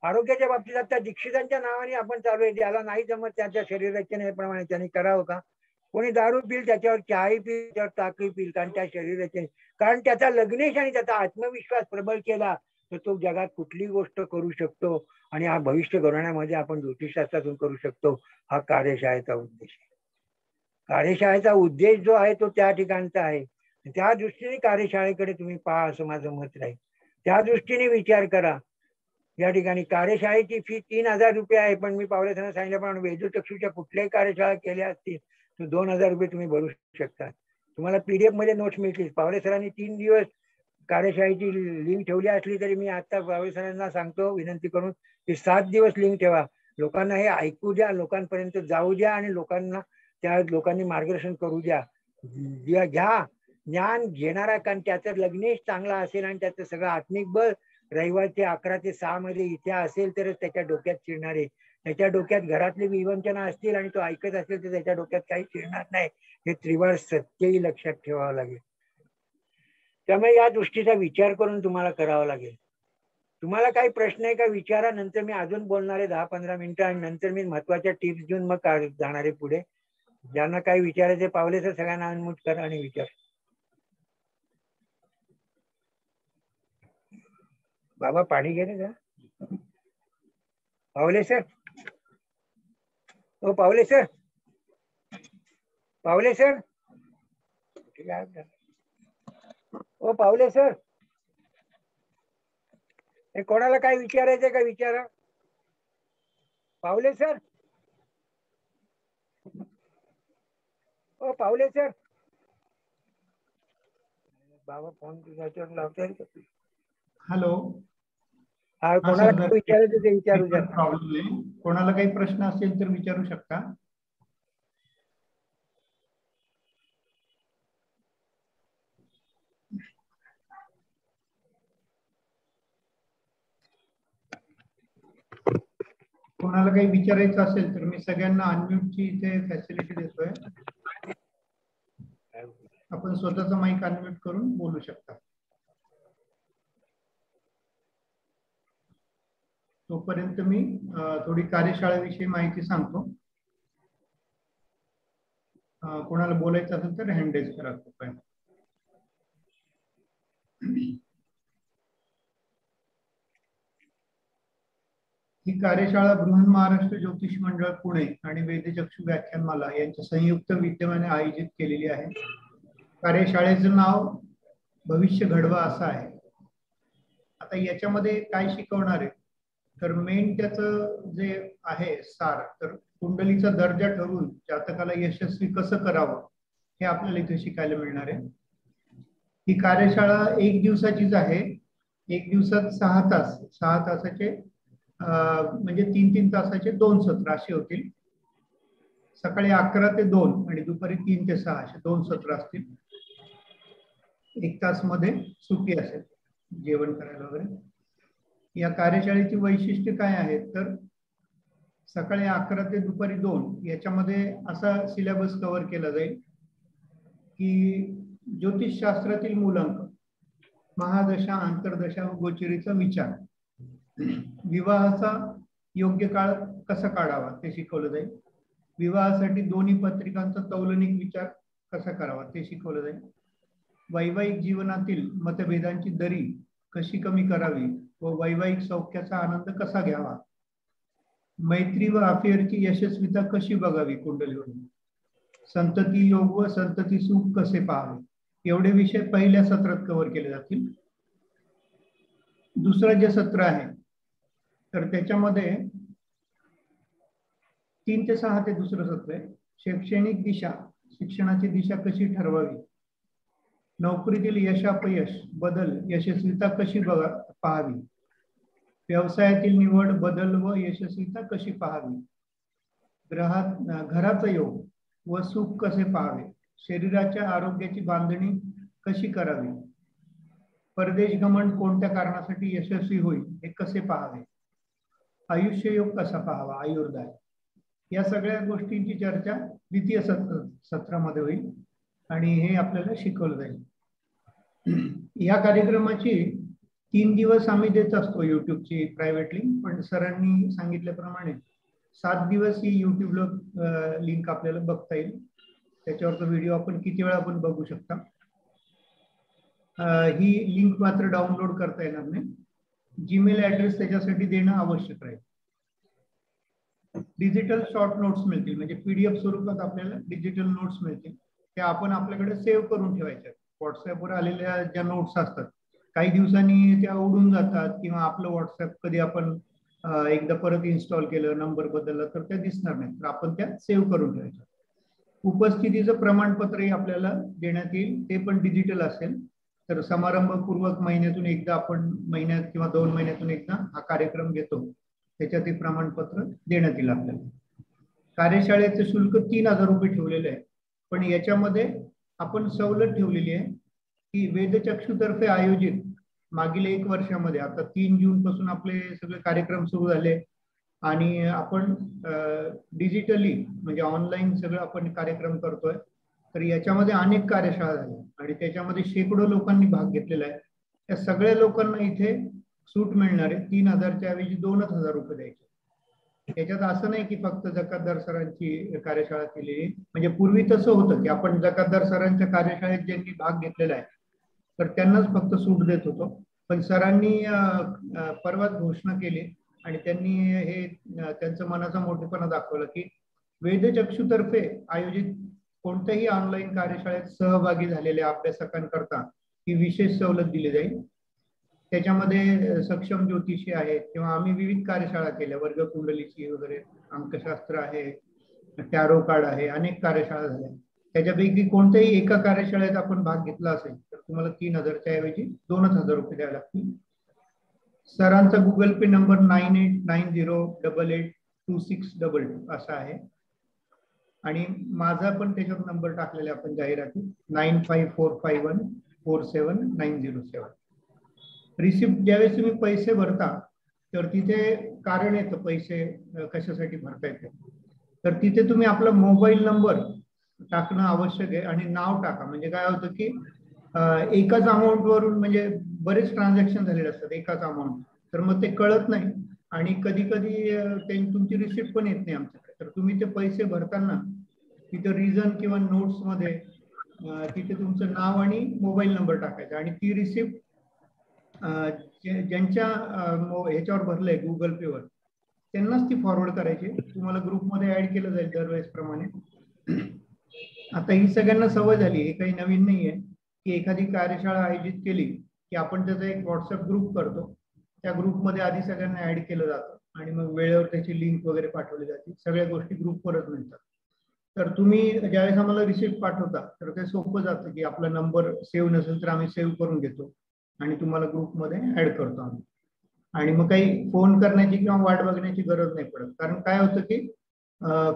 आरोग्याच्या बाबतीत आता दीक्षितांच्या नावाने आपण चालू आहे, ज्याला नाही जमत त्याच्या शरीर रचनेप्रमाणे त्यांनी करावं का. कोणी दारू पिल त्याच्यावर चहाही पिल, त्याच्यावर ताकही पिल, कारण त्या शरीर रचने कारण त्याचा लग्नेश आणि त्याचा आत्मविश्वास प्रबळ केला तर तो जगात कुठली गोष्ट करू शकतो आणि हा भविष्य घडवण्यामध्ये आपण ज्योतिषशास्त्रातून करू शकतो. हा कार्यशाळेचा उद्देश आहे. कार्यशाळेचा उद्देश जो आहे तो त्या ठिकाणचा आहे. त्या दृष्टीने कार्यशाळेकडे तुम्ही पहा असं माझं मत राहील. त्या दृष्टीने विचार करा. या ठिकाणी कार्यशाळेची फी 3000 रुपये आहे, पण मी पावले सरांना सांगितल्याप्रमाणे वेदचक्षूच्या कुठल्याही कार्यशाळा केल्या असतील तर 2000 रुपये तुम्ही भरू शकता. तुम्हाला PDF मध्ये नोट्स मिळतील. पावले सरांनी 3 दिवस कार्यशाळेची लिंक ठेवली असली तरी मी आता पावले सरांना सांगतो विनंती करून की 7 दिवस लिंक ठेवा. लोकांना हे ऐकू द्या, लोकांपर्यंत जाऊ द्या आणि लोकांना त्या लोकांनी मार्गदर्शन करू द्या. घ्या ज्ञान घेणारा, कारण त्याचं लग्नेश चांगला असेल आणि त्याचं सगळं आत्मिक बळ रविवार ते 11 ते 6 मध्ये इथे असेल तरच त्याच्या डोक्यात शिरणार आहे. त्याच्या डोक्यात घरातली विवंचना असतील आणि तो ऐकत असेल तर त्याच्या डोक्यात काही शिरणार नाही. हे त्रिवार सत्यही लक्षात ठेवावं लागेल. त्यामुळे या दृष्टीचा विचार करून तुम्हाला करावं लागेल. तुम्हाला काही प्रश्न आहे का विचारा. नंतर मी अजून बोलणार आहे 10-15 मिनिटं आणि नंतर मी महत्वाच्या टिप्स देऊन मग जाणार आहे पुढे. ज्यांना काही विचारायचे पावले तर सगळ्यांना अनम्यूट करा आणि विचार. बाबा पाणी घे ना. पावले सर, ओ पावले सर, पावले सर, ओ पावले सर, हे कोणाला काय विचारायचंय का विचारा. पावले सर, ओ पावले सर, बाबा फोन त्याच्यावर लावता येईल का? हॅलो. हा, कोणाला काय विचारायचं ते विचारू द्या. प्रॉब्लेम आहे. कोणाला काही प्रश्न असेल तर विचारू शकता. कोणाला काही विचारायचं असेल तर मी सगळ्यांना अनम्यूटची इथे फॅसिलिटी देतोय. आपण स्वतःचा माईक अनम्यूट करून बोलू शकता. तोपर्यंत मी थोडी कार्यशाळेविषयी माहिती सांगतो. कोणाला बोलायचं असेल तर हँड रेज करा. ही कार्यशाळा बृहन महाराष्ट्र ज्योतिष मंडळ पुणे आणि वेदचक्षु व्याख्यानमाला यांच्या संयुक्त विद्यमाने आयोजित केलेली आहे. कार्यशाळेचं नाव भविष्य घडवा असं आहे. आता याच्यामध्ये काय शिकवणार आहे तर मेन त्याचं जे आहे सार, तर कुंडलीचा दर्जा ठरवून जातकाला यशस्वी कसं करावं हे आपल्याला इथे शिकायला मिळणार आहे. ही कार्यशाळा 1 दिवसाचीच आहे. 1 दिवसात 6 तास, 6 तासाचे म्हणजे 3-3 तासाचे 2 सत्र असे होतील. सकाळी 11 ते 2 आणि दुपारी 3 ते 6 असे 2 सत्र असतील. 1 तास मध्ये सुट्टी असेल जेवण करायला वगैरे. या कार्यशाळेची वैशिष्ट्य काय आहेत तर सकाळी 11 ते दुपारी 2 याच्यामध्ये असा सिलेबस कव्हर केला जाईल की ज्योतिषशास्त्रातील मूलांक, महादशा, अंतर्दशा व गोचरीचा विचार, विवाहाचा योग्य काळ कसा काढावा ते शिकवलं जाईल. विवाहासाठी दोन्ही पत्रिकांचा तौलनिक विचार कसा करावा ते शिकवलं जाईल. वैवाहिक जीवनातील मतभेदांची दरी कशी कमी करावी व वैवाहिक सौख्याचा आनंद कसा घ्यावा, मैत्री व अफेअरची यशस्वीता कशी बघावी कुंडलीवरून, संतती योग व संतती सुख कसे पाहावे, एवढे विषय पहिल्या सत्रात कव्हर केले जातील. दुसरं जे सत्र आहे तर त्याच्यामध्ये 3 ते 6 ते दुसरं सत्र आहे. शैक्षणिक दिशा, शिक्षणाची दिशा कशी ठरवावी, नोकरीतील यशापयश, बदल, यशस्वीता कशी पाहावी, व्यवसायातील निवड, बदल व यशस्वीता कशी पाहावी, घराचा योग व सुख कसे पाहावे, शरीराच्या आरोग्याची बांधणी कशी करावी, परदेश गमन कोणत्या कारणासाठी यशस्वी होईल हे कसे पाहावे, आयुष्य योग कसा पाहावा, आयुर्दाय, या सगळ्या गोष्टींची चर्चा द्वितीय सत्रामध्ये होईल आणि हे आपल्याला शिकवलं जाईल. या कार्यक्रमाची 3 दिवस आम्ही देत असतो युट्यूबची प्रायव्हेट लिंक, पण सरांनी सांगितल्याप्रमाणे 7 दिवस ही युट्यूबला लिंक आपल्याला बघता येईल. त्याच्यावरचा व्हिडिओ आपण किती वेळा आपण बघू शकता. ही लिंक मात्र डाउनलोड करता येणार नाही. जीमेल ऍड्रेस त्याच्यासाठी देणं आवश्यक राहील. डिजिटल शॉर्ट नोट्स मिळतील, म्हणजे PDF स्वरूपात आपल्याला डिजिटल नोट्स मिळतील. त्या आपण आपल्याकडे सेव्ह करून ठेवायच्या. व्हॉट्सअपवर आलेल्या ज्या नोट्स असतात काही दिवसांनी त्या उडून जातात किंवा आपलं व्हॉट्सअप कधी आपण एकदा परत इन्स्टॉल केलं, नंबर बदलला तर त्या दिसणार नाही, तर आपण त्या सेव्ह करून ठेवायच्या. उपस्थितीचं प्रमाणपत्रही आपल्याला देण्यात येईल, ते पण डिजिटल असेल. तर समारंभपूर्वक महिन्यातून एकदा आपण, महिन्यात किंवा 2 महिन्यातून एकदा हा कार्यक्रम घेतो, त्याच्यात हे प्रमाणपत्र देण्यात येईल आपल्याला. कार्यशाळेचं शुल्क 3000 रुपये ठेवलेलं आहे, पण याच्यामध्ये आपण सवलत ठेवलेली आहे की वेदचक्षुतर्फे आयोजित मागील 1 वर्षामध्ये, आता 3 जून पासून आपले सगळे कार्यक्रम सुरू झाले आणि आपण डिजिटली म्हणजे ऑनलाईन सगळं आपण कार्यक्रम करतोय. तर याच्यामध्ये अनेक कार्यशाळा झाल्या आणि त्याच्यामध्ये शेकडो लोकांनी भाग घेतलेला आहे. त्या सगळ्या लोकांना इथे सूट मिळणार आहे. 3000च्या ऐवजी 2000 रुपये द्यायचे. याच्यात असं नाही की फक्त जकातदार सरांची कार्यशाळा केलेली, म्हणजे पूर्वी तसं होतं की आपण जकातदार सरांच्या कार्यशाळेत ज्यांनी भाग घेतलेला आहे तर त्यांनाच फक्त सूट देत होतो. पण सरांनी परवाच घोषणा केली आणि त्यांनी हे त्यांचं मनाचा मोठेपणा दाखवला की वेदचक्षुतर्फे आयोजित कोणत्याही ऑनलाईन कार्यशाळेत सहभागी झालेल्या अभ्यासकांकरता ही विशेष सवलत दिली जाईल. त्याच्यामध्ये सक्षम ज्योतिषी आहेत किंवा आम्ही विविध कार्यशाळा केल्या, वर्ग कुंडलीची वगैरे, अंकशास्त्र आहे, टॅरो कार्ड आहे, अनेक कार्यशाळा झाल्या. त्याच्यापैकी कोणत्याही एका कार्यशाळेत आपण भाग घेतला असेल तर तुम्हाला 3,000च्या ऐवजी 2,000 रुपये द्यावे लागतील. सरांचा गुगल पे नंबर 9890882622 असा आहे आणि माझा पण त्याच्यात नंबर टाकलेला आपण जाहिरातीत 9545147907. रिसिप्ट ज्यावेळेस तुम्ही पैसे भरता तर तिथे कारण येतं पैसे कशासाठी भरता येते, तर तिथे तुम्ही आपला मोबाईल नंबर टाकणं आवश्यक आहे आणि नाव टाका. म्हणजे काय होतं की एकाच अमाऊंट वरून म्हणजे बरेच ट्रान्झॅक्शन झालेले असतात एकाच अमाऊंट, तर मग ते कळत नाही आणि कधी कधी तुमची रिसिप्ट पण येत नाही आमच्याकडे. तर तुम्ही ते पैसे भरताना तिथे रिझन किंवा नोट्स मध्ये तिथे तुमचं नाव आणि मोबाईल नंबर टाकायचा आणि ती रिसिप्ट ज्यांच्या ह्याच्यावर भरलंय गुगल पेवर त्यांनाच ती फॉरवर्ड करायची. तुम्हाला ग्रुपमध्ये ऍड केलं जाईल दरवेळेस प्रमाणे. आता ही सगळ्यांना सवय झाली, हे काही नवीन नाहीये की एखादी कार्यशाळा आयोजित केली की आपण त्याचा एक व्हॉट्सअप ग्रुप करतो, त्या ग्रुपमध्ये आधी सगळ्यांना ऍड केलं जातं आणि मग वेळेवर त्याची लिंक वगैरे पाठवली जाते. सगळ्या गोष्टी ग्रुपवरच मिळतात. तर तुम्ही ज्यावेळेस आम्हाला रिसिप्ट पाठवता तर ते सोपं जातं की आपला नंबर सेव्ह नसेल तर आम्ही सेव्ह करून घेतो आणि तुम्हाला ग्रुपमध्ये ऍड करतो आम्ही. आणि मग काही फोन करण्याची किंवा वाट बघण्याची गरज नाही पडत. कारण काय होतं की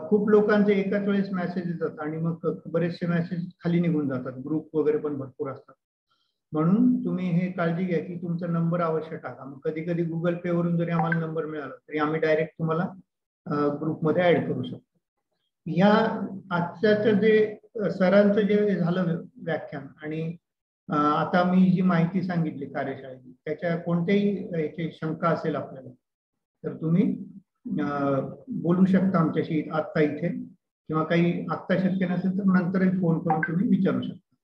खूप लोकांचे एकाच वेळेस मेसेज येतात आणि मग बरेचसे मेसेज खाली निघून जातात. ग्रुप वगैरे पण भरपूर असतात. म्हणून तुम्ही हे काळजी घ्या की तुमचा नंबर अवश्य टाका. मग कधी कधी गुगल पे वरून जरी आम्हाला नंबर मिळाला तरी आम्ही डायरेक्ट तुम्हाला ग्रुपमध्ये ऍड करू शकतो. ह्या आजच्याचं जे सरांचं जे झालं व्याख्यान आणि आता मी जी माहिती सांगितली कार्यशाळेची त्याच्या कोणत्याही याची शंका असेल आपल्याला तर तुम्ही बोलू शकता आमच्याशी आत्ता इथे, किंवा काही आत्ता शक्य नसेल तर नंतरही फोन करून तुम्ही विचारू शकता.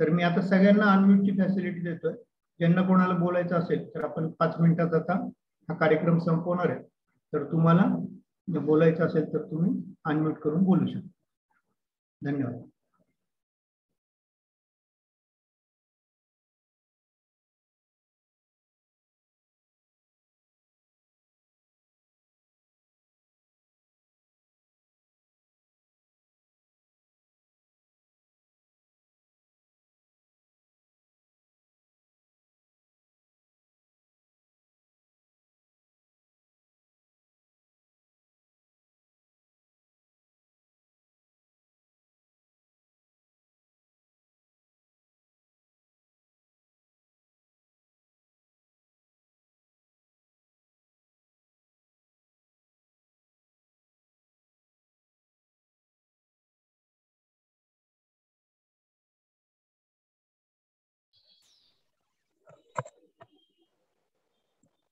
तर मी आता सगळ्यांना अनम्यूटची फॅसिलिटी देतोय. ज्यांना कोणाला बोलायचं असेल तर आपण 5 मिनिटात आता हा कार्यक्रम संपवणार आहे. तर तुम्हाला बोलायचं असेल तर तुम्ही अनम्यूट करून बोलू शकता. धन्यवाद.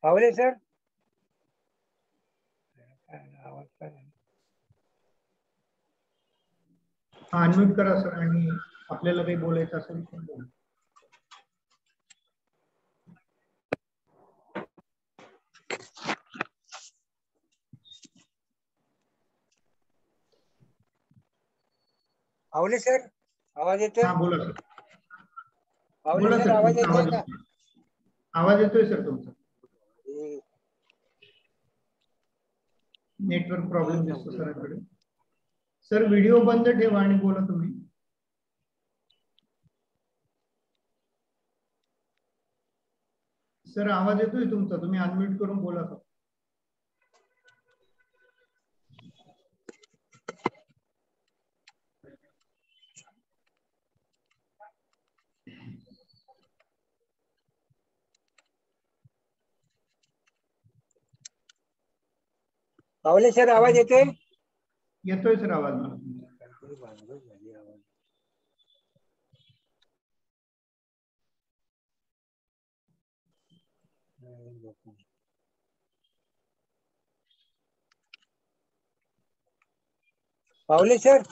पावले सर, अनम्यूट करा सर आणि आपल्याला काही बोलायचं असेल तर बोला. पावले सर, आवाज येतोय? हा बोला सर. पावले बोला सर, सर, आवाज तुमचा येतोय का? आवाज येतोय सर तुमचा. नेटवर्क प्रॉब्लेम दिसतो सरांकडे. सर व्हिडिओ बंद ठेवा आणि बोला तुम्ही. सर आवाज येतोय तुमचा, तुम्ही अनम्यूट करून बोला सर. पावले सर, आवाज येतोय? येतोय सर आवाज मला. पावले सर,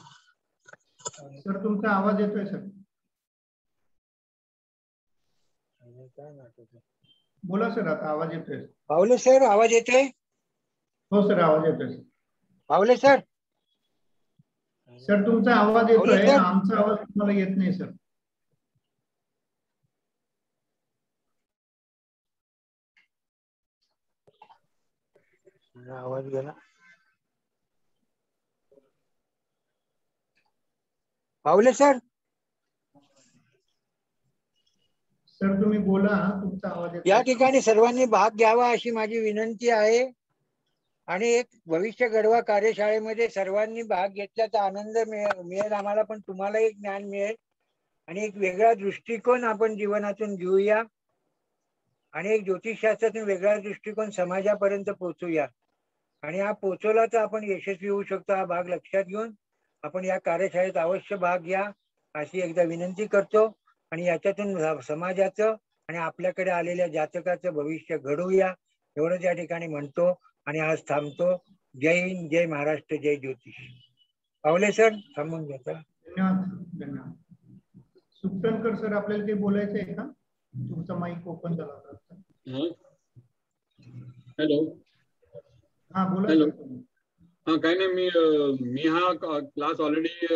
सर तुमचा आवाज येतोय सर. बोला सर, आता आवाज येतोय. पावले सर, आवाज येतोय? हो सर आवाज येतोय. पावले सर, सर तुमचा आवाज येतोय, सर? आमचा आवाज तुम्हाला येत नाही सर. आवाज गेला. पावले सर. सर तुम्ही बोला, तुमचा आवाज येत या नाही. ठिकाणी सर्वांनी भाग घ्यावा अशी माझी विनंती आहे. आणि एक भविष्य घडवा कार्यशाळेमध्ये सर्वांनी भाग घेतल्याचा आनंद मिळेल आम्हाला, पण तुम्हाला एक ज्ञान मिळेल आणि एक वेगळा दृष्टिकोन आपण जीवनातून घेऊया आणि एक ज्योतिषशास्त्रातून वेगळा दृष्टिकोन समाजापर्यंत पोहोचूया. आणि हा पोहोचवला तर आपण यशस्वी होऊ शकतो. हा भाग लक्षात घेऊन आपण या कार्यशाळेत अवश्य भाग घ्या अशी एकदा विनंती करतो. आणि याच्यातून समाजाचं आणि आपल्याकडे आलेल्या जातकाचं भविष्य घडवूया एवढंच या ठिकाणी म्हणतो आणि आज थांबतो. जय हिंद, जय महाराष्ट्र, जय ज्योतिष. पावले सर थांबून घेता. धन्यवाद. धन्यवाद. सुप्तनकर सर, आपल्याला काही बोलायचं आहे का? तुमचा माईक ओपन झाला होता. हॅलो. हा बोला. हॅलो. हा काय नाही, मी हा क्लास ऑलरेडी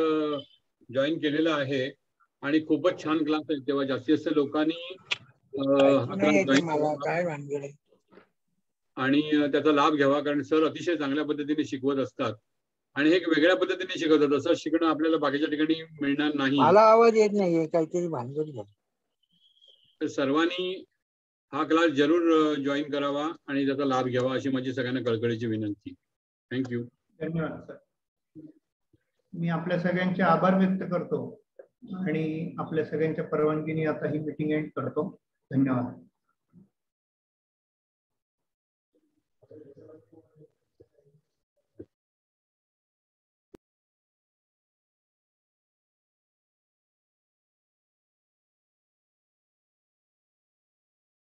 जॉईन केलेला आहे आणि खूपच छान क्लास आहे. तेव्हा जास्तीत जास्त लोकांनी हा क्लास जॉईन आणि त्याचा लाभ घ्यावा, कारण सर अतिशय चांगल्या पद्धतीने शिकवत असतात आणि हे वेगळ्या पद्धतीने शिकवतात. असं शिकणं आपल्याला बाकीच्या ठिकाणी मिळणार नाही. मला आवाज येत नाहीये, काहीतरी भानगड झाली. तर सर्वांनी हा क्लास जरूर जॉईन करावा आणि त्याचा लाभ घ्यावा अशी माझी सगळ्यांना कळकळीची विनंती. थँक्यू. धन्यवाद सर. मी आपल्या सगळ्यांचे आभार व्यक्त करतो आणि आपल्या सगळ्यांच्या परवानगीने आता ही मीटिंग एंड करतो. धन्यवाद.